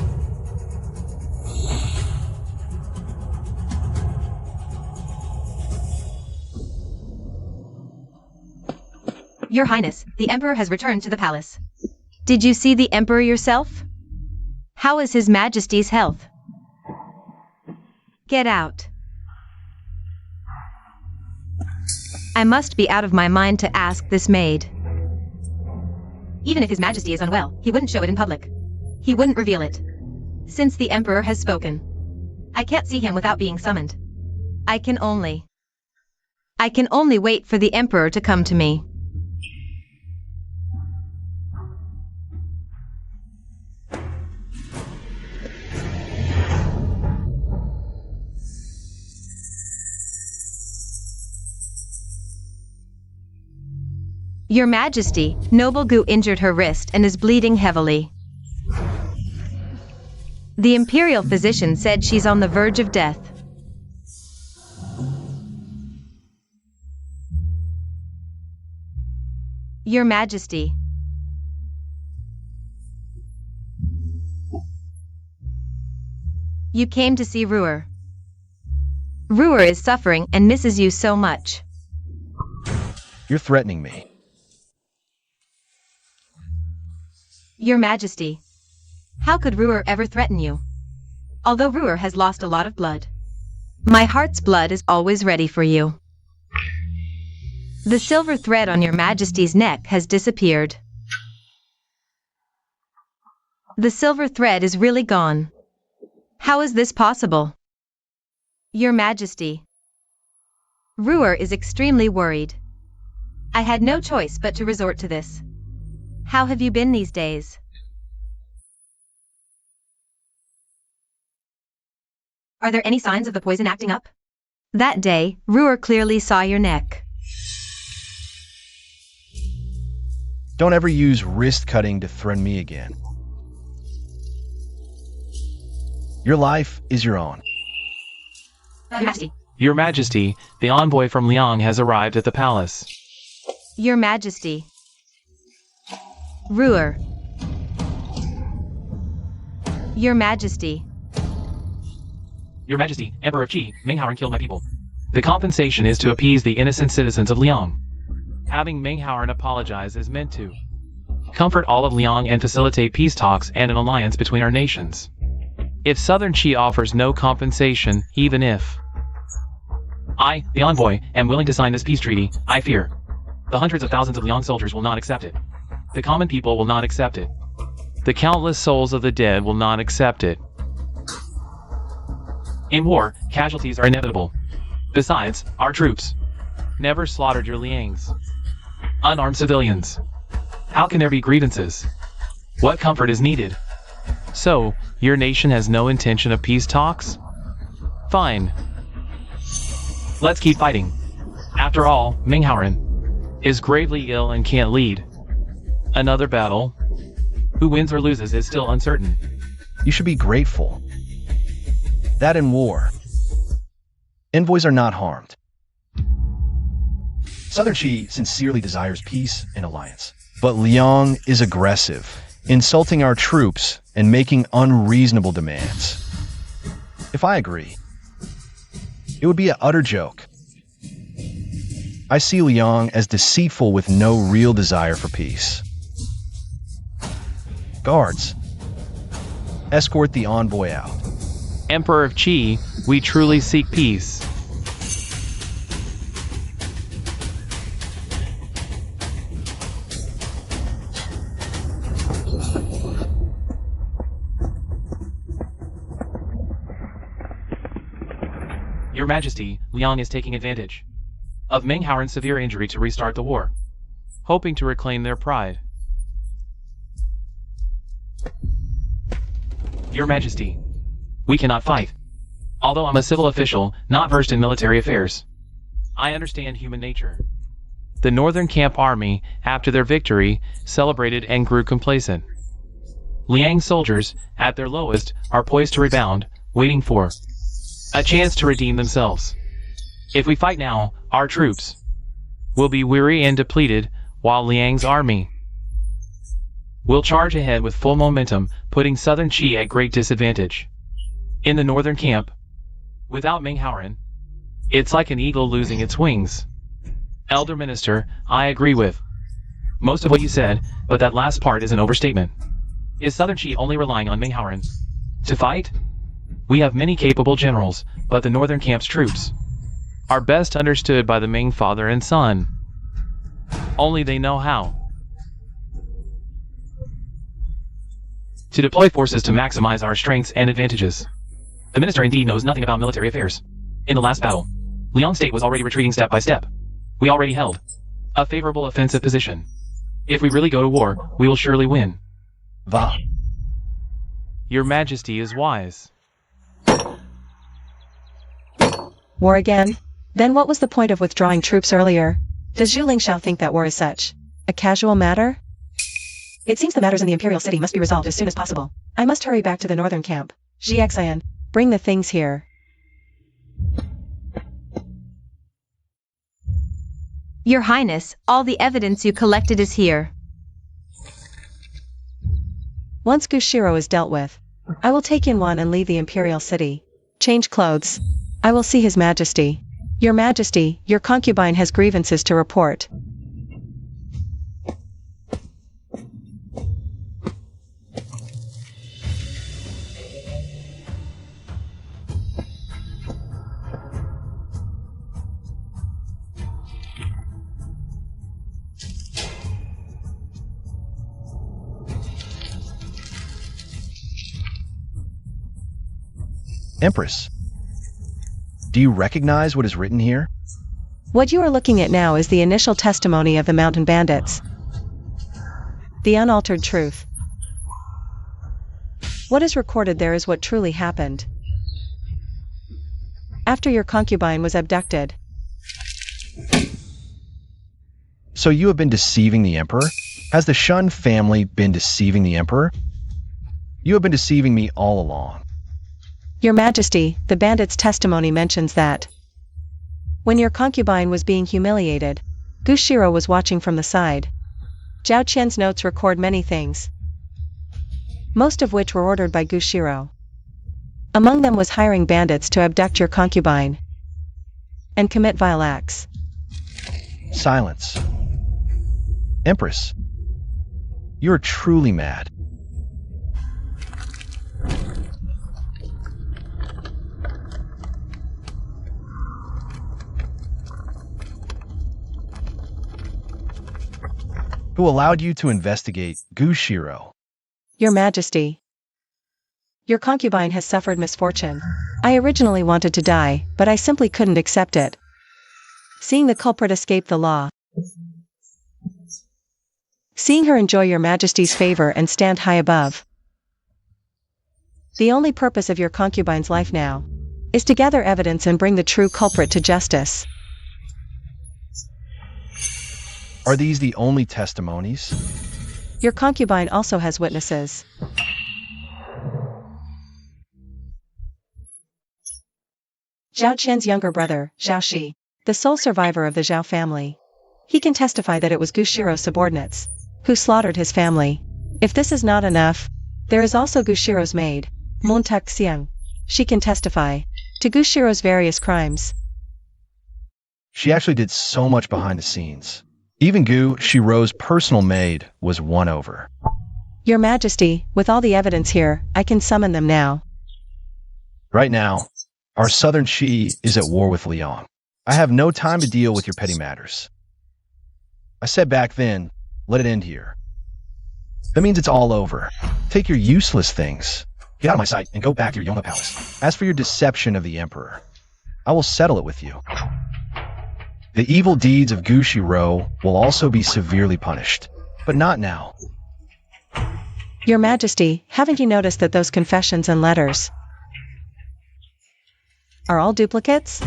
Your Highness, the Emperor has returned to the palace. Did you see the Emperor yourself? How is His Majesty's health? Get out. I must be out of my mind to ask this maid. Even if His Majesty is unwell, he wouldn't show it in public. He wouldn't reveal it. Since the Emperor has spoken. I can't see him without being summoned. I can only wait for the Emperor to come to me. Your Majesty, Noble Gu injured her wrist and is bleeding heavily. The Imperial physician said she's on the verge of death. Your Majesty. You came to see Ruhr. Ruhr is suffering and misses you so much. You're threatening me. Your Majesty. How could Ruhr ever threaten you? Although Ruhr has lost a lot of blood. My heart's blood is always ready for you. The silver thread on your Majesty's neck has disappeared. The silver thread is really gone. How is this possible? Your Majesty. Ruhr is extremely worried. I had no choice but to resort to this. How have you been these days? Are there any signs of the poison acting up? That day, Ruhr clearly saw your neck. Don't ever use wrist cutting to threaten me again. Your life is your own. Your Majesty. Your Majesty, the envoy from Liang has arrived at the palace. Your Majesty. Ruhr. Your Majesty. Your Majesty, Emperor of Qi, Meng Haoran killed my people. The compensation is to appease the innocent citizens of Liang. Having Meng Haoran apologize is meant to comfort all of Liang and facilitate peace talks and an alliance between our nations. If Southern Qi offers no compensation, even if I, the envoy, am willing to sign this peace treaty, I fear the hundreds of thousands of Liang soldiers will not accept it. The common people will not accept it. The countless souls of the dead will not accept it. In war, casualties are inevitable. Besides, our troops never slaughtered your Liangs. Unarmed civilians. How can there be grievances? What comfort is needed? So, your nation has no intention of peace talks? Fine. Let's keep fighting. After all, Minghaoren is gravely ill and can't lead another battle. Who wins or loses is still uncertain. You should be grateful that in war, envoys are not harmed. Southern Qi sincerely desires peace and alliance, but Liang is aggressive, insulting our troops and making unreasonable demands. If I agree, it would be an utter joke. I see Liang as deceitful with no real desire for peace. Guards, escort the envoy out. Emperor of Qi, we truly seek peace. Your Majesty, Liang is taking advantage of Minghaoren's severe injury to restart the war, hoping to reclaim their pride. Your Majesty, we cannot fight. Although I'm a civil official, not versed in military affairs, I understand human nature. The Northern Camp Army, after their victory, celebrated and grew complacent. Liang's soldiers, at their lowest, are poised to rebound, waiting for a chance to redeem themselves. If we fight now, our troops will be weary and depleted, while Liang's army will charge ahead with full momentum, putting Southern Qi at great disadvantage. In the Northern Camp, without Minghaoren, it's like an eagle losing its wings. Elder Minister, I agree with most of what you said, but that last part is an overstatement. Is Southern Qi only relying on Minghaoren to fight? We have many capable generals, but the Northern Camp's troops are best understood by the Ming father and son. Only they know how to deploy forces to maximize our strengths and advantages. The minister indeed knows nothing about military affairs. In the last battle, Liang State was already retreating step by step. We already held a favorable offensive position. If we really go to war, we will surely win. Va. Your Majesty is wise. War again? Then what was the point of withdrawing troops earlier? Does Zhu Lingxiao think that war is such a casual matter? It seems the matters in the imperial city must be resolved as soon as possible. I must hurry back to the northern camp. Xian, bring the things here. Your Highness, all the evidence you collected is here. Once Gushiro is dealt with, I will take Yunwan and leave the imperial city. Change clothes. I will see His Majesty. Your Majesty, your concubine has grievances to report. Empress, do you recognize what is written here? What you are looking at now is the initial testimony of the mountain bandits. The unaltered truth. What is recorded there is what truly happened. After your concubine was abducted. So you have been deceiving the Emperor? Has the Shun family been deceiving the Emperor? You have been deceiving me all along. Your Majesty, the bandits' testimony mentions that when your concubine was being humiliated, Gushiro was watching from the side. Zhao Qian's notes record many things, most of which were ordered by Gushiro. Among them was hiring bandits to abduct your concubine and commit vile acts. Silence. Empress, you are truly mad. Who allowed you to investigate Gushiro? Your Majesty. Your concubine has suffered misfortune. I originally wanted to die, but I simply couldn't accept it. Seeing the culprit escape the law. Seeing her enjoy your majesty's favor and stand high above. The only purpose of your concubine's life now is to gather evidence and bring the true culprit to justice. Are these the only testimonies? Your concubine also has witnesses. Zhao Qian's younger brother, Zhao Shi, the sole survivor of the Zhao family. He can testify that it was Gu Shirou's subordinates who slaughtered his family. If this is not enough, there is also Gu Shirou's maid, Montak Xiang. She can testify to Gu Shirou's various crimes. She actually did so much behind the scenes. Even Gu Shirou's personal maid was won over. Your Majesty, with all the evidence here, I can summon them now. Right now, our southern Shi is at war with Liang. I have no time to deal with your petty matters. I said back then, let it end here. That means it's all over. Take your useless things. Get out of my sight and go back to your Yoma palace. As for your deception of the emperor, I will settle it with you. The evil deeds of Gu Shirou will also be severely punished, but not now. Your Majesty, haven't you noticed that those confessions and letters are all duplicates?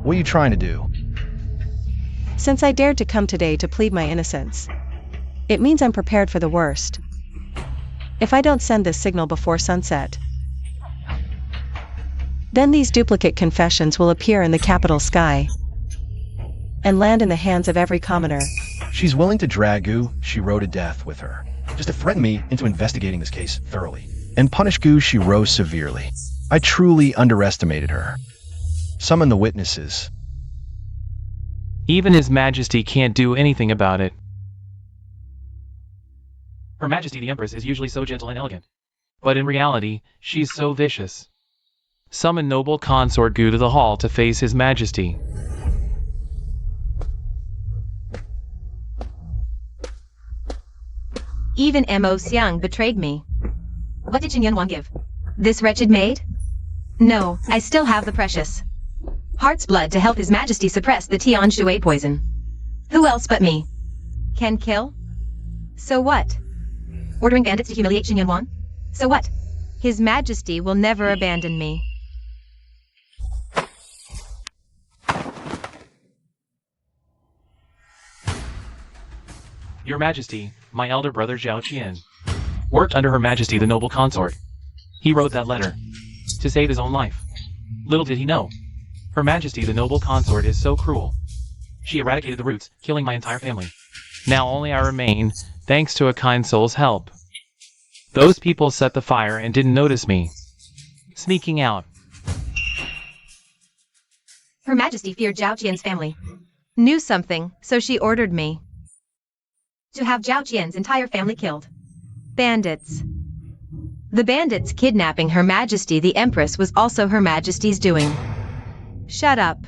What are you trying to do? Since I dared to come today to plead my innocence, it means I'm prepared for the worst. If I don't send this signal before sunset, then these duplicate confessions will appear in the capital sky and land in the hands of every commoner. She's willing to drag Gu Shirou to death with her, just to threaten me into investigating this case thoroughly and punish Gu Shirou severely. I truly underestimated her. Summon the witnesses. Even His Majesty can't do anything about it. Her Majesty the Empress is usually so gentle and elegant, but in reality, she's so vicious. Summon noble consort Gu to the hall to face His Majesty. Even Mo Xiang betrayed me. What did Jin Yuan give? This wretched maid? No, I still have the precious heart's blood to help His Majesty suppress the Tian Shui poison. Who else but me can kill? So what? Ordering bandits to humiliate Jin Yuan? So what? His Majesty will never abandon me. Your Majesty, my elder brother Zhao Qian worked under Her Majesty the noble consort. He wrote that letter to save his own life. Little did he know, Her Majesty the noble consort is so cruel. She eradicated the roots, killing my entire family. Now only I remain, thanks to a kind soul's help. Those people set the fire and didn't notice me sneaking out. Her Majesty feared Zhao Qian's family. Knew something, so she ordered me to have Zhao Qian's entire family killed. Bandits. The bandits kidnapping Her Majesty the Empress was also Her Majesty's doing. Shut up.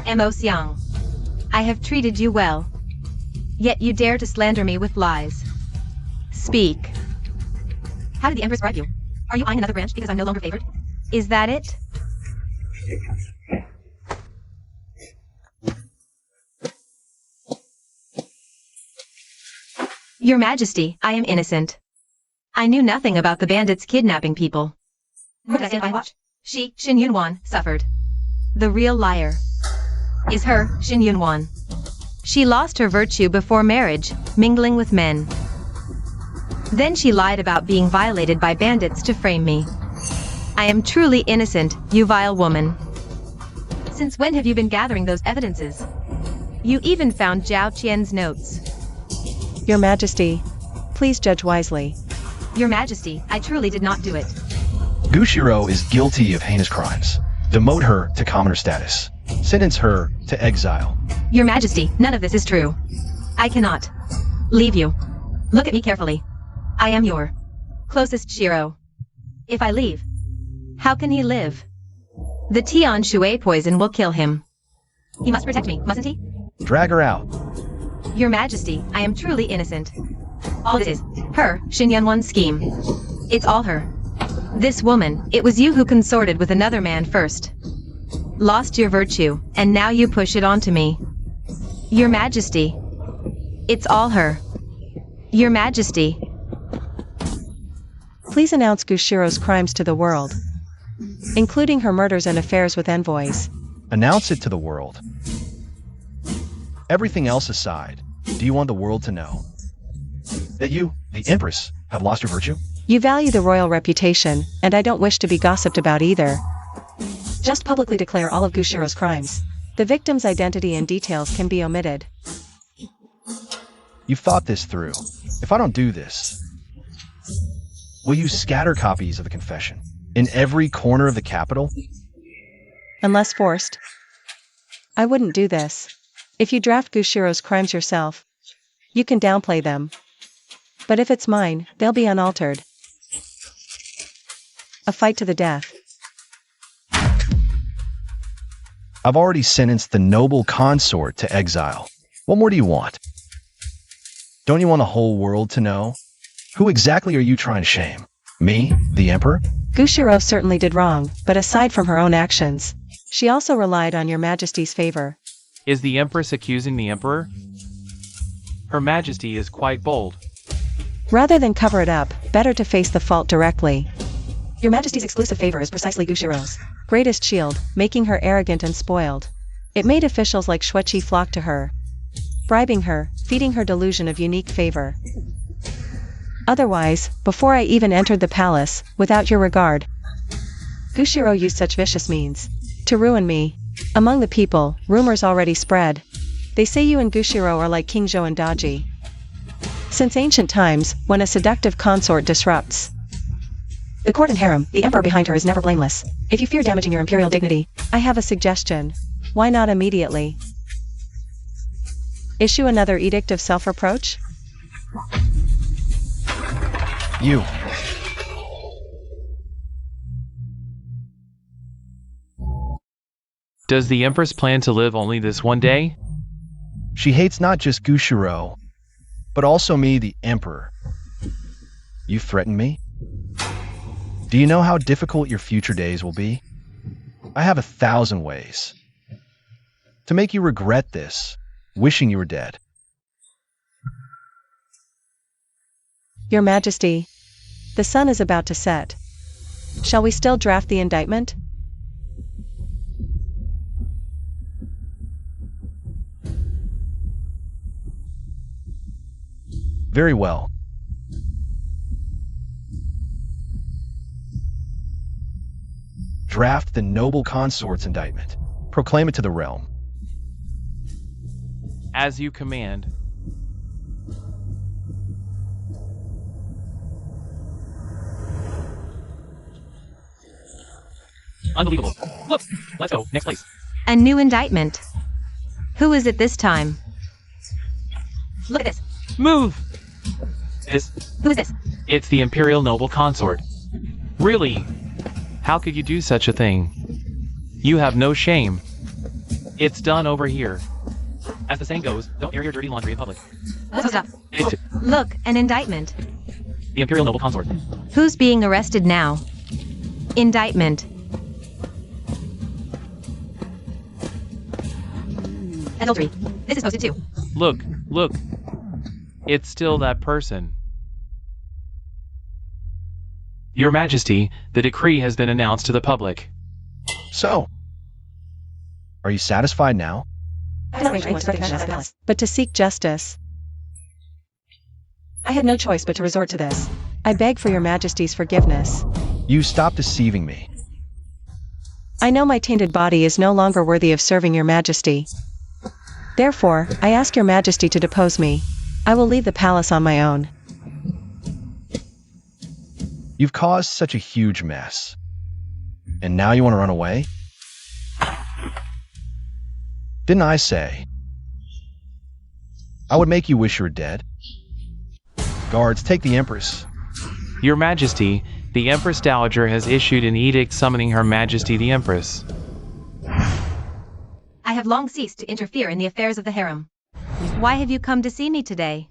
Mo Xiang. I have treated you well. Yet you dare to slander me with lies. Speak. How did the Empress bribe you? Are you eyeing another branch because I'm no longer favored? Is that it? Your Majesty, I am innocent. I knew nothing about the bandits kidnapping people. Nor did I stand by and watch. She, Xin Yunwan, suffered. The real liar is her, Xin Yunwan. She lost her virtue before marriage, mingling with men. Then she lied about being violated by bandits to frame me. I am truly innocent, you vile woman. Since when have you been gathering those evidences? You even found Zhao Qian's notes. Your Majesty, please judge wisely. Your Majesty, I truly did not do it. Gu Shirou is guilty of heinous crimes. Demote her to commoner status. Sentence her to exile. Your Majesty, none of this is true. I cannot leave you. Look at me carefully. I am your closest Shiro. If I leave, how can he live? The Tian Shui poison will kill him. He must protect me, mustn't he? Drag her out. Your Majesty, I am truly innocent. All this is her, Xinyanwan's scheme. It's all her. This woman, it was you who consorted with another man first. Lost your virtue, and now you push it onto me. Your Majesty. It's all her. Your Majesty. Please announce Gushiro's crimes to the world, including her murders and affairs with envoys. Announce it to the world. Everything else aside, do you want the world to know that you, the Empress, have lost your virtue? You value the royal reputation, and I don't wish to be gossiped about either. Just publicly declare all of Gushiro's crimes. The victim's identity and details can be omitted. You've thought this through. If I don't do this, will you scatter copies of the confession in every corner of the capital? Unless forced. I wouldn't do this. If you draft Gushiro's crimes yourself, you can downplay them. But if it's mine, they'll be unaltered. A fight to the death. I've already sentenced the noble consort to exile. What more do you want? Don't you want the whole world to know? Who exactly are you trying to shame? Me, the Emperor? Gushiro certainly did wrong, but aside from her own actions, she also relied on your Majesty's favor. Is the Empress accusing the Emperor? Her Majesty is quite bold. Rather than cover it up, better to face the fault directly. Your Majesty's exclusive favor is precisely Gushiro's greatest shield, making her arrogant and spoiled. It made officials like Shueqi flock to her, bribing her, feeding her delusion of unique favor. Otherwise, before I even entered the palace, without your regard, Gushiro used such vicious means to ruin me. Among the people, rumors already spread. They say you and Gushiro are like King Zhou and Daji. Since ancient times, when a seductive consort disrupts the court and harem, the emperor behind her is never blameless. If you fear damaging your imperial dignity, I have a suggestion. Why not immediately issue another edict of self-reproach? You. Does the Empress plan to live only this one day? She hates not just Gushiro, but also me, the Emperor. You threaten me? Do you know how difficult your future days will be? I have 1,000 ways to make you regret this, wishing you were dead. Your Majesty, the sun is about to set. Shall we still draft the indictment? Very well. Draft the noble consort's indictment. Proclaim it to the realm. As you command. Unbelievable. Look, let's go. Next place. A new indictment. Who is it this time? Look at this. Move! This. Who is this? It's the Imperial Noble Consort. Really? How could you do such a thing? You have no shame. It's done over here. As the saying goes, don't air your dirty laundry in public. Stop. It's Look, an indictment. the Imperial Noble Consort. Who's being arrested now? Indictment. Adultery. This is posted too. Look, look. It's still that person. Your Majesty, the decree has been announced to the public. So, are you satisfied now? But to seek justice, I had no choice but to resort to this. I beg for your Majesty's forgiveness. You stop deceiving me. I know my tainted body is no longer worthy of serving your Majesty. Therefore, I ask your Majesty to depose me. I will leave the palace on my own. You've caused such a huge mess. And now you want to run away? Didn't I say I would make you wish you were dead? Guards, take the Empress. Your Majesty, the Empress Dowager has issued an edict summoning Her Majesty the Empress. I have have long ceased to interfere in the affairs of the harem. Why have you come to see me today?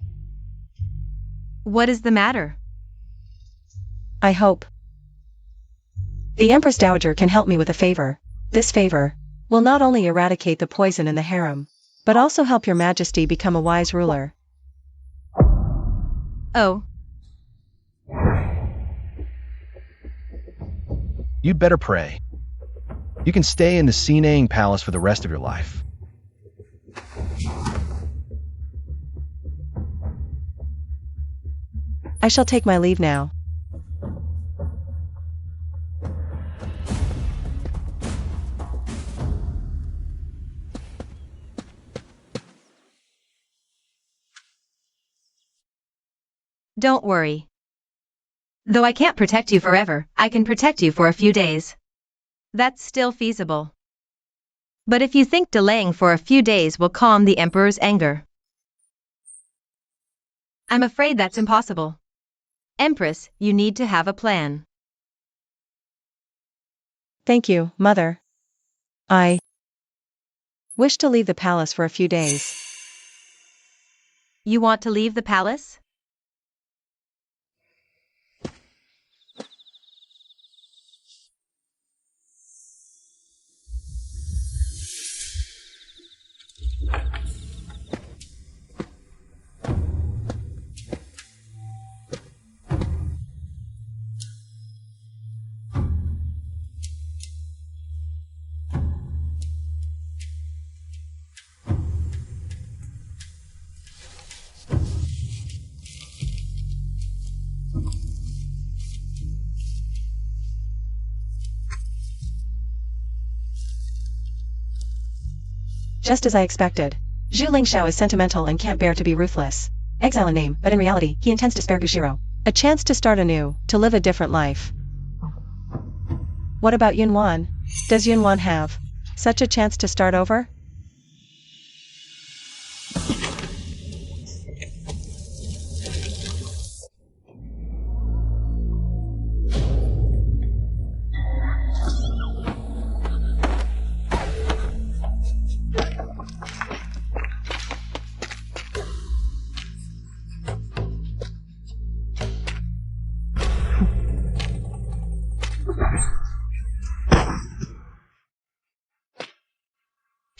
What is the matter? I hope the Empress Dowager can help me with a favor. This favor will not only eradicate the poison in the harem, but also help your majesty become a wise ruler. Oh. You'd better pray. You can stay in the Sinaying Palace for the rest of your life. I shall take my leave now. Don't worry. Though I can't protect you forever, I can protect you for a few days. That's still feasible. But if you think delaying for a few days will calm the Emperor's anger, I'm afraid that's impossible. Empress, you need to have a plan. Thank you, Mother. I wish to leave the palace for a few days. You want to leave the palace? Just as I expected. Zhu Lingxiao is sentimental and can't bear to be ruthless. Exile in name, but in reality, he intends to spare Gushiro. A chance to start anew, to live a different life. What about Yunwan? Does Yunwan have such a chance to start over?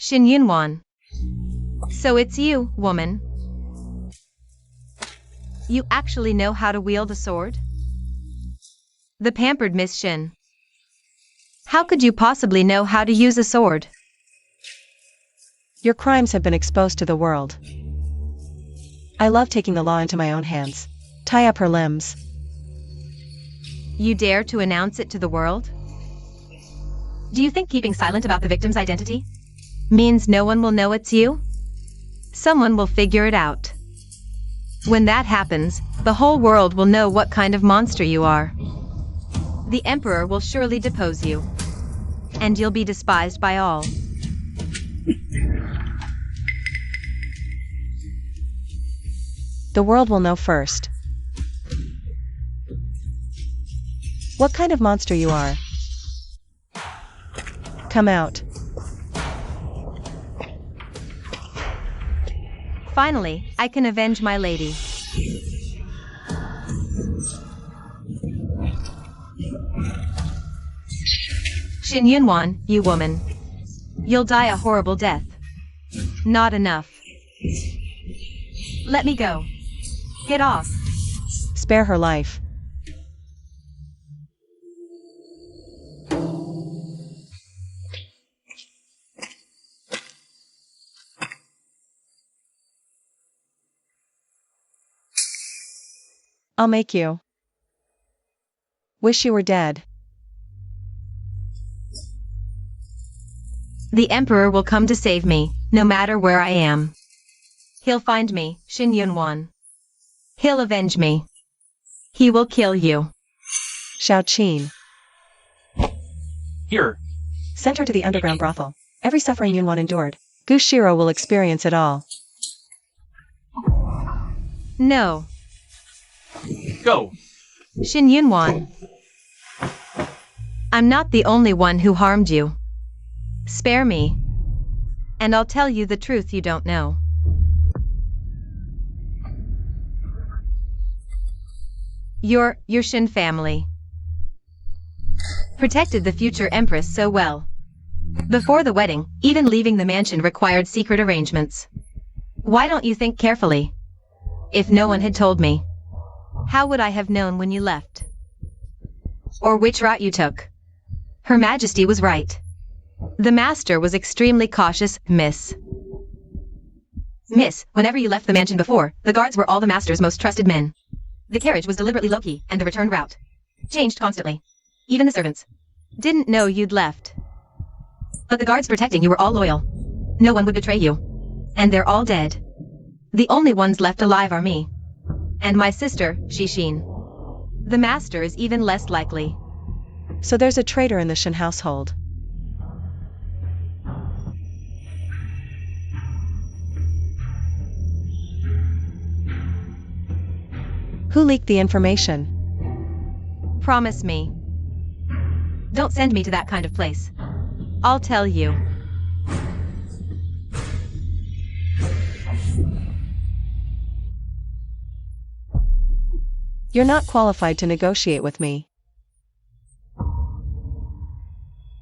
Shin Yunwan. So it's you, woman. You actually know how to wield a sword? The pampered Miss Shin. How could you possibly know how to use a sword? Your crimes have been exposed to the world. I love taking the law into my own hands. Tie up her limbs. You dare to announce it to the world? Do you think keeping silent about the victim's identity means no one will know it's you? Someone will figure it out. When that happens, the whole world will know what kind of monster you are. The Emperor will surely depose you. And you'll be despised by all. The world will know first. What kind of monster you are? Come out. Finally, I can avenge my lady. Shin Yunwan, you woman. You'll die a horrible death. Not enough. Let me go. Get off. Spare her life. I'll make you wish you were dead. The Emperor will come to save me, no matter where I am. He'll find me, Shin Yunwan. He'll avenge me. He will kill you. Xiao Qin. Here. Send her to the underground brothel. Every suffering Yunwan endured, Gushiro will experience it all. No. Go. Shin Yunwan. I'm not the only one who harmed you. Spare me. And I'll tell you the truth you don't know. Your Shin family protected the future empress so well. Before the wedding, even leaving the mansion required secret arrangements. Why don't you think carefully? If no one had told me, how would I have known when you left? Or which route you took? Her Majesty was right. The master was extremely cautious, Miss. Whenever you left the mansion before, the guards were all the master's most trusted men. The carriage was deliberately low-key, and the return route changed constantly. Even the servants didn't know you'd left. But the guards protecting you were all loyal. No one would betray you. And they're all dead. The only ones left alive are me. And my sister, Shishin. The master is even less likely. So there's a traitor in the Shin household. Who leaked the information? Promise me. Don't send me to that kind of place. I'll tell you. You're not qualified to negotiate with me.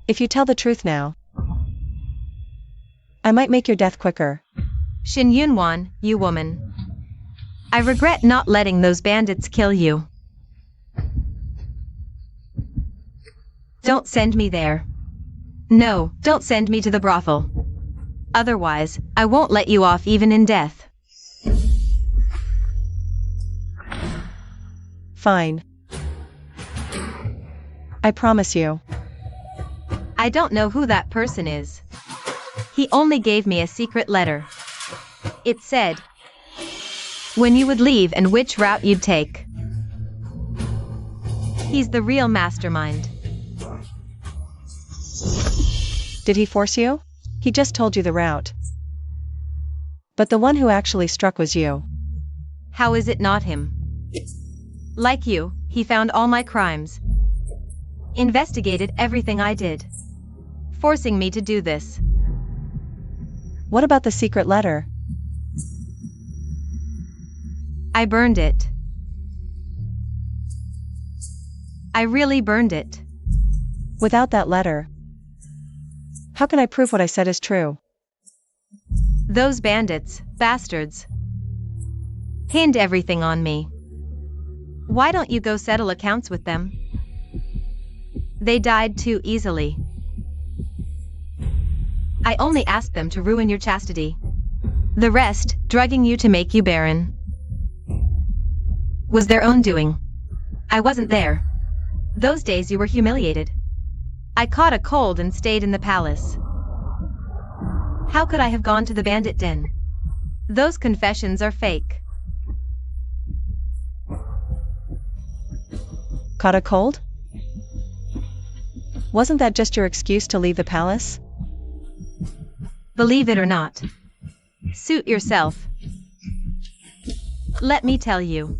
If you tell the truth now, I might make your death quicker. Shin Yunwan, you woman. I regret not letting those bandits kill you. Don't send me there. No, don't send me to the brothel. Otherwise, I won't let you off even in death. Fine. I promise you. I don't know who that person is. He only gave me a secret letter. It said when you would leave and which route you'd take. He's the real mastermind. Did he force you? He just told you the route. But the one who actually struck was you. How is it not him? Like you, he found all my crimes. Investigated everything I did. Forcing me to do this. What about the secret letter? I burned it. I really burned it. Without that letter, how can I prove what I said is true? Those bandits, bastards, pinned everything on me. Why don't you go settle accounts with them? They died too easily. I only asked them to ruin your chastity. The rest, drugging you to make you barren, was their own doing. I wasn't there. Those days you were humiliated. I caught a cold and stayed in the palace. How could I have gone to the bandit den? Those confessions are fake. Caught a cold? Wasn't that just your excuse to leave the palace? Believe it or not. Suit yourself. Let me tell you.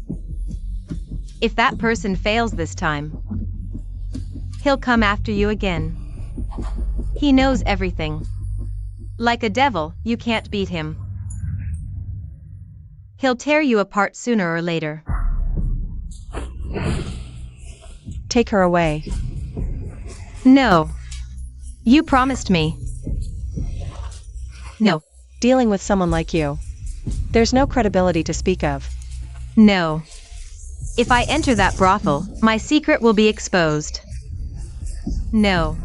If that person fails this time, he'll come after you again. He knows everything. Like a devil, you can't beat him. He'll tear you apart sooner or later. Take her away. No. You promised me. No. Dealing with someone like you, there's no credibility to speak of. No. If I enter that brothel, my secret will be exposed. No.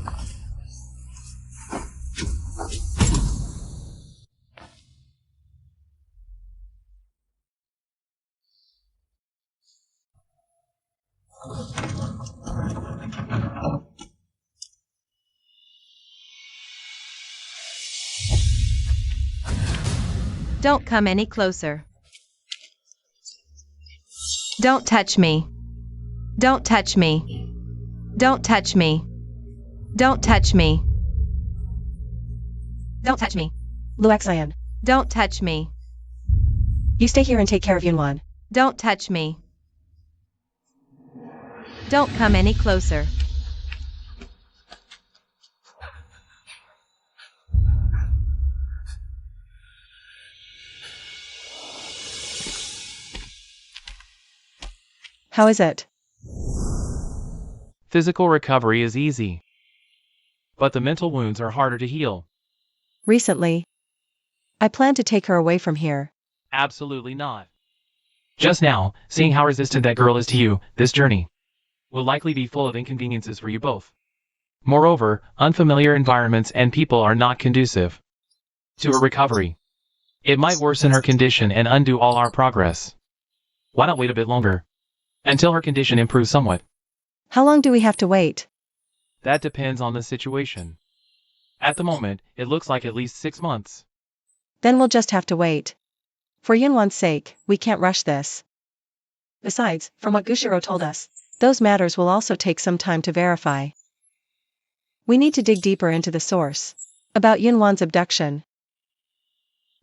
Don't come any closer. Don't touch me. Don't touch me. Don't touch me. Don't touch me. Don't touch me. Luoxian, Don't touch me. you stay here and take care of Yunwan. Don't touch me. Don't come any closer. How is it? Physical recovery is easy, but the mental wounds are harder to heal. Recently, I plan to take her away from here. Absolutely not. Just now, seeing how resistant that girl is to you, this journey will likely be full of inconveniences for you both. Moreover, unfamiliar environments and people are not conducive to her recovery. It might worsen her condition and undo all our progress. Why not wait a bit longer until her condition improves somewhat? How long do we have to wait? That depends on the situation. At the moment, it looks like at least 6 months. Then we'll just have to wait. For Yunwan's sake, we can't rush this. Besides, from what Gushiro told us, those matters will also take some time to verify. We need to dig deeper into the source. About Yunwan's abduction.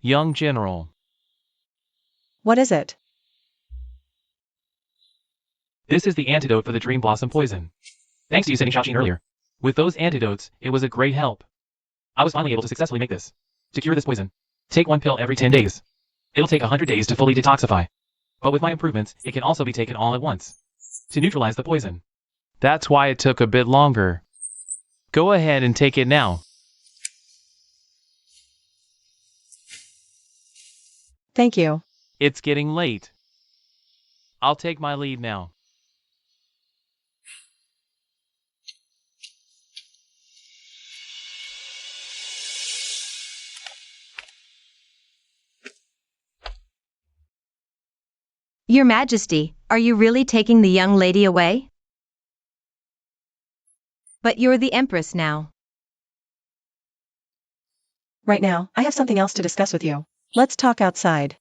Young General. What is it? This is the antidote for the Dream Blossom poison. Thanks to you sending Shaoxin earlier. With those antidotes, it was a great help. I was finally able to successfully make this. To cure this poison, take 1 pill every 10 days. It'll take 100 days to fully detoxify. But with my improvements, it can also be taken all at once to neutralize the poison. That's why it took a bit longer. Go ahead and take it now. Thank you. It's getting late. I'll take my leave now. Your Majesty, are you really taking the young lady away? But you're the Empress now. Right now, I have something else to discuss with you. Let's talk outside.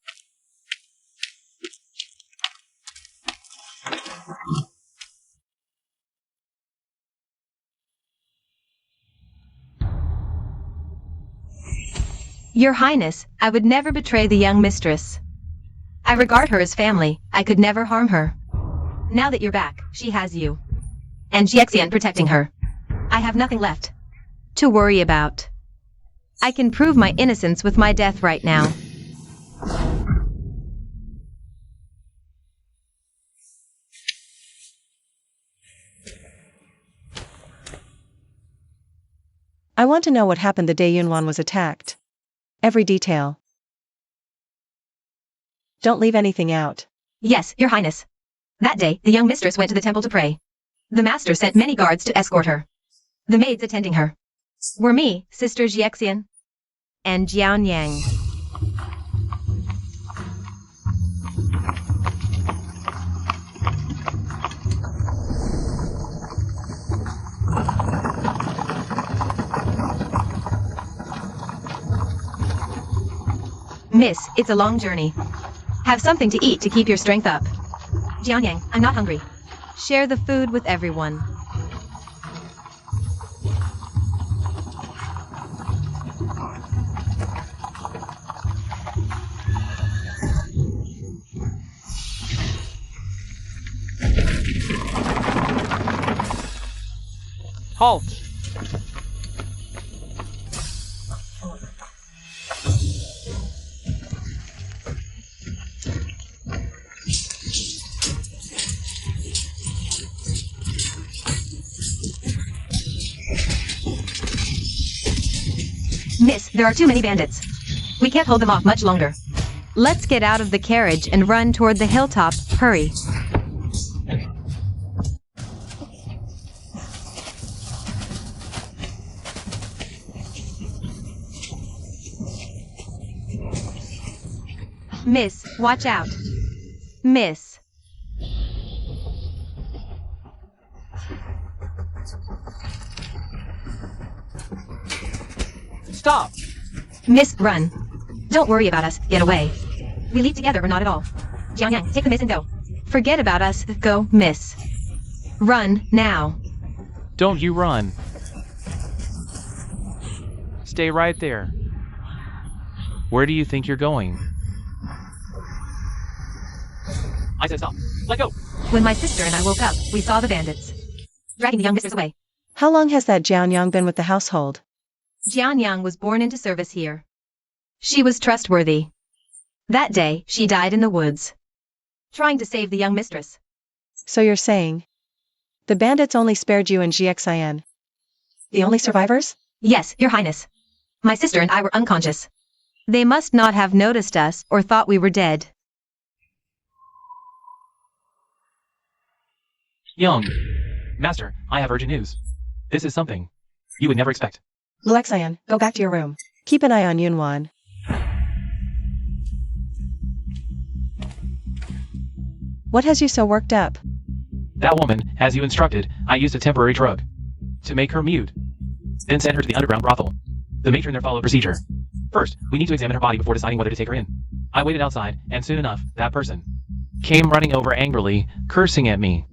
Your Highness, I would never betray the young mistress. I regard her as family, I could never harm her. Now that you're back, she has you. And Jiaxian protecting her. I have nothing left to worry about. I can prove my innocence with my death right now. I want to know what happened the day Yunwan was attacked. Every detail. Don't leave anything out. Yes, Your Highness. That day, the young mistress went to the temple to pray. The master sent many guards to escort her. The maids attending her were me, Sister Jiaxian, and Jianyang. Miss, it's a long journey. Have something to eat to keep your strength up. Jianyang, I'm not hungry. Share the food with everyone. Halt! Miss, there are too many bandits. We can't hold them off much longer. Let's get out of the carriage and run toward the hilltop. Hurry. Miss, watch out. Miss. Stop! Miss, run. Don't worry about us, get away. We leave together or not at all. Jianyang, take the miss and go. Forget about us, go, miss. Run, now. Don't you run. Stay right there. Where do you think you're going? I said stop. Let go! When my sister and I woke up, we saw the bandits dragging the young mistress away. How long has that Jianyang been with the household? Jianyang was born into service here. She was trustworthy. That day, she died in the woods, trying to save the young mistress. So you're saying the bandits only spared you and GXIN? The only survivors? Yes, Your Highness. My sister and I were unconscious. They must not have noticed us or thought we were dead. Young. Master, I have urgent news. This is something you would never expect. Luexian, go back to your room. Keep an eye on Yunwan. What has you so worked up? That woman, as you instructed, I used a temporary drug to make her mute, then sent her to the underground brothel. The matron there followed procedure. First, we need to examine her body before deciding whether to take her in. I waited outside, and soon enough, that person came running over angrily, cursing at me.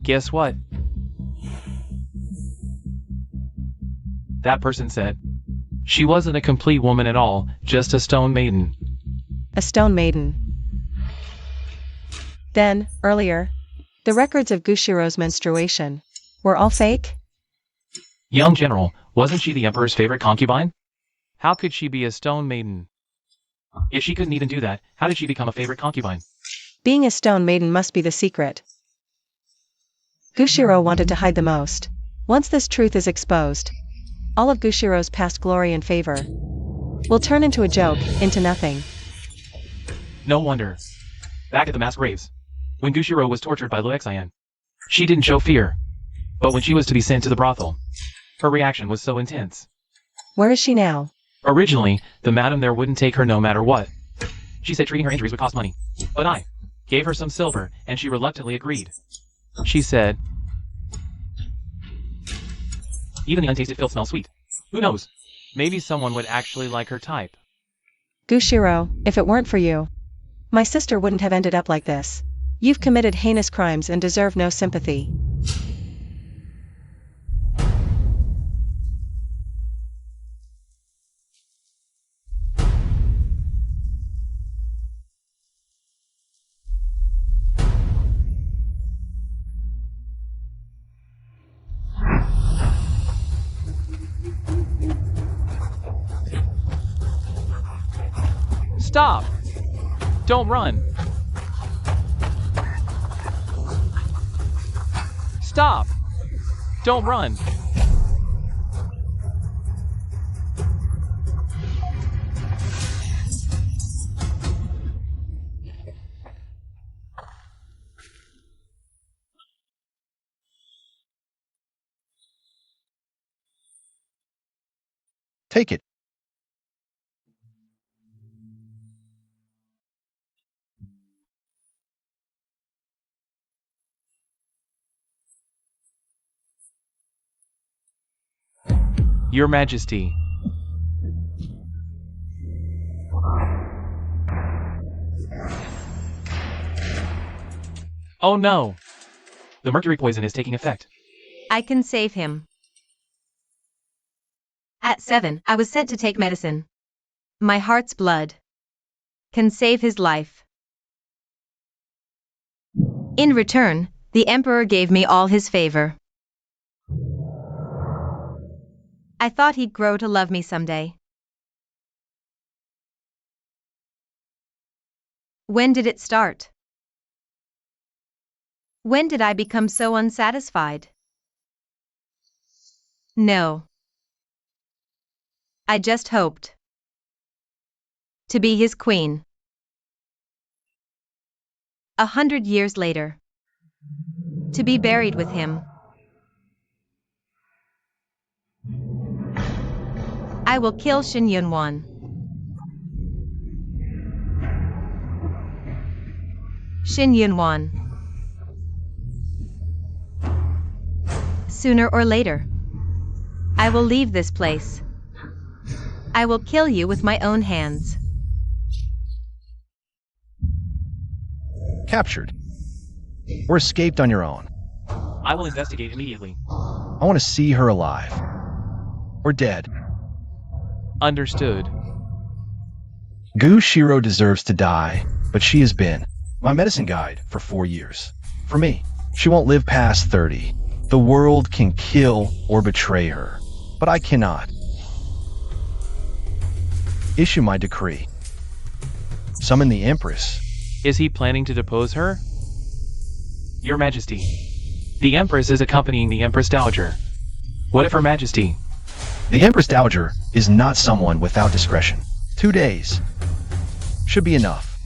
Guess what? That person said she wasn't a complete woman at all, just a stone maiden. A stone maiden. Then, earlier, the records of Gushiro's menstruation were all fake? Young General, wasn't she the Emperor's favorite concubine? How could she be a stone maiden? If she couldn't even do that, how did she become a favorite concubine? Being a stone maiden must be the secret. Gushiro wanted to hide the most. Once this truth is exposed, all of Gushiro's past glory and favor will turn into a joke, into nothing. No wonder. Back at the mass graves, when Gushiro was tortured by Luexian, she didn't show fear. But when she was to be sent to the brothel, her reaction was so intense. Where is she now? Originally, the madam there wouldn't take her no matter what. She said treating her injuries would cost money. But I gave her some silver, and she reluctantly agreed. She said, even the untasted filth smells sweet. Who knows? Maybe someone would actually like her type. Gushiro, if it weren't for you, my sister wouldn't have ended up like this. You've committed heinous crimes and deserve no sympathy. Stop! Don't run! Stop! Don't run! Take it. Your Majesty. Oh no! The mercury poison is taking effect. I can save him. At 7, I was sent to take medicine. My heart's blood can save his life. In return, the Emperor gave me all his favor. I thought he'd grow to love me someday. When did it start? When did I become so unsatisfied? No. I just hoped to be his queen. 100 years later, to be buried with him. I will kill Shin Yunwan. Shin Yunwan. Sooner or later, I will leave this place. I will kill you with my own hands. Captured. Or escaped on your own. I will investigate immediately. I want to see her alive. Or dead. Understood. Gu Shiro deserves to die, but she has been my medicine guide for 4 years. For me, she won't live past 30. The world can kill or betray her, but I cannot. Issue my decree. Summon the Empress. Is he planning to depose her? Your Majesty. The Empress is accompanying the Empress Dowager. What if Her Majesty? The Empress Dowager is not someone without discretion. 2 days should be enough.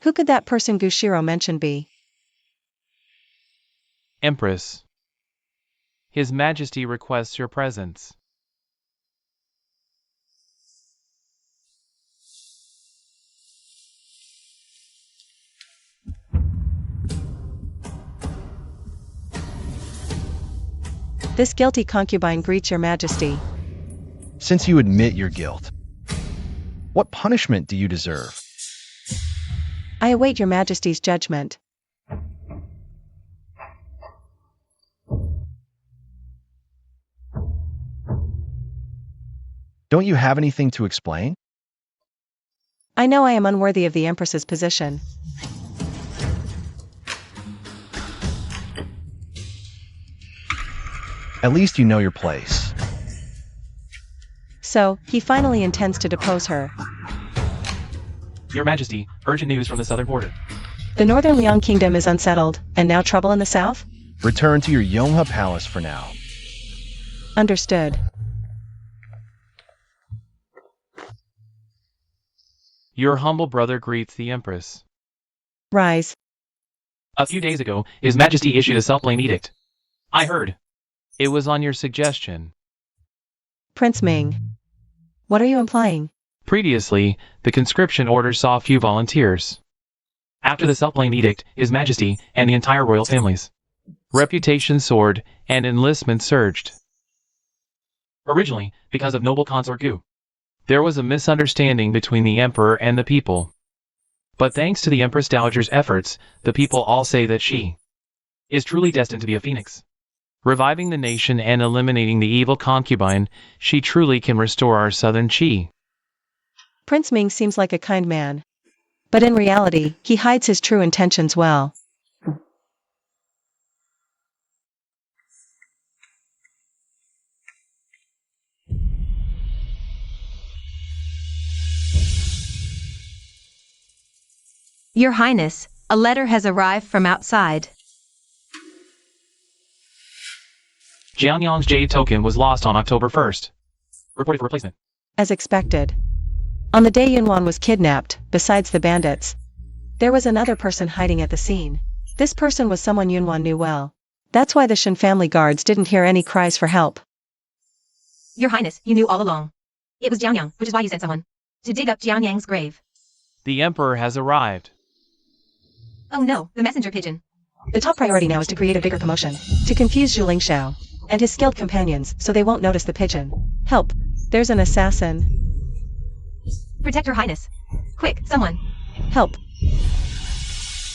Who could that person Gushiro mentioned be? Empress. His Majesty requests your presence. This guilty concubine greets your Majesty. Since you admit your guilt, what punishment do you deserve? I await your Majesty's judgment. Don't you have anything to explain? I know I am unworthy of the Empress's position. At least you know your place. So, he finally intends to depose her. Your Majesty, urgent news from the southern border. The northern Liang kingdom is unsettled, and now trouble in the south? Return to your Yonghe palace for now. Understood. Your humble brother greets the Empress. Rise. A few days ago, His Majesty issued a self-blame edict. I heard. It was on your suggestion. Prince Ming. What are you implying? Previously, the conscription order saw few volunteers. After the self-blame edict, His Majesty and the entire royal families' reputation soared and enlistment surged. Originally, because of noble Consort Gu, there was a misunderstanding between the Emperor and the people. But thanks to the Empress Dowager's efforts, the people all say that she is truly destined to be a phoenix. Reviving the nation and eliminating the evil concubine, she truly can restore our southern Qi. Prince Ming seems like a kind man. But in reality, he hides his true intentions well. Your Highness, a letter has arrived from outside. Jianyang's jade token was lost on October 1st. Reported for replacement. As expected. On the day Yunwan was kidnapped, besides the bandits, there was another person hiding at the scene. This person was someone Yunwan knew well. That's why the Shen family guards didn't hear any cries for help. Your Highness, you knew all along. It was Jianyang, which is why you sent someone to dig up Jianyang's grave. The Emperor has arrived. Oh no, the messenger pigeon. The top priority now is to create a bigger commotion, to confuse Zhu Lingxiao and his skilled companions so they won't notice the pigeon. Help! There's an assassin. Protect Your Highness. Quick, someone. Help!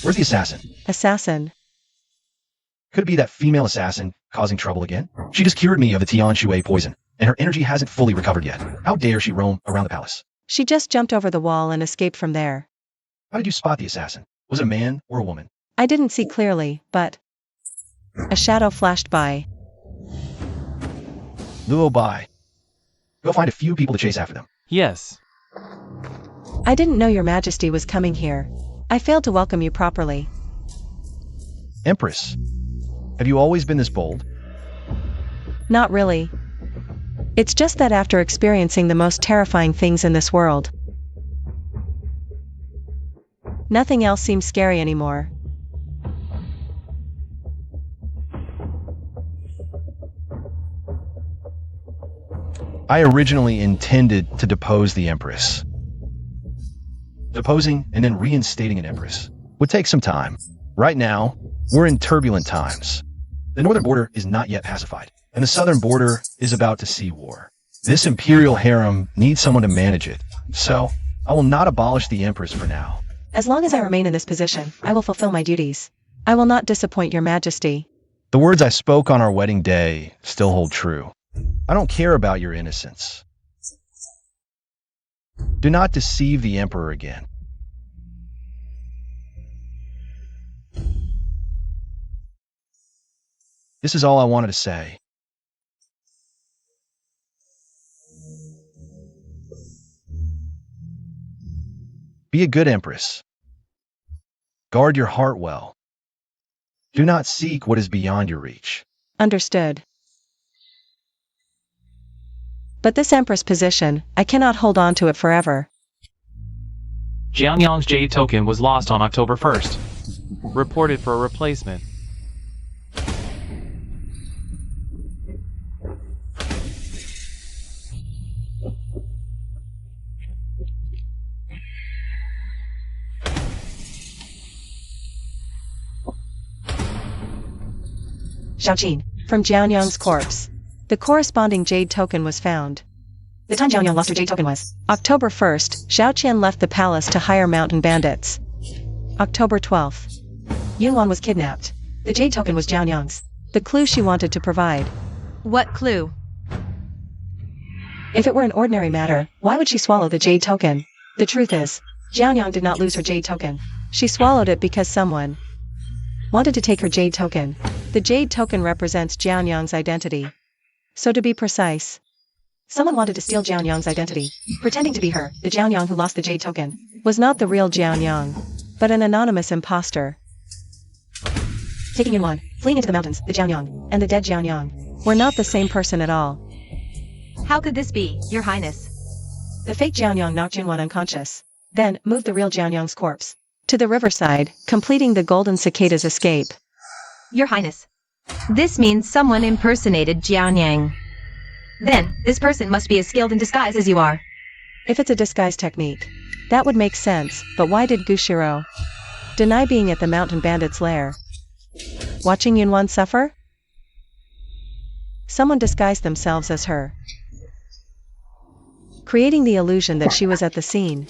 Where's the assassin? Assassin. Could it be that female assassin causing trouble again? She just cured me of the Tian Shui poison, and her energy hasn't fully recovered yet. How dare she roam around the palace? She just jumped over the wall and escaped from there. How did you spot the assassin? Was it a man or a woman? I didn't see clearly, but a shadow flashed by. Luo Bai. Go find a few people to chase after them. Yes. I didn't know Your Majesty was coming here. I failed to welcome you properly. Empress, have you always been this bold? Not really. It's just that after experiencing the most terrifying things in this world, nothing else seems scary anymore. I originally intended to depose the Empress. Deposing and then reinstating an Empress would take some time. Right now, we're in turbulent times. The northern border is not yet pacified, and the southern border is about to see war. This imperial harem needs someone to manage it, so I will not abolish the Empress for now. As long as I remain in this position, I will fulfill my duties. I will not disappoint Your Majesty. The words I spoke on our wedding day still hold true. I don't care about your innocence. Do not deceive the Emperor again. This is all I wanted to say. Be a good empress. Guard your heart well. Do not seek what is beyond your reach. Understood. But this empress position, I cannot hold on to it forever. Jianyang's jade token was lost on October 1st. Reported for a replacement. Xiaoqin, from Jianyang's corpse. The corresponding jade token was found. The time Jianyang lost her jade token was October 1st, Xiaoqian left the palace to hire mountain bandits. October 12th. Yunwan was kidnapped. The jade token was Jianyang's. The clue she wanted to provide. What clue? If it were an ordinary matter, why would she swallow the jade token? The truth is, Jianyang did not lose her jade token. She swallowed it because someone wanted to take her jade token. The jade token represents Jianyang's identity. So to be precise, someone wanted to steal Jianyang's identity. Pretending to be her, the Jianyang who lost the jade token, was not the real Jianyang, but an anonymous imposter. Taking Yunwan, fleeing into the mountains, the Jianyang, and the dead Jianyang were not the same person at all. How could this be, Your Highness? The fake Jianyang knocked Yunwan unconscious, then moved the real Jianyang's corpse to the riverside, completing the golden cicada's escape. Your Highness. This means someone impersonated Jianyang. Then, this person must be as skilled in disguise as you are. If it's a disguise technique, that would make sense, but why did Gushiro deny being at the mountain bandit's lair? Watching Yunwan suffer? Someone disguised themselves as her, creating the illusion that she was at the scene.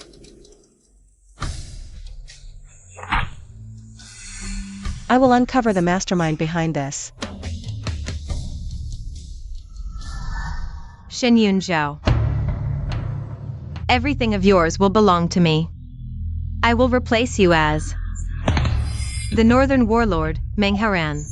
I will uncover the mastermind behind this. Shen Yunzhao. Everything of yours will belong to me. I will replace you as the Northern Warlord, Meng Haran.